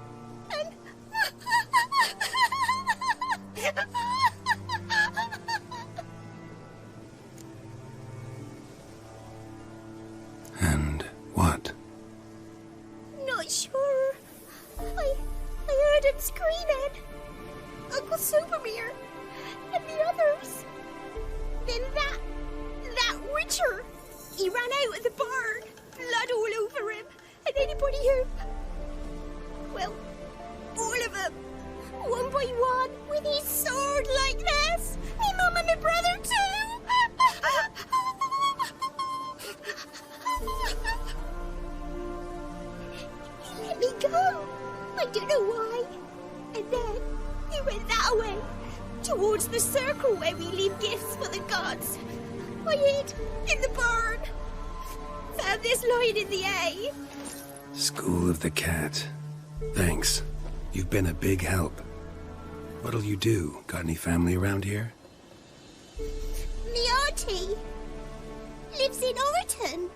And what? Not sure. I heard him screaming. Uncle Silvermere and the others. Then that witcher. He ran out of the barn, blood all over him, and anybody who... Well, all of them, one by one, with his sword like this. Me mum and my brother too. He let me go. I don't know why. And then he went that way, towards the circle where we leave gifts for the gods. I hid in the barn. Found this lying in the hay. School of the Cat. Thanks. You've been a big help. What'll you do? Got any family around here? Me auntie lives in Orton.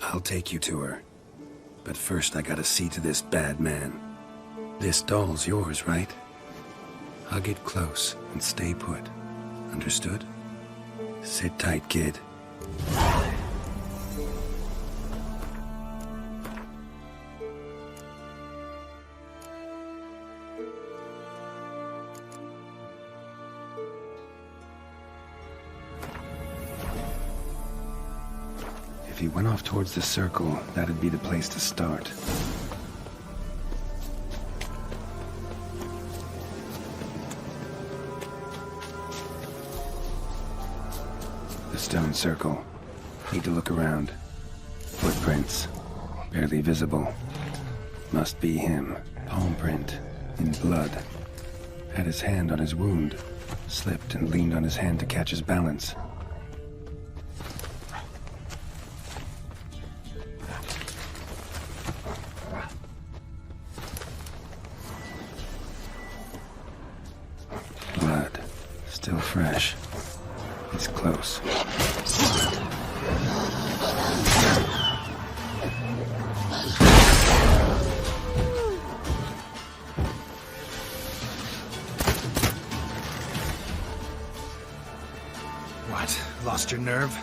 I'll take you to her. But first I gotta see to this bad man. This doll's yours, right? Hug it close and stay put. Understood? Sit tight, kid. If he went off towards the circle, that'd be the place to start. The stone circle. Need to look around. Footprints. Barely visible. Must be him. Palm print. In blood. Had his hand on his wound. Slipped and leaned on his hand to catch his balance. Blood. Still fresh. He's close. What? Lost your nerve?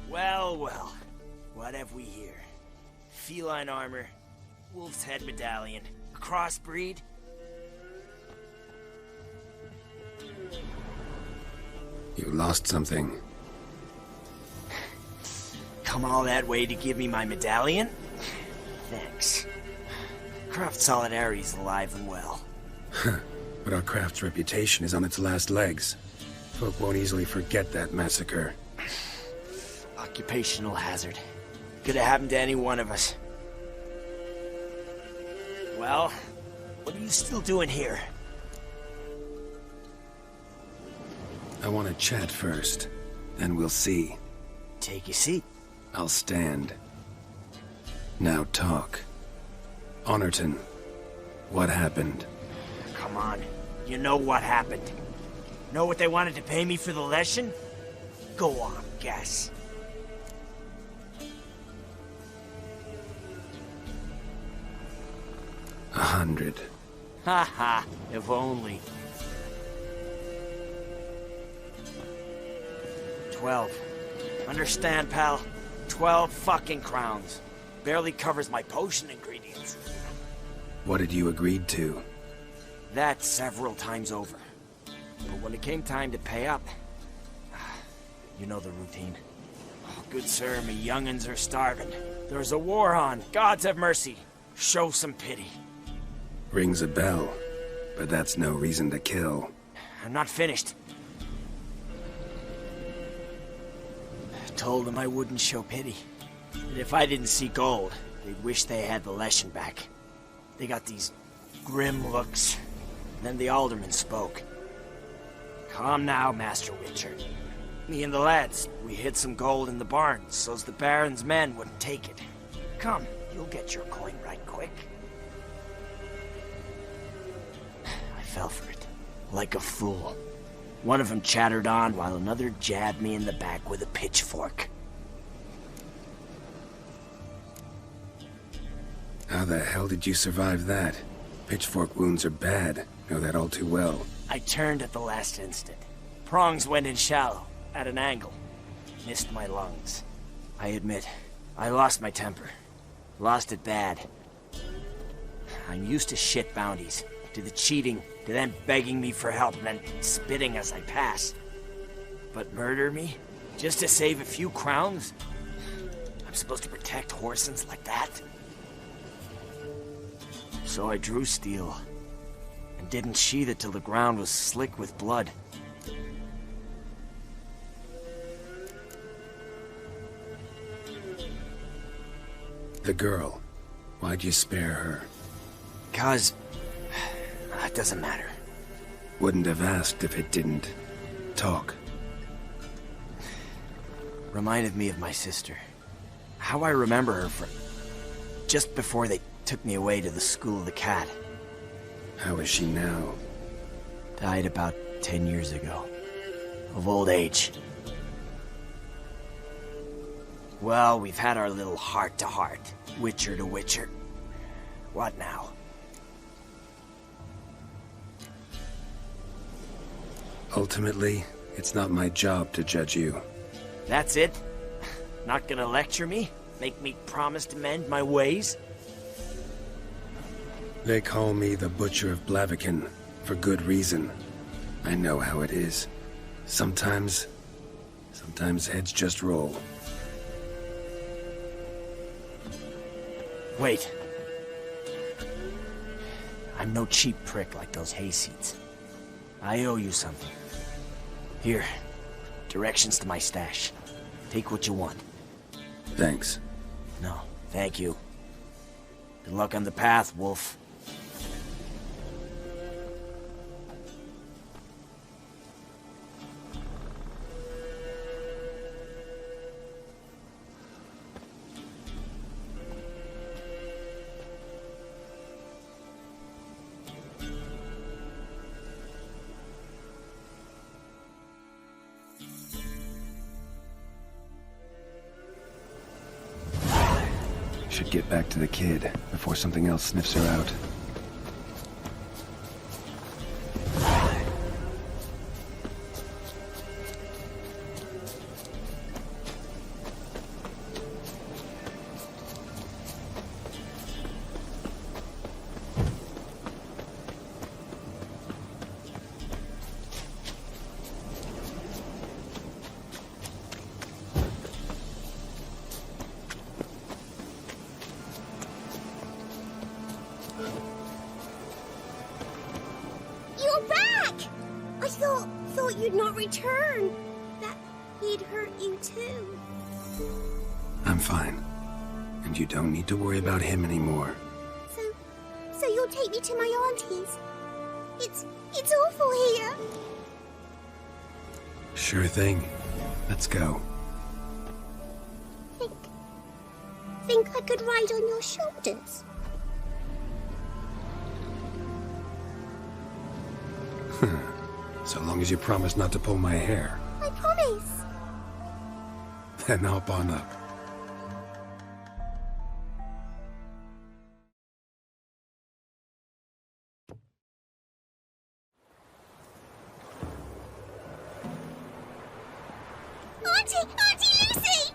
Well, what have we here? Feline armor, wolf's head medallion, a crossbreed? You lost something. Come all that way to give me my medallion? Thanks. Craft Solidarity's alive and well. But our craft's reputation is on its last legs. Folk won't easily forget that massacre. Occupational hazard. Could have happened to any one of us. Well, what are you still doing here? I want to chat first, then we'll see. Take your seat. I'll stand. Now talk. Honorton, what happened? Come on. You know what happened. Know what they wanted to pay me for the lesson? Go on, guess. $100. Ha ha, if only. 12. Understand, pal? 12 fucking crowns. Barely covers my potion ingredients. What had you agreed to? That several times over. But when it came time to pay up, you know the routine. Oh, good sir, me young'uns are starving. There's a war on. Gods have mercy. Show some pity. Rings a bell, but that's no reason to kill. I'm not finished. Told them I wouldn't show pity. And if I didn't see gold, they'd wish they had the lesson back. They got these grim looks. Then the alderman spoke. Come now, Master Witcher. Me and the lads, we hid some gold in the barn so's the Baron's men wouldn't take it. Come, you'll get your coin right quick. I fell for it, like a fool. One of them chattered on while another jabbed me in the back with a pitchfork. How the hell did you survive that? Pitchfork wounds are bad. Know that all too well. I turned at the last instant. Prongs went in shallow, at an angle. Missed my lungs. I admit, I lost my temper. Lost it bad. I'm used to shit bounties, to the cheating, to them begging me for help and then spitting as I pass. But murder me? Just to save a few crowns? I'm supposed to protect Horsens like that? So I drew steel, and didn't sheathe it till the ground was slick with blood. The girl. Why'd you spare her? 'Cause... it doesn't matter. Wouldn't have asked if it didn't. Talk. Reminded me of my sister. How I remember her from... just before they took me away to the School of the Cat. How is she now? Died about 10 years ago. Of old age. Well, we've had our little heart-to-heart. Witcher to Witcher. What now? Ultimately, it's not my job to judge you. That's it? Not gonna lecture me? Make me promise to mend my ways? They call me the Butcher of Blaviken, for good reason. I know how it is. Sometimes heads just roll. Wait. I'm no cheap prick like those hayseeds. I owe you something. Here, directions to my stash. Take what you want. Thanks. No, thank you. Good luck on the path, Wolf. Should get back to the kid before something else sniffs her out. You're back! I thought you'd not return. That he'd hurt you too. I'm fine. And you don't need to worry about him anymore. So you'll take me to my auntie's. It's awful here. Sure thing. Let's go. think I could ride on your shoulders? So long as you promise not to pull my hair. I promise. Then hop on up. Auntie Lucy!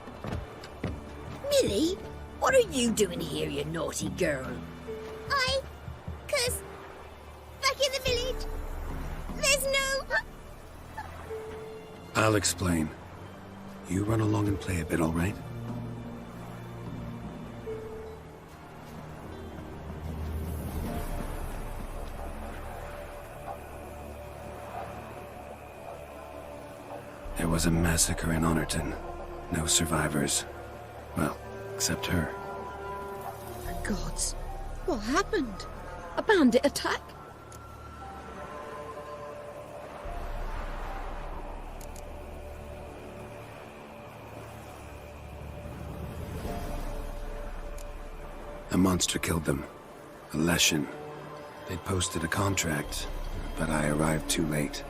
Millie, what are you doing here, you naughty girl? 'Cause back in the village, there's no... I'll explain. You run along and play a bit, all right? There was a massacre in Honorton. No survivors. Well, except her. The gods. What happened? A bandit attack? A monster killed them. A Leshen. They'd posted a contract, but I arrived too late.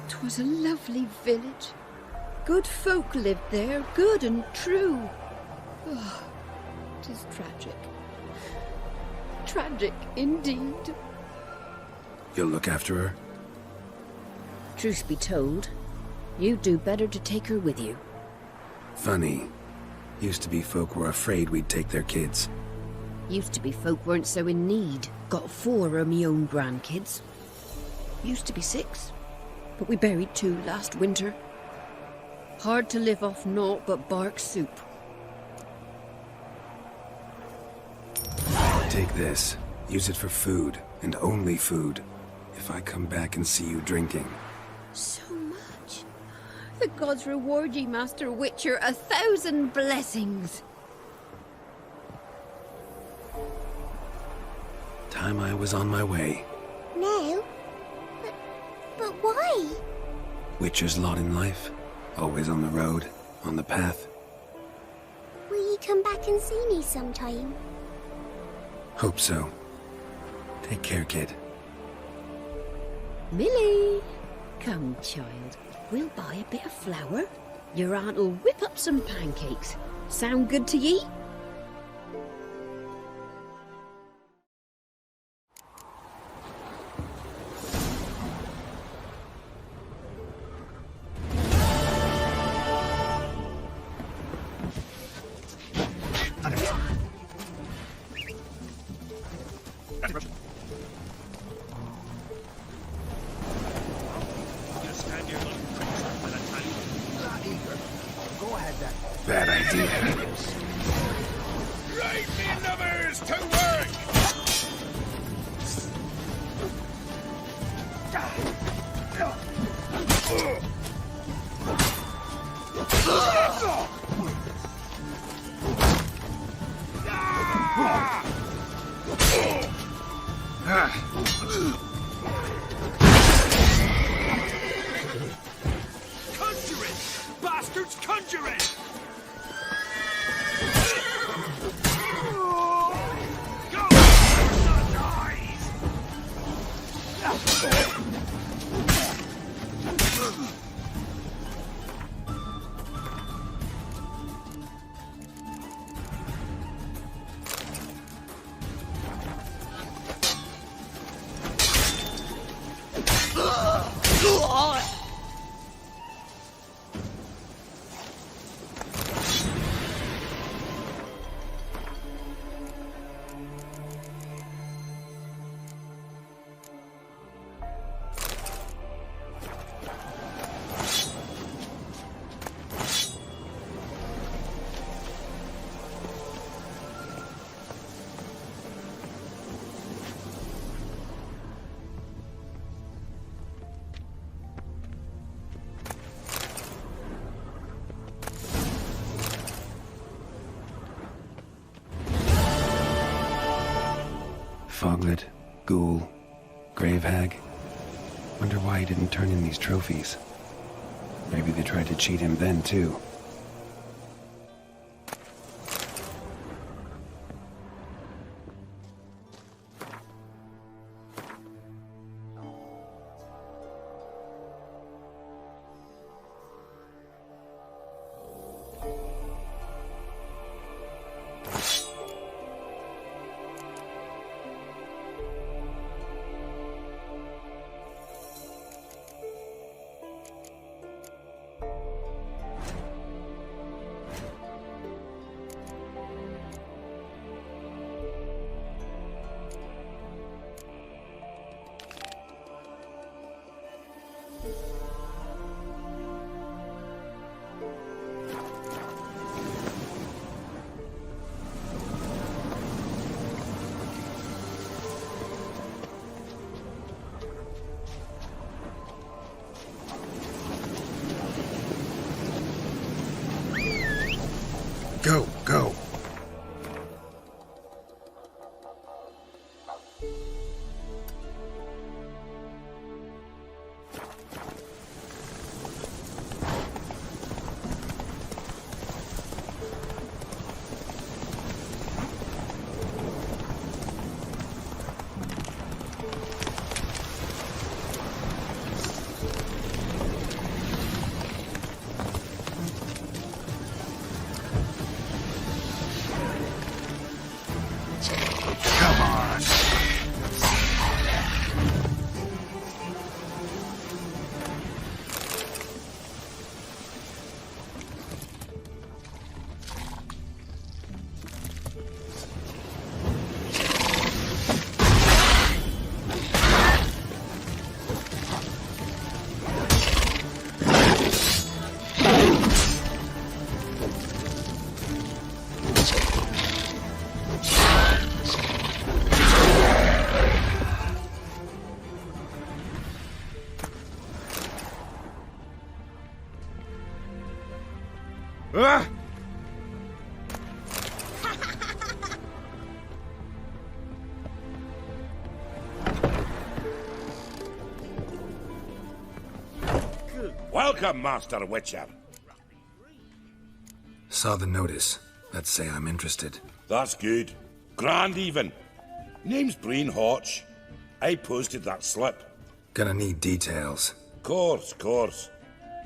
'Twas a lovely village. Good folk lived there, good and true. Oh, 'tis tragic. Tragic indeed. You'll look after her? Truth be told, you'd do better to take her with you. Funny. Used to be folk were afraid we'd take their kids. Used to be folk weren't so in need. Got 4 of me own grandkids. Used to be 6, but we buried 2 last winter. Hard to live off naught but bark soup. Take this. Use it for food, and only food. If I come back and see you drinking. So much. The gods reward ye, Master Witcher, 1,000 blessings. Time I was on my way. No. But why? Witcher's lot in life. Always on the road, on the path. Will you come back and see me sometime? Hope so. Take care, kid. Millie! Come, child. We'll buy a bit of flour. Your aunt'll whip up some pancakes. Sound good to ye? Bad idea. Right, me lovers, to work! Conjure it! Bastards, conjure it! Foglet, Ghoul, Grave Hag. Wonder why he didn't turn in these trophies. Maybe they tried to cheat him then, too. Welcome, Master Witcher. Saw the notice. Let's say I'm interested. That's good. Grand even. Name's Breen Hotch. I posted that slip. Gonna need details. Course.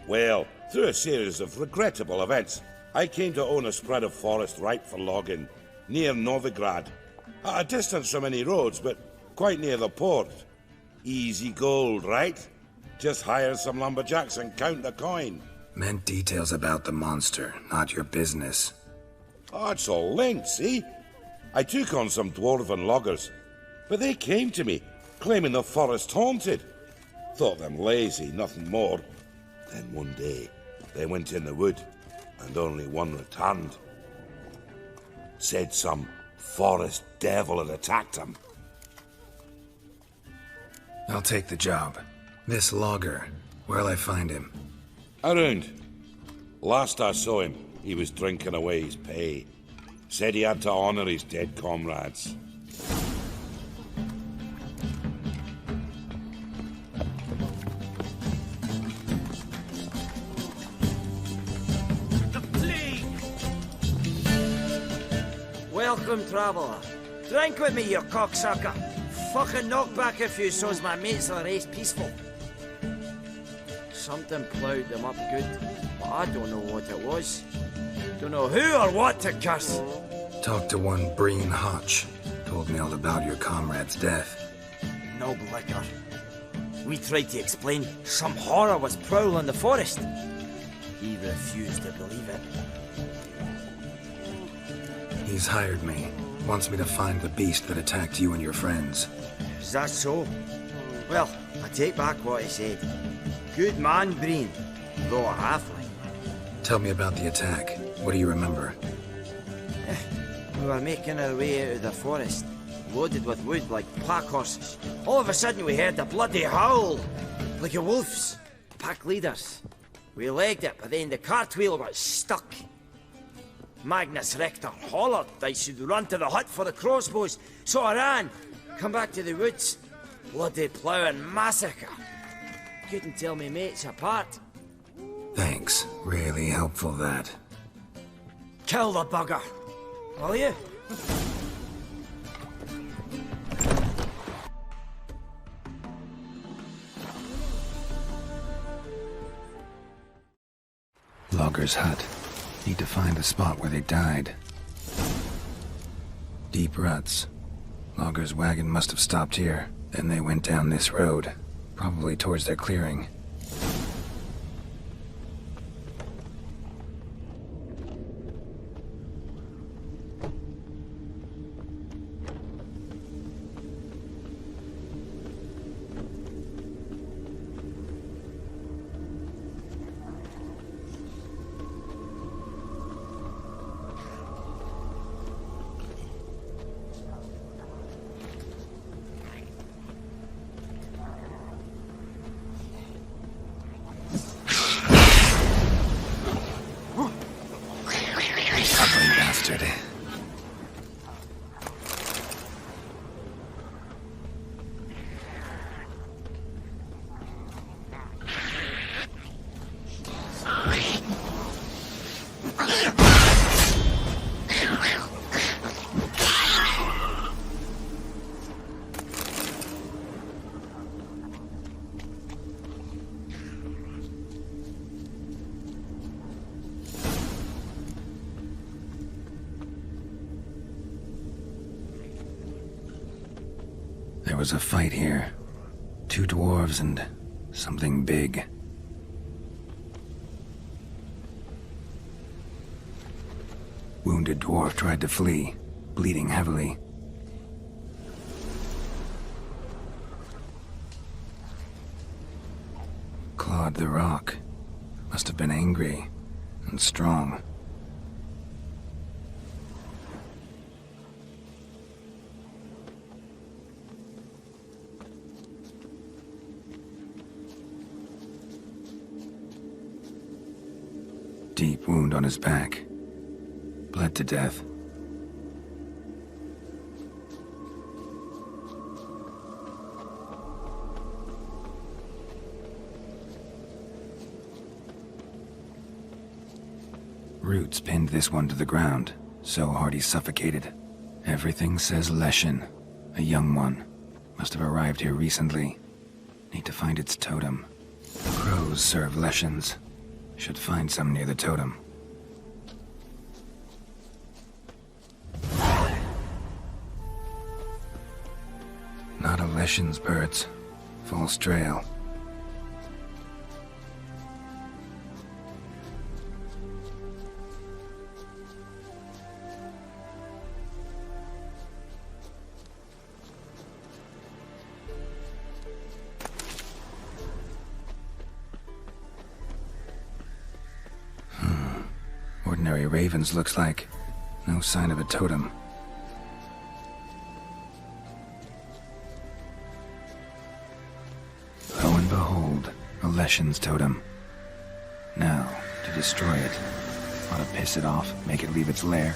Well, through a series of regrettable events, I came to own a spread of forest ripe for logging, near Novigrad. At a distance from any roads, but quite near the port. Easy gold, right? Just hire some lumberjacks and count the coin. Meant details about the monster, not your business. Oh, it's all linked, see? I took on some dwarven loggers, but they came to me, claiming the forest haunted. Thought them lazy, nothing more. Then one day, they went in the wood, and only one returned. Said some forest devil had attacked him. I'll take the job. This logger, where'll I find him? Around. Last I saw him, he was drinking away his pay. Said he had to honor his dead comrades. Welcome, traveller. Drink with me, you cocksucker. Fucking knock back a few so's my mates will race peaceful. Something ploughed them up good, but I don't know what it was. Don't know who or what to curse. Talked to one Breen Hotch. Told me all about your comrade's death. No liquor. We tried to explain some horror was prowling the forest. He refused to believe it. He's hired me. Wants me to find the beast that attacked you and your friends. Is that so? Well, I take back what I said. Good man, Breen, though a halfling. Tell me about the attack. What do you remember? We were making our way out of the forest, loaded with wood like pack horses. All of a sudden we heard a bloody howl, like a wolf's. Pack leaders. We legged it, but then the cartwheel got stuck. Magnus Rector hollered I should run to the hut for the crossbows, so I ran. Come back to the woods. Bloody ploughing massacre. Couldn't tell me mates apart. Thanks. Really helpful, that. Kill the bugger, will you? Logger's hut. Need to find the spot where they died. Deep ruts. Logger's wagon must have stopped here. Then they went down this road. Probably towards their clearing. There was a fight here. 2 dwarves and something big. Wounded dwarf tried to flee, bleeding heavily. Clawed the rock. Must have been angry and strong. Deep wound on his back. Bled to death. roots pinned this one to the ground, so hard he suffocated. Everything says Leshen, a young one. Must have arrived here recently. Need to find its totem. Crows serve Leshens. Should find some near the totem. Not a Leshen's birds. False trail. Ordinary ravens, looks like. No sign of a totem. Lo and behold, a Leshen's totem. Now, to destroy it. Ought to piss it off, make it leave its lair.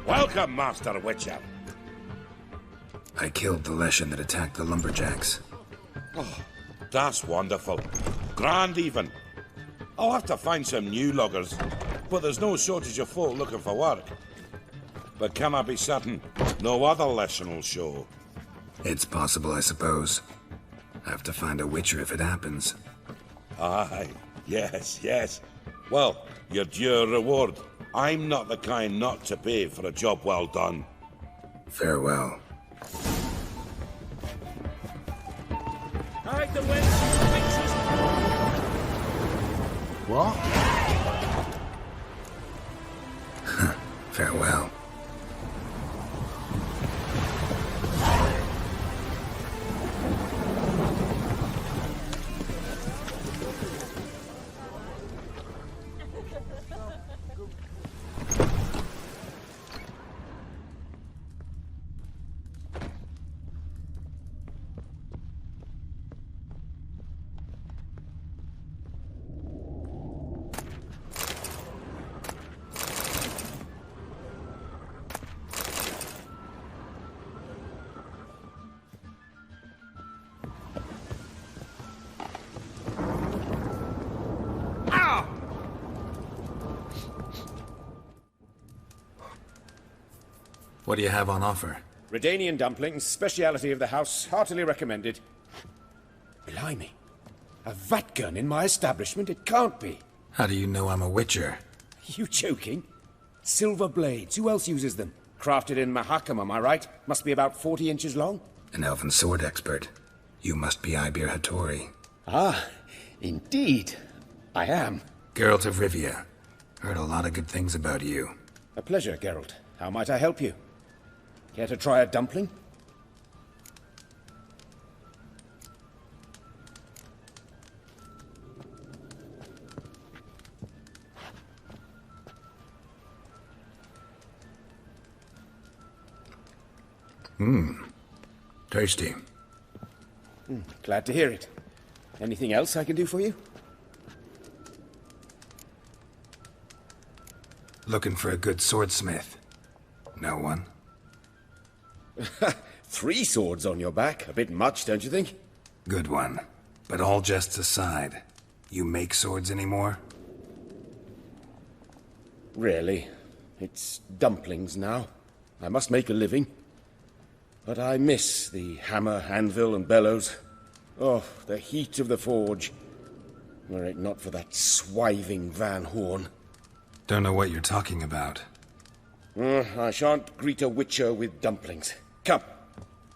Welcome, Master Witcher. I killed the Leshen that attacked the lumberjacks. Oh, that's wonderful. Grand, even. I'll have to find some new loggers, but there's no shortage of folk looking for work. But can I be certain no other Leshen will show? It's possible, I suppose. I have to find a Witcher if it happens. Aye, yes, yes. Well, your due reward. I'm not the kind not to pay for a job well done. Farewell. Hide the wenches, bitches! What? Farewell. What do you have on offer? Redanian dumplings, speciality of the house, heartily recommended. Blimey. A vat gun in my establishment? It can't be. How do you know I'm a witcher? You joking? Silver blades. Who else uses them? Crafted in Mahakam, am I right? Must be about 40 inches long? An elven sword expert. You must be Ibir Hattori. Ah, indeed. I am. Geralt of Rivia. Heard a lot of good things about you. A pleasure, Geralt. How might I help you? Care to try a dumpling? Tasty. Glad to hear it. Anything else I can do for you? Looking for a good swordsmith. No one? 3 swords on your back. A bit much, don't you think? Good one. But all jests aside, you make swords anymore? Really. It's dumplings now. I must make a living. But I miss the hammer, anvil, and bellows. Oh, the heat of the forge. Were it not for that swiving Van Horn. Don't know what you're talking about. I shan't greet a witcher with dumplings. Come,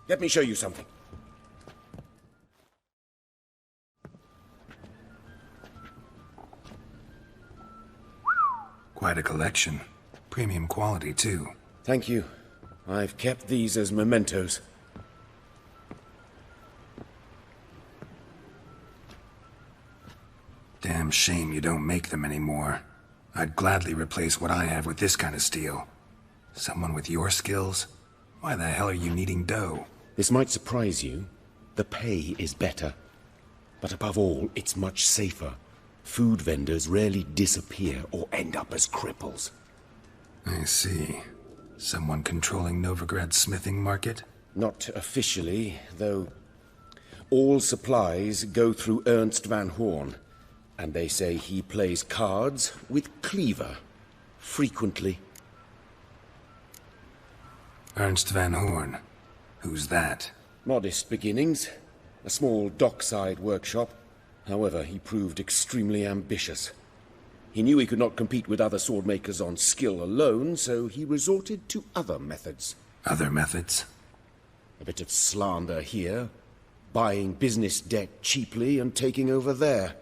let me show you something. Quite a collection. Premium quality, too. Thank you. I've kept these as mementos. Damn shame you don't make them anymore. I'd gladly replace what I have with this kind of steel. Someone with your skills? Why the hell are you needing dough? This might surprise you. The pay is better. But above all, it's much safer. Food vendors rarely disappear or end up as cripples. I see. Someone controlling Novigrad's smithing market? Not officially, though all supplies go through Ernst Van Horn. And they say he plays cards with Cleaver. Frequently. Ernst Van Horn. Who's that? Modest beginnings. A small dockside workshop. However, he proved extremely ambitious. He knew he could not compete with other swordmakers on skill alone, so he resorted to other methods. Other methods? A bit of slander here, buying business debt cheaply and taking over there.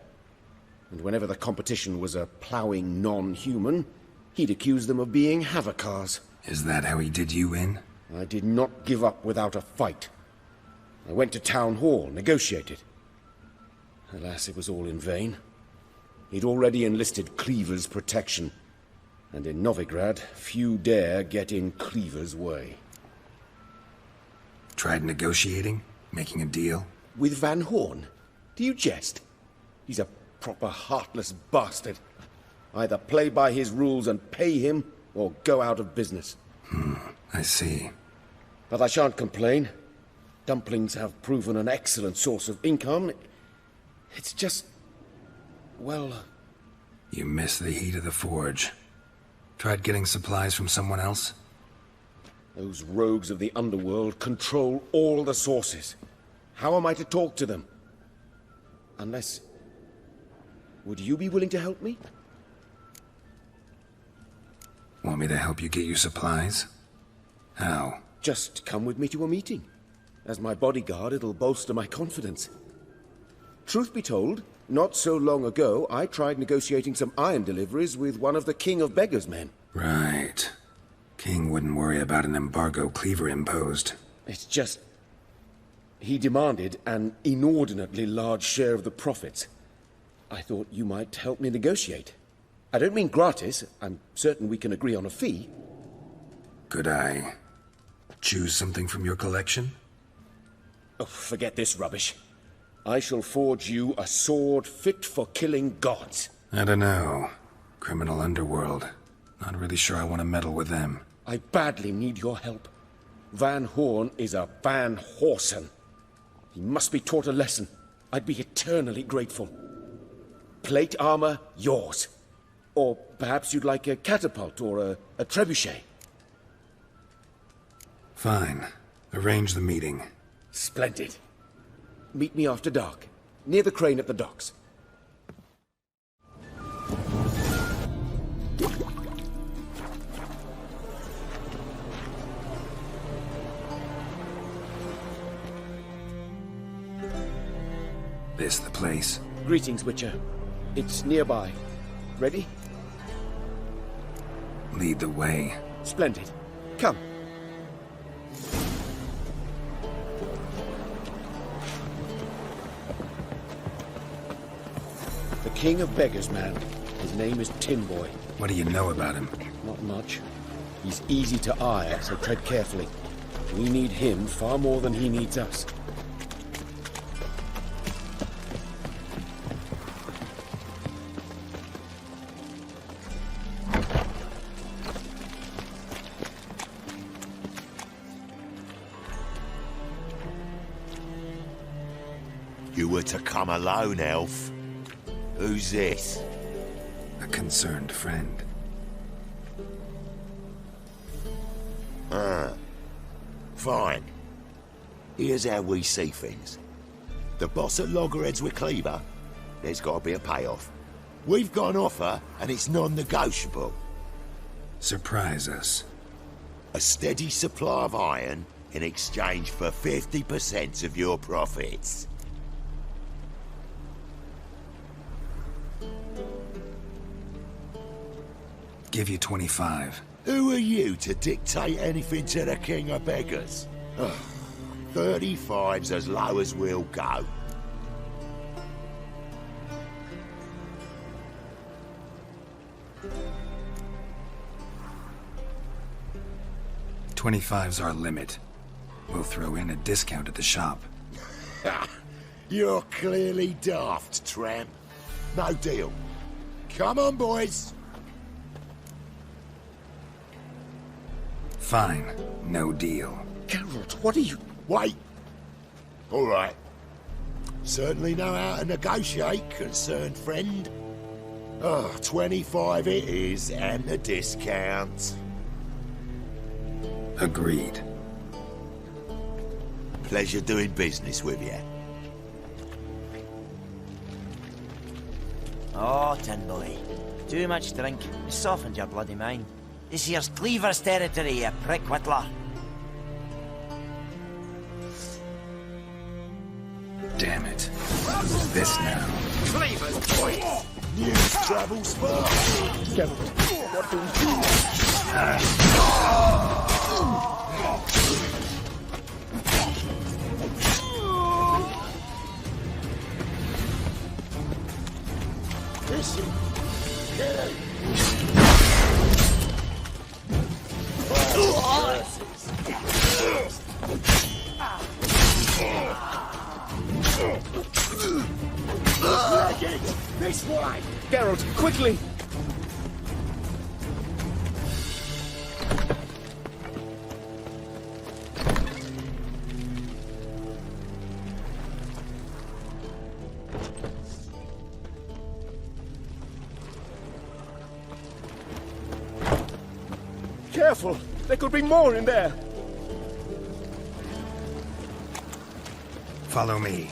And whenever the competition was a ploughing non-human, he'd accuse them of being Havocars. Is that how he did you in? I did not give up without a fight. I went to Town Hall, negotiated. Alas, it was all in vain. He'd already enlisted Cleaver's protection. And in Novigrad, few dare get in Cleaver's way. Tried negotiating? Making a deal? With Van Horn? Do you jest? He's a proper heartless bastard. Either play by his rules and pay him, or go out of business. I see. But I shan't complain. Dumplings have proven an excellent source of income. It's just... well... You miss the heat of the forge. Tried getting supplies from someone else? Those rogues of the underworld control all the sources. How am I to talk to them? Unless... would you be willing to help me? Want me to help you get your supplies? How? Just come with me to a meeting. As my bodyguard, it'll bolster my confidence. Truth be told, not so long ago, I tried negotiating some iron deliveries with one of the King of Beggars' men. Right. King wouldn't worry about an embargo Cleaver imposed. It's just... he demanded an inordinately large share of the profits. I thought you might help me negotiate. I don't mean gratis. I'm certain we can agree on a fee. Could I choose something from your collection? Oh, forget this rubbish. I shall forge you a sword fit for killing gods. I don't know. Criminal underworld. Not really sure I want to meddle with them. I badly need your help. Van Horn is a Van Horsen. He must be taught a lesson. I'd be eternally grateful. Plate armor, yours. Or perhaps you'd like a catapult or a trebuchet. Fine. Arrange the meeting. Splendid. Meet me after dark, near the crane at the docks. This the place? Greetings, Witcher. It's nearby. Ready? Lead the way. Splendid. Come. The King of Beggars, man. His name is Tinboy. What do you know about him? Not much. He's easy to eye, so tread carefully. We need him far more than he needs us. You were to come alone, elf. Who's this? A concerned friend. Fine. Here's how we see things. The boss at Loggerheads with Cleaver, there's got to be a payoff. We've got an offer, and it's non-negotiable. Surprise us. A steady supply of iron in exchange for 50% of your profits. Give you 25. Who are you to dictate anything to the King of Beggars? 35's as low as we'll go. $25's our limit. We'll throw in a discount at the shop. You're clearly daft, tramp. No deal. Come on, boys. Fine. No deal. Geralt, what are you... Wait. All right. Certainly know how to negotiate, concerned friend. 25 it is, and the discount. Agreed. Pleasure doing business with you. Oh, Tinboy. Too much drink. You softened your bloody mind. This here's Cleaver's territory, you prick whittler. Damn it. Who's this now? Cleaver's point! News travels fast! Geralt, what do we do? Listen! Get out! This way! Geralt, quickly! Careful! There could be more in there! Follow me.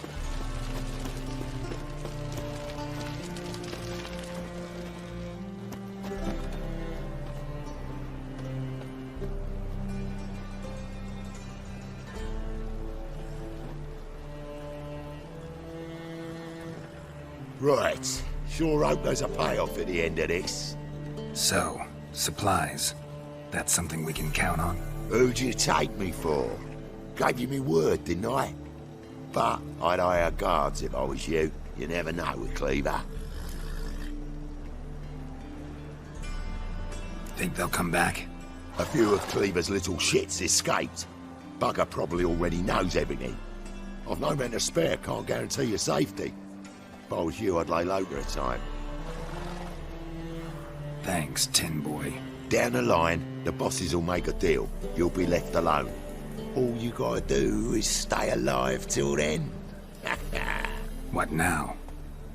Right. Sure hope there's a payoff at the end of this. So, supplies. That's something we can count on? Who'd you take me for? Gave you me word, didn't I? But I'd hire guards if I was you. You never know with Cleaver. Think they'll come back? A few of Cleaver's little shits escaped. Bugger probably already knows everything. I've no men to spare, can't guarantee your safety. If I was you, I'd lay low for a time. Thanks, Tin Boy. Down the line, the bosses will make a deal. You'll be left alone. All you gotta do is stay alive till then. What now?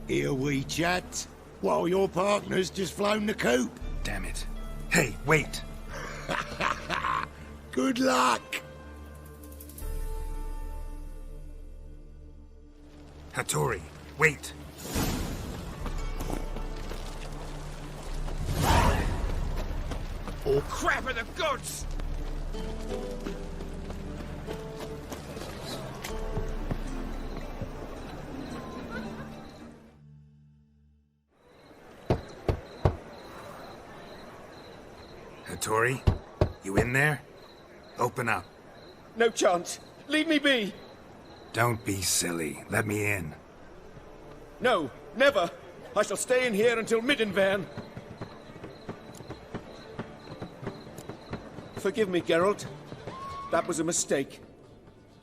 Here we chat, while your partner's just flown the coop. Damn it. Hey, wait! Good luck! Hattori, wait! Oh, crap of the gods! Hattori, you in there? Open up. No chance. Leave me be. Don't be silly. Let me in. No, never. I shall stay in here until Middenvern. Forgive me, Geralt. That was a mistake.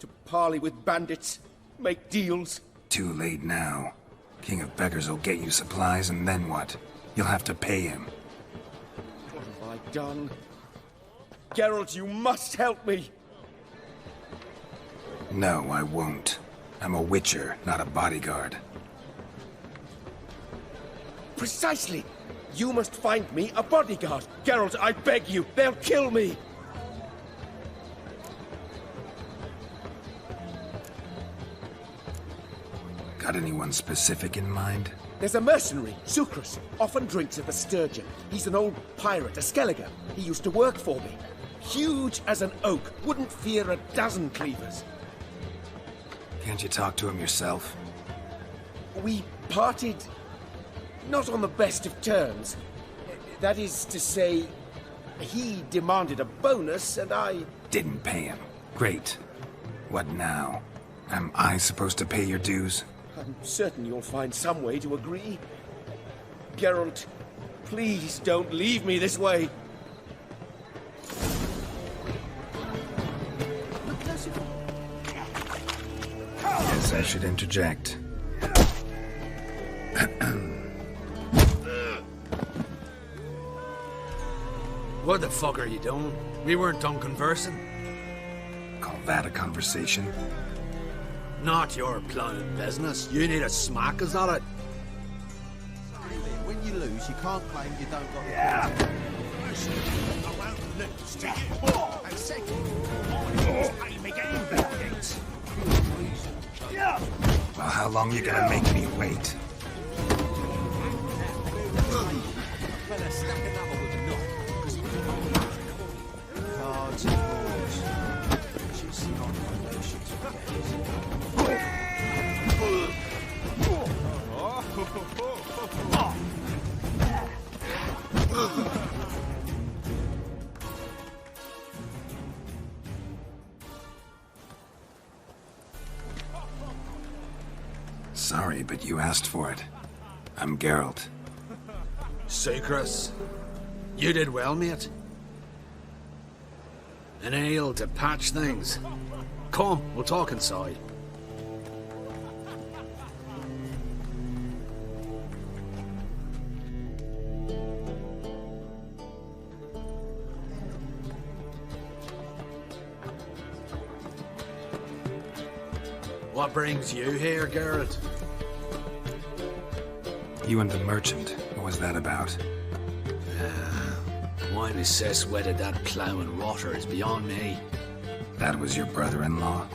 To parley with bandits, make deals. Too late now. King of Beggars will get you supplies, and then what? You'll have to pay him. What have I done? Geralt, you must help me! No, I won't. I'm a witcher, not a bodyguard. Precisely! You must find me a bodyguard! Geralt, I beg you, they'll kill me! Got anyone specific in mind? There's a mercenary, Sucrus, often drinks at the Sturgeon. He's an old pirate, a Skelliger. He used to work for me. Huge as an oak, wouldn't fear a dozen cleavers. Can't you talk to him yourself? We parted not on the best of terms. That is to say, he demanded a bonus and I... Didn't pay him. Great. What now? Am I supposed to pay your dues? I'm certain you'll find some way to agree. Geralt, please don't leave me this way. Guess I should interject. What the fuck are you doing? We weren't done conversing. Call that a conversation? Not your plowing business. You need a smack us at it. When you lose, you can't claim you don't got the First, I won't lose to you. And second, I'm again bandits. Well, how long you gonna make me wait? cards and balls. She's not emotions Sorry, but you asked for it. I'm Geralt. Sucrus, you did well, mate. An ale to patch things. Come, we'll talk inside. What brings you here, Geralt? You and the merchant. What was that about? Why Miss Cess wedded that plough and rotter is beyond me. That was your brother-in-law?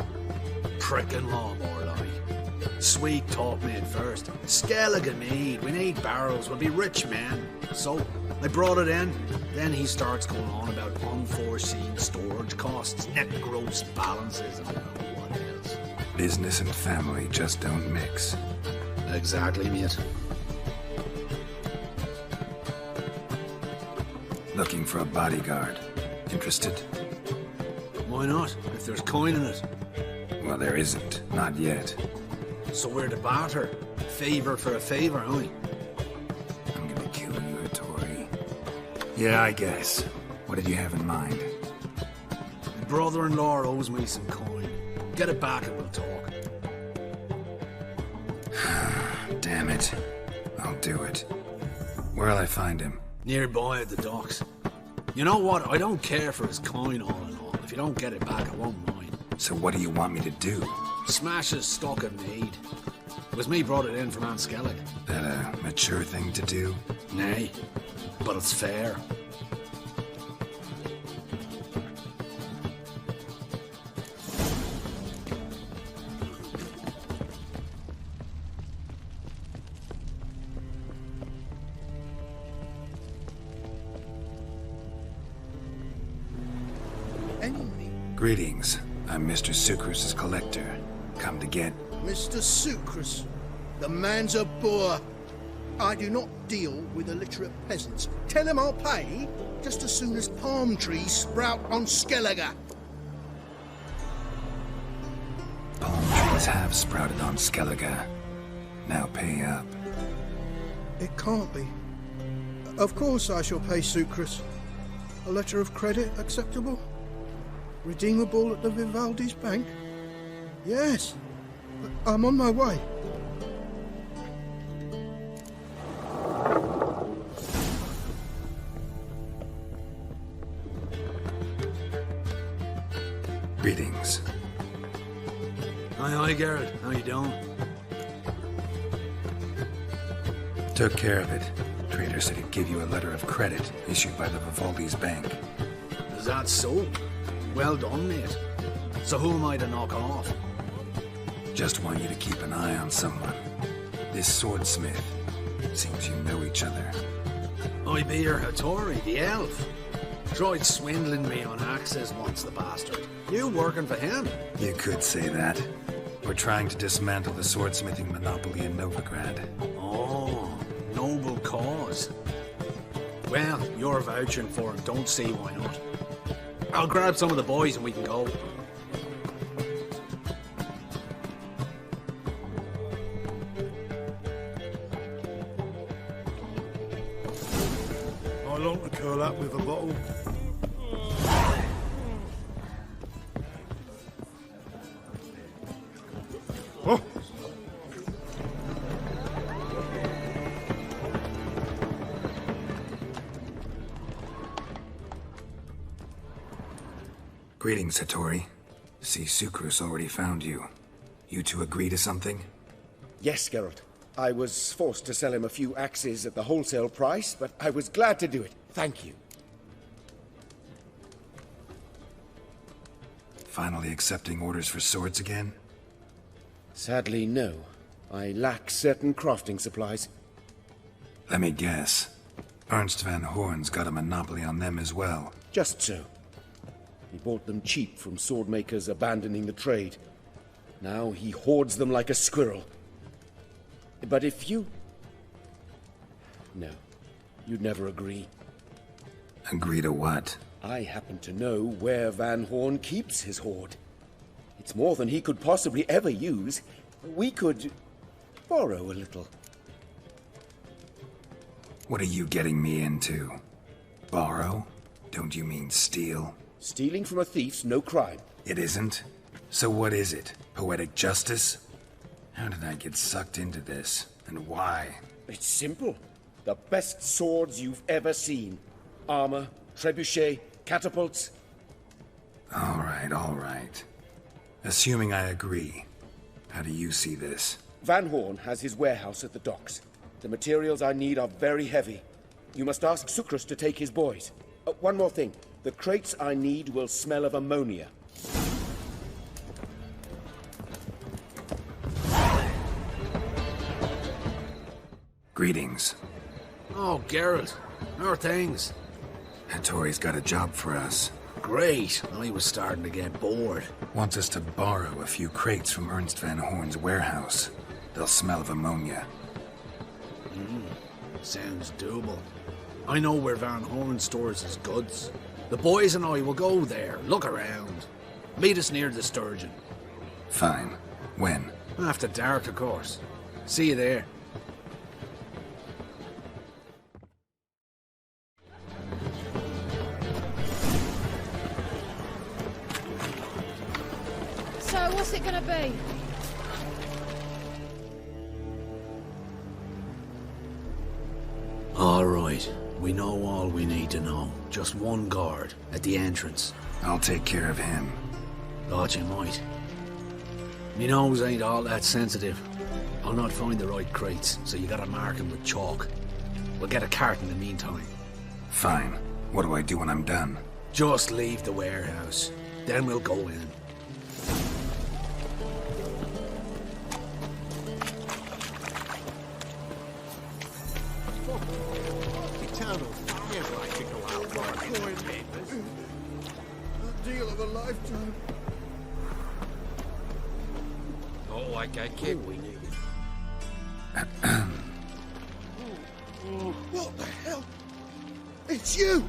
Prick-in-law, more like. Sweet taught me at first. Skellige mead, we need barrels, we'll be rich men. So, I brought it in. Then he starts going on about unforeseen storage costs, net gross balances, and I don't know what else. Business and family just don't mix. Exactly, mate. Looking for a bodyguard. Interested? Why not, if there's coin in it? Well, there isn't. Not yet. So we're to barter. Favor for a favor, aren't we? I'm gonna kill you, Hattori. Yeah, I guess. What did you have in mind? My brother-in-law owes me some coin. Get it back and we'll talk. Damn it. I'll do it. Where'll I find him? Nearby at the docks. You know what? I don't care for his coin all in all. If you don't get it back, I won't mind. So what do you want me to do? Smash his stock of mead. It was me brought it in from Aunt Skellig. That a mature thing to do? Nay, but it's fair. Greetings. I'm Mr. Sucrus' collector. Come to get... Mr. Sucrus, the man's a boor. I do not deal with illiterate peasants. Tell him I'll pay just as soon as palm trees sprout on Skellige. Palm trees have sprouted on Skellige. Now pay up. It can't be. Of course I shall pay Sucrus. A letter of credit acceptable? Redeemable at the Vivaldi's bank? Yes. I'm on my way. Greetings. Aye, Garrett. How you doing? Took care of it. Trader said he'd give you a letter of credit issued by the Vivaldi's bank. Is that so? Well done, mate. So who am I to knock off? Just want you to keep an eye on someone. This swordsmith. Seems you know each other. I be your Hattori, the elf. Tried swindling me on access once, the bastard. You working for him? You could say that. We're trying to dismantle the swordsmithing monopoly in Novigrad. Oh, noble cause. Well, you're vouching for it. Don't see why not. I'll grab some of the boys and we can go. I long to curl up with a bottle. Oh. Greetings, Hattori. See, Sucrus already found you. You two agree to something? Yes, Geralt. I was forced to sell him a few axes at the wholesale price, but I was glad to do it. Thank you. Finally accepting orders for swords again? Sadly, no. I lack certain crafting supplies. Let me guess. Ernst van Horn's got a monopoly on them as well. Just so. He bought them cheap from sword makers abandoning the trade. Now he hoards them like a squirrel. But if you... No, you'd never agree. Agree to what? I happen to know where Van Horn keeps his hoard. It's more than he could possibly ever use. We could borrow a little. What are you getting me into? Borrow? Don't you mean steal? Stealing from a thief's no crime. It isn't? So what is it? Poetic justice? How did I get sucked into this? And why? It's simple. The best swords you've ever seen. Armor, trebuchet, catapults. All right. Assuming I agree, how do you see this? Van Horn has his warehouse at the docks. The materials I need are very heavy. You must ask Sucrus to take his boys. One more thing. The crates I need will smell of ammonia. Greetings. Oh, Geralt. How are things? Hattori's got a job for us. Great. I was starting to get bored. Wants us to borrow a few crates from Ernst van Horn's warehouse. They'll smell of ammonia. Sounds doable. I know where Van Horn stores his goods. The boys and I will go there, look around. Meet us near the Sturgeon. Fine. When? After dark, of course. See you there. So, what's it gonna be? All right. We know all we need to know. Just one guard at the entrance. I'll take care of him. Thought you might. Me nose ain't all that sensitive. I'll not find the right crates, so you gotta mark them with chalk. We'll get a cart in the meantime. Fine. What do I do when I'm done? Just leave the warehouse. Then we'll go in. Eternal fire like to go out for pouring papers. The deal of a lifetime. Not like I kept we needed. What the hell? It's you!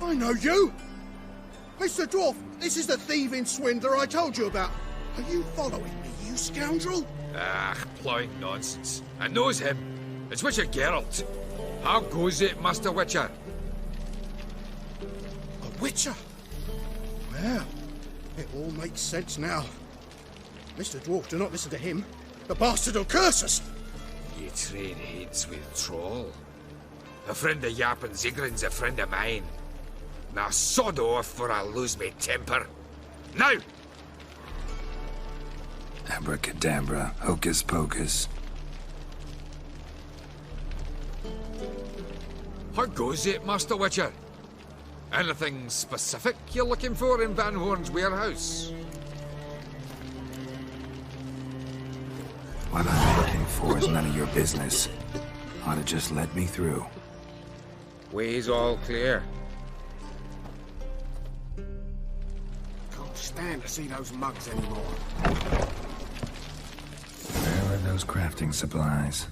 I know you! Mr. Dwarf, this is the thieving swindler I told you about. Are you following me, you scoundrel? Ah, plowing nonsense. I knows him. It's Witcher Geralt. How goes it, Master Witcher? A witcher? Well, it all makes sense now. Mr. Dwarf, do not listen to him. The bastard will curse us! You train heads with troll. A friend of Yappin Zigrin's a friend of mine. Now sod off or I'll lose my temper. Now! Abracadabra, hocus pocus. How goes it, Master Witcher? Anything specific you're looking for in Van Horn's warehouse? What I'm looking for is none of your business. Ought to just let me through. Way's all clear. Can't stand to see those mugs anymore. Where are those crafting supplies?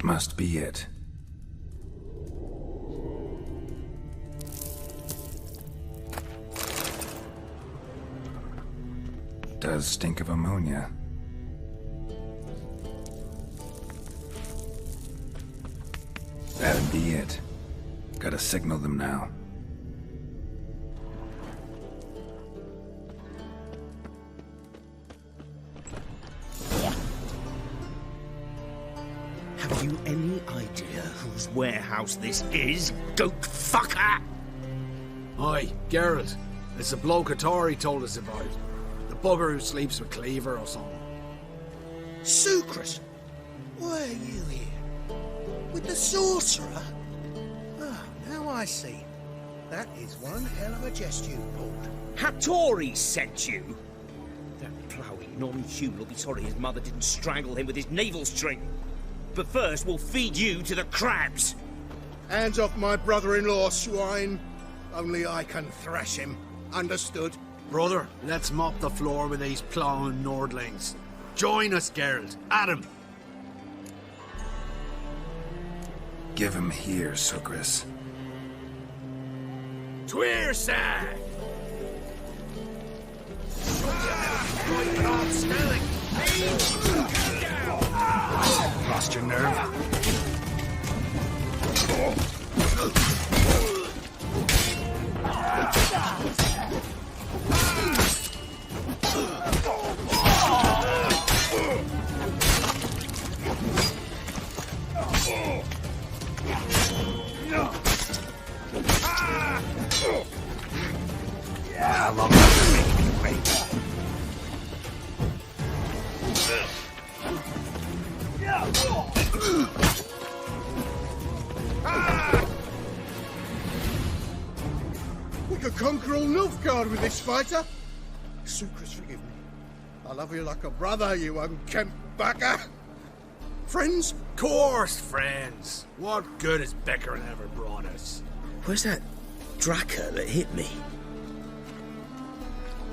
Must be it. Does stink of ammonia. That'd be it. Gotta signal them now. Have you any idea whose warehouse this is, goat fucker? Aye, Geralt. It's the bloke Atari told us about. The bugger who sleeps with Cleaver or something. Sucrus! Why are you here? With the sorcerer? Ah, now I see. That is one hell of a jest you pulled. Hattori sent you? That ploughing non-human will be sorry his mother didn't strangle him with his navel string. But first, we'll feed you to the crabs. Hands off my brother-in-law, swine. Only I can thrash him. Understood? Brother, let's mop the floor with these ploughing Nordlings. Join us, Geralt. Adam. Give him here, Sucrus. Tweerside! Lost your nerve? How long have you made me wait? We could conquer all Nilfgaard with this fighter. Sucrus, forgive me. I love you like a brother, you unkempt bugger. Friends? Course, friends. What good has Becker ever brought us? Where's that Draka that hit me?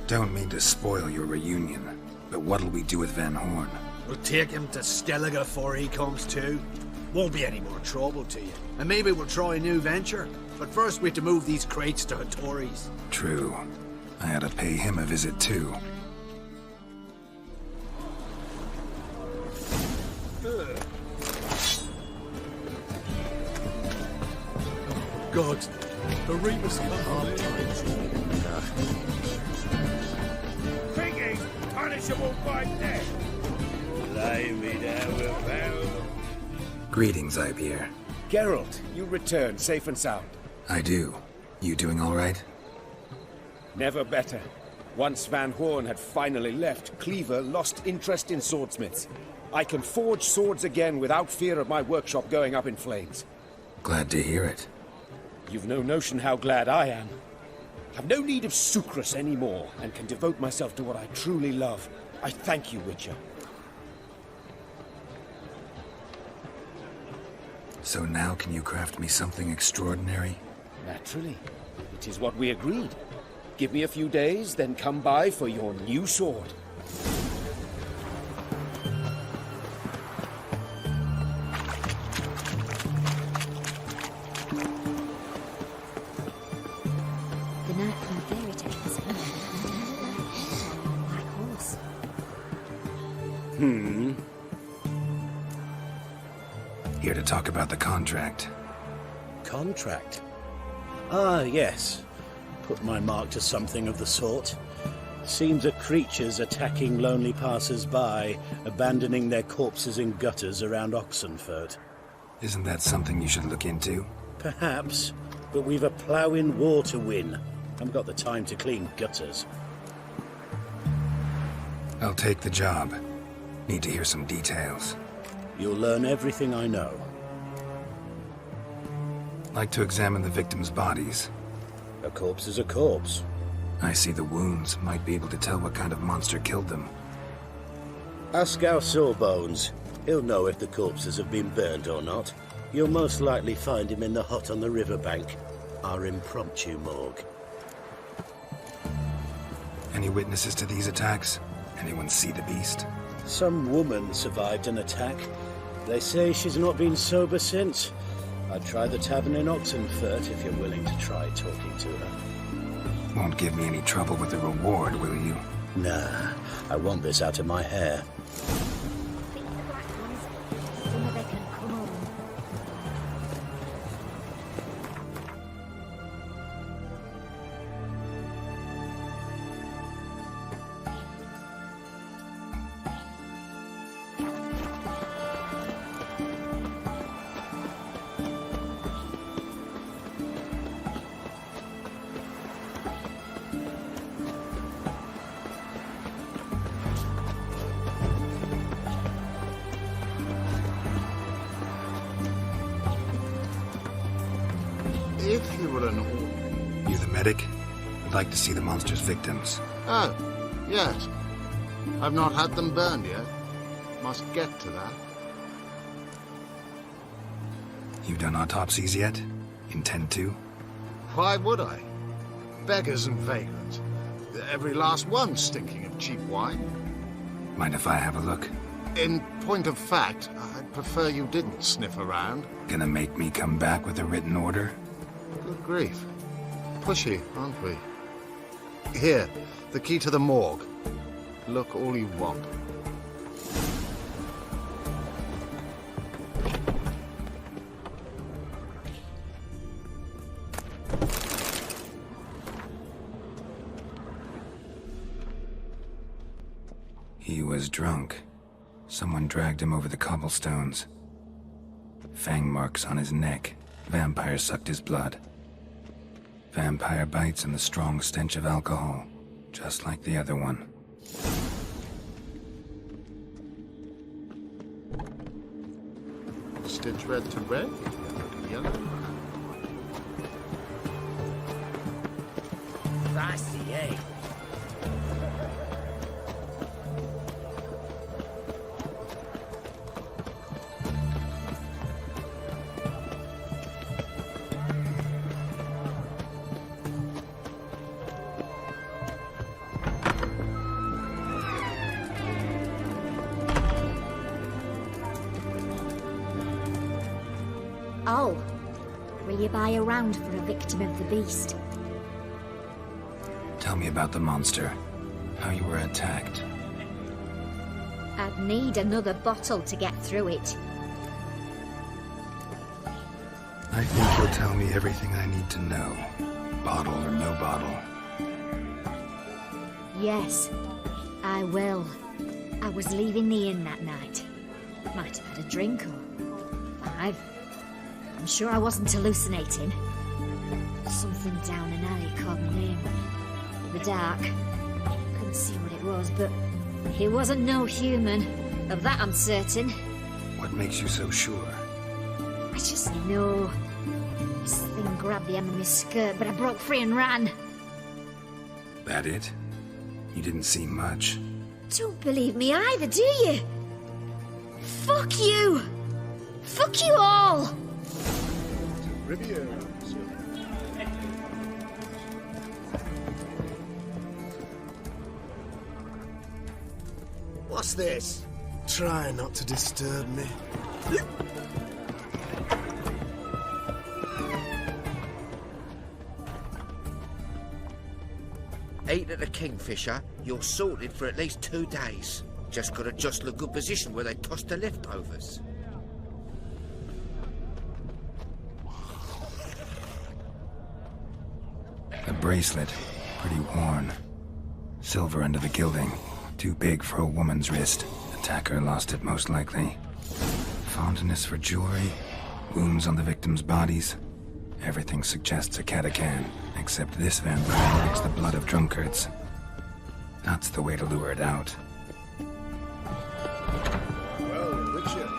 Don't mean to spoil your reunion, but what'll we do with Van Horn? We'll take him to Skellige before he comes to. Won't be any more trouble to you. And maybe we'll try a new venture. But first we have to move these crates to Hattori's. True. I had to pay him a visit too. God, the Remus come Thinking punishable by death. Lay me down with hell. Greetings, Ibeer. Geralt, you returned safe and sound. I do. You doing all right? Never better. Once Van Horn had finally left, Cleaver lost interest in swordsmiths. I can forge swords again without fear of my workshop going up in flames. Glad to hear it. You've no notion how glad I am. I've no need of Sucrus anymore, and can devote myself to what I truly love. I thank you, Witcher. So now can you craft me something extraordinary? Naturally. It is what we agreed. Give me a few days, then come by for your new sword. The knight from the fairy tales. Black horse. Here to talk about the contract. Contract? Ah, yes. Put my mark to something of the sort. Seems a creature's attacking lonely passers-by, abandoning their corpses in gutters around Oxenfurt. Isn't that something you should look into? Perhaps, but we've a ploughing war to win. Haven't got the time to clean gutters. I'll take the job. Need to hear some details. You'll learn everything I know. Like to examine the victims' bodies. A corpse is a corpse. I see the wounds. Might be able to tell what kind of monster killed them. Ask our Sawbones. He'll know if the corpses have been burned or not. You'll most likely find him in the hut on the riverbank. Our impromptu morgue. Any witnesses to these attacks? Anyone see the beast? Some woman survived an attack. They say she's not been sober since. I'd try the tavern in Oxenfurt if you're willing to try talking to her. Won't give me any trouble with the reward, will you? Nah, I want this out of my hair. If you were an orc... You the medic? I'd like to see the monster's victims. Oh, yes. I've not had them burned yet. Must get to that. You've done autopsies yet? Intend to? Why would I? Beggars and vagrants. Every last one stinking of cheap wine. Mind if I have a look? In point of fact, I'd prefer you didn't sniff around. Gonna make me come back with a written order? Good grief. Pushy, aren't we? Here, the key to the morgue. Look all you want. He was drunk. Someone dragged him over the cobblestones. Fang marks on his neck. Vampire sucked his blood. Vampire bites and the strong stench of alcohol, just like the other one. Stitch red to red, yellow. Rassier. Oh, will you buy a round for a victim of the beast? Tell me about the monster. How you were attacked. I'd need another bottle to get through it. I think you'll tell me everything I need to know. Bottle or no bottle. Yes, I will. I was leaving the inn that night. Might have had a drink or 5. I'm sure I wasn't hallucinating. Something down an alley called my name. In the dark. Couldn't see what it was, but it wasn't no human. Of that I'm certain. What makes you so sure? I just know. This thing grabbed the hem of my skirt, but I broke free and ran. That it? You didn't see much. Don't believe me either, do you? Fuck you! Fuck you all! What's this? Try not to disturb me. Ate at a Kingfisher, you're sorted for at least 2 days. Just gotta jostle a good position where they toss the leftovers. A bracelet. Pretty worn. Silver under the gilding. Too big for a woman's wrist. Attacker lost it most likely. Fondness for jewelry. Wounds on the victims' bodies. Everything suggests a Katakan, except this vampire likes the blood of drunkards. That's the way to lure it out. Well, Richard.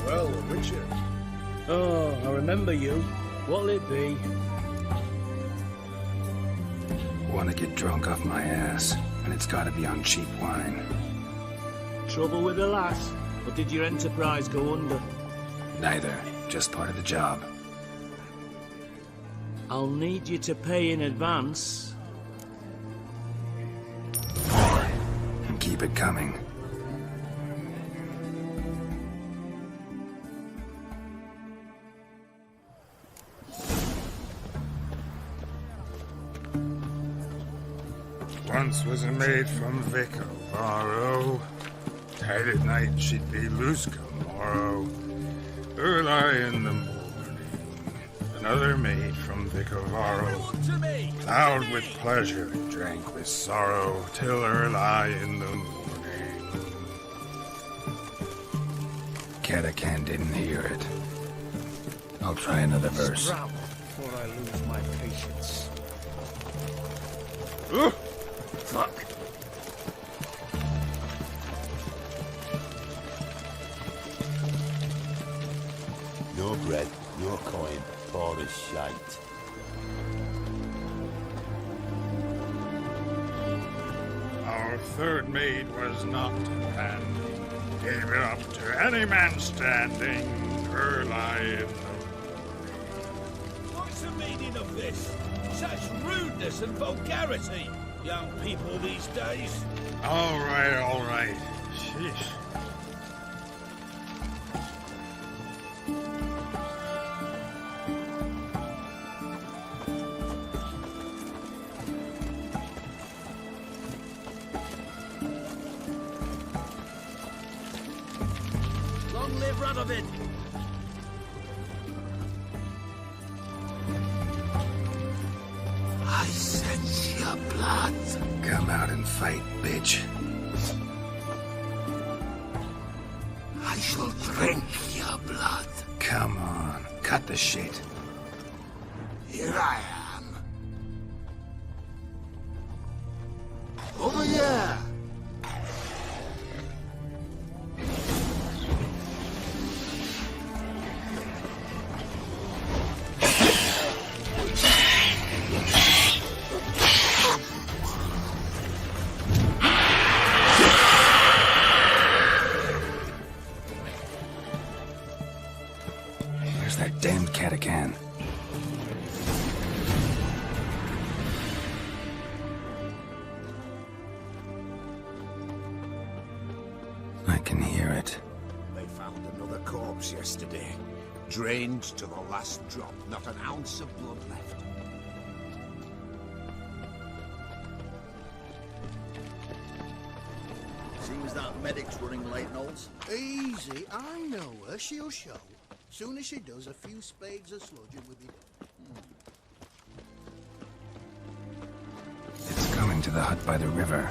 Well, Richard. Oh, I remember you. What'll it be? Want to get drunk off my ass, and it's gotta be on cheap wine. Trouble with the lass? Or did your enterprise go under? Neither. Just part of the job. I'll need you to pay in advance. And keep it coming. Once was a maid from Vic Varro. Tight at night she'd be loose come morrow. Early in the morning. Another maid from Vic Varro. Loud with pleasure, drank with sorrow, till early in the morning. Katakan didn't hear it. I'll try another verse. Before I lose my patience. Fuck. No bread, no coin, all is shite. Our third maid was not to hand. Gave it up to any man standing. Early in the What's the meaning of this? Such rudeness and vulgarity, young people these days. All right, all right. Sheesh. Long live Radovid! I sense your blood. Come out and fight, bitch. I shall drink your blood. Come on, cut the shit. Here I am. Over here. Where's that damned Katakan? corpse yesterday. Drained to the last drop, not an ounce of blood left. Seems that medic's running late, Knowles. Easy, I know her. She'll show. Soon as she does, a few spades of sludging will be done. It's coming to the hut by the river.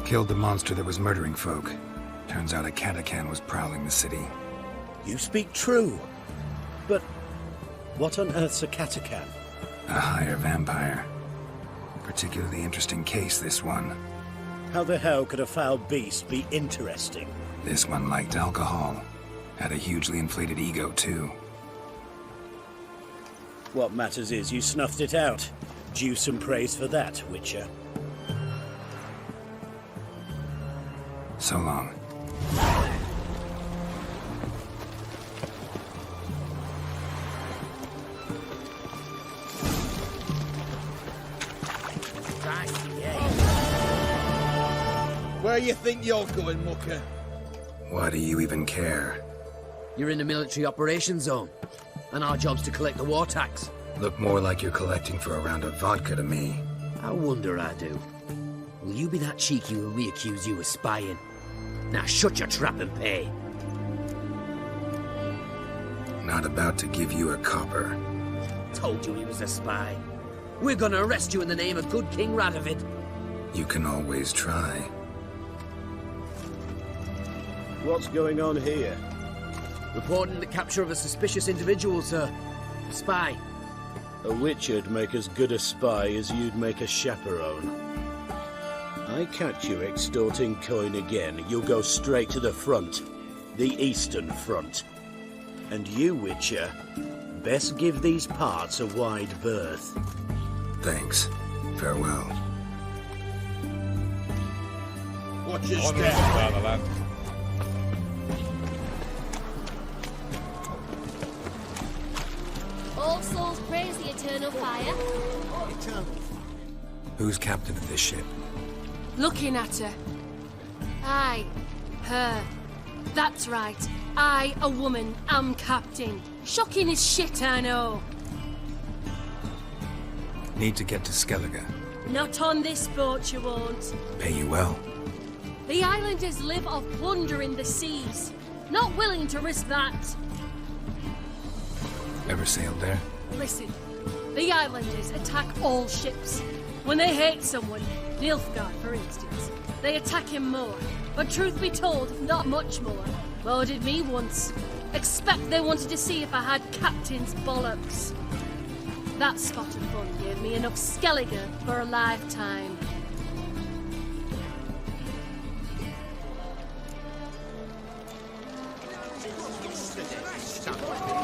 Killed the monster that was murdering folk. Turns out a Katakan was prowling the city. You speak true. But what on earth's a Katakan? A higher vampire. Particularly interesting case, this one. How the hell could a foul beast be interesting? This one liked alcohol. Had a hugely inflated ego, too. What matters is you snuffed it out. Due some praise for that, Witcher. So long. Where you think you're going, Mucker? Why do you even care? You're in the military operations zone, and our job's to collect the war tax. Look more like you're collecting for a round of vodka to me. I wonder I do. Will you be that cheeky when we accuse you of spying? Now shut your trap and pay. Not about to give you a copper. Told you he was a spy. We're gonna arrest you in the name of good King Radovid. You can always try. What's going on here? Reporting the capture of a suspicious individual, sir. A spy. A Witcher'd make as good a spy as you'd make a chaperone. I catch you extorting coin again, you'll go straight to the front. The Eastern Front. And you, Witcher, best give these parts a wide berth. Thanks. Farewell. Watch your step. All souls praise the eternal fire. Who's captain of this ship? Looking at her. Aye, her. That's right. I, a woman, am captain. Shocking as shit, I know. Need to get to Skellige. Not on this boat, you won't. Pay you well. The islanders live off plunder in the seas. Not willing to risk that. Ever sailed there? Listen, the islanders attack all ships. When they hate someone, Nilfgaard, for instance, they attack him more. But truth be told, not much more. Boarded me once. Expect they wanted to see if I had captain's bollocks. That spot of fun gave me enough Skellige for a lifetime.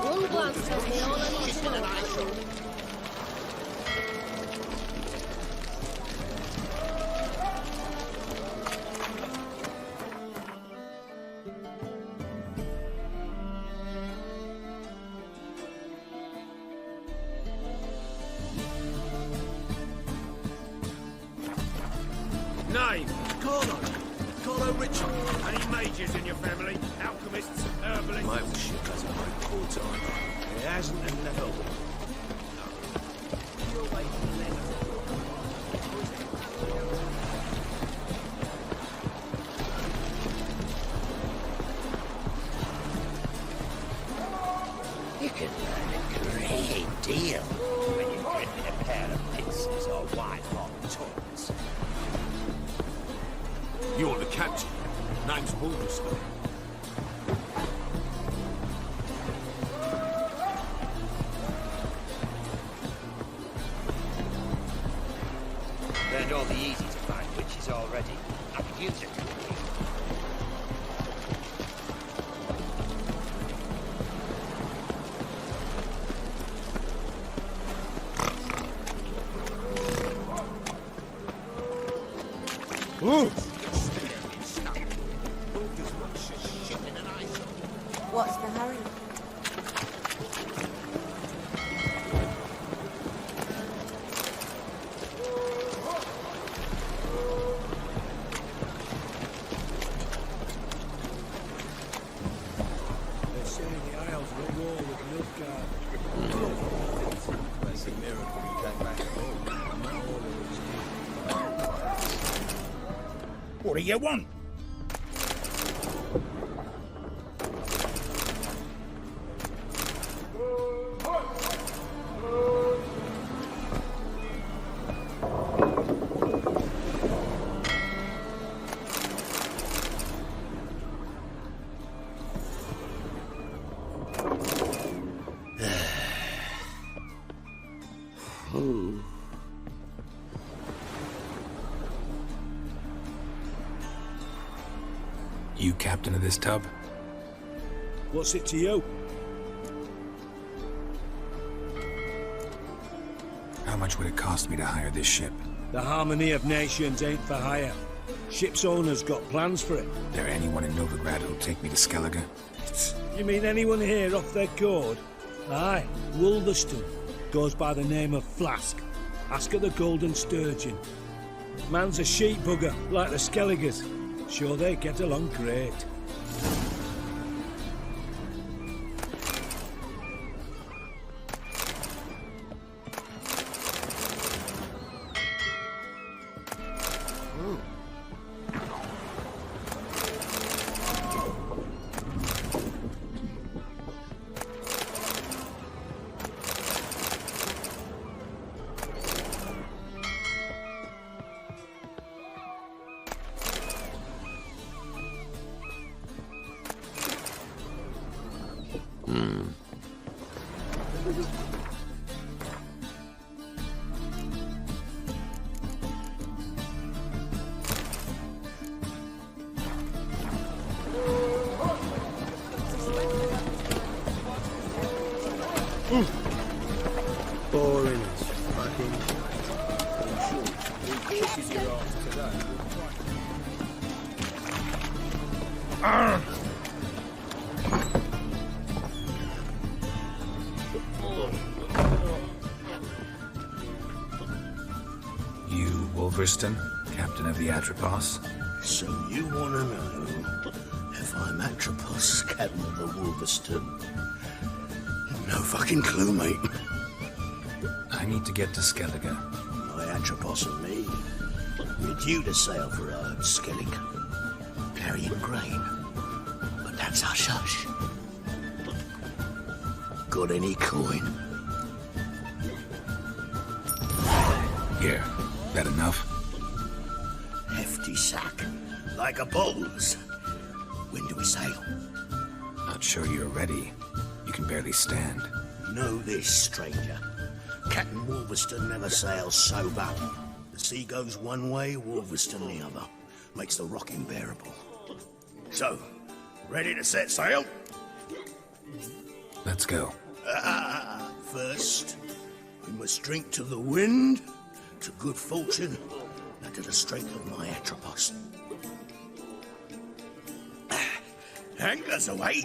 One glance tells me all I need to know. Name? Carlo Richard. Any majors in your family? Alchemists, herbalists? My old ship hasn't worked full time. It hasn't and never will. You can learn a great deal when you're given a pair of pincers or white-hot tools. You're the captain. Name's Wolverstone. Learned all the easy to find witches already. I could use it. What's the hurry? They're saying the Isles are at war with Nilfgaard. That's a miracle he came back home. Not all of us. What do you want? You captain of this tub? What's it to you? How much would it cost me to hire this ship? The harmony of nations ain't for hire. Ship's owner's got plans for it. There anyone in Novigrad who'll take me to Skellige? You mean anyone here off their cord? Aye, Wolverstone. Goes by the name of Flask. Ask at the Golden Sturgeon. Man's a sheep bugger, like the Skelligers. Sure they get along great. Boring as fucking. Kisses your ass today. You, Wolverstone, captain of the Atropos? So you want to know if I'm Atropos, captain of the Wolverstone? No fucking clue, mate. I need to get to Skellige. My Atropos and me, we're due to sail for Skellig, carrying grain. But that's hush-hush. Got any coin? Here, that enough? Hefty sack, like a bull's. When do we sail? Not sure you're ready. You can barely stand. Know this, stranger. Captain Wolverstone never sails sober. The sea goes one way, Wolverstone the other. Makes the rocking bearable. So, ready to set sail? Let's go. First, we must drink to the wind, to good fortune, and to the strength of my Atropos. Anglers away!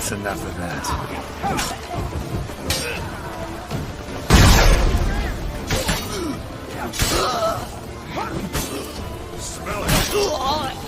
That's enough of that. Smell it.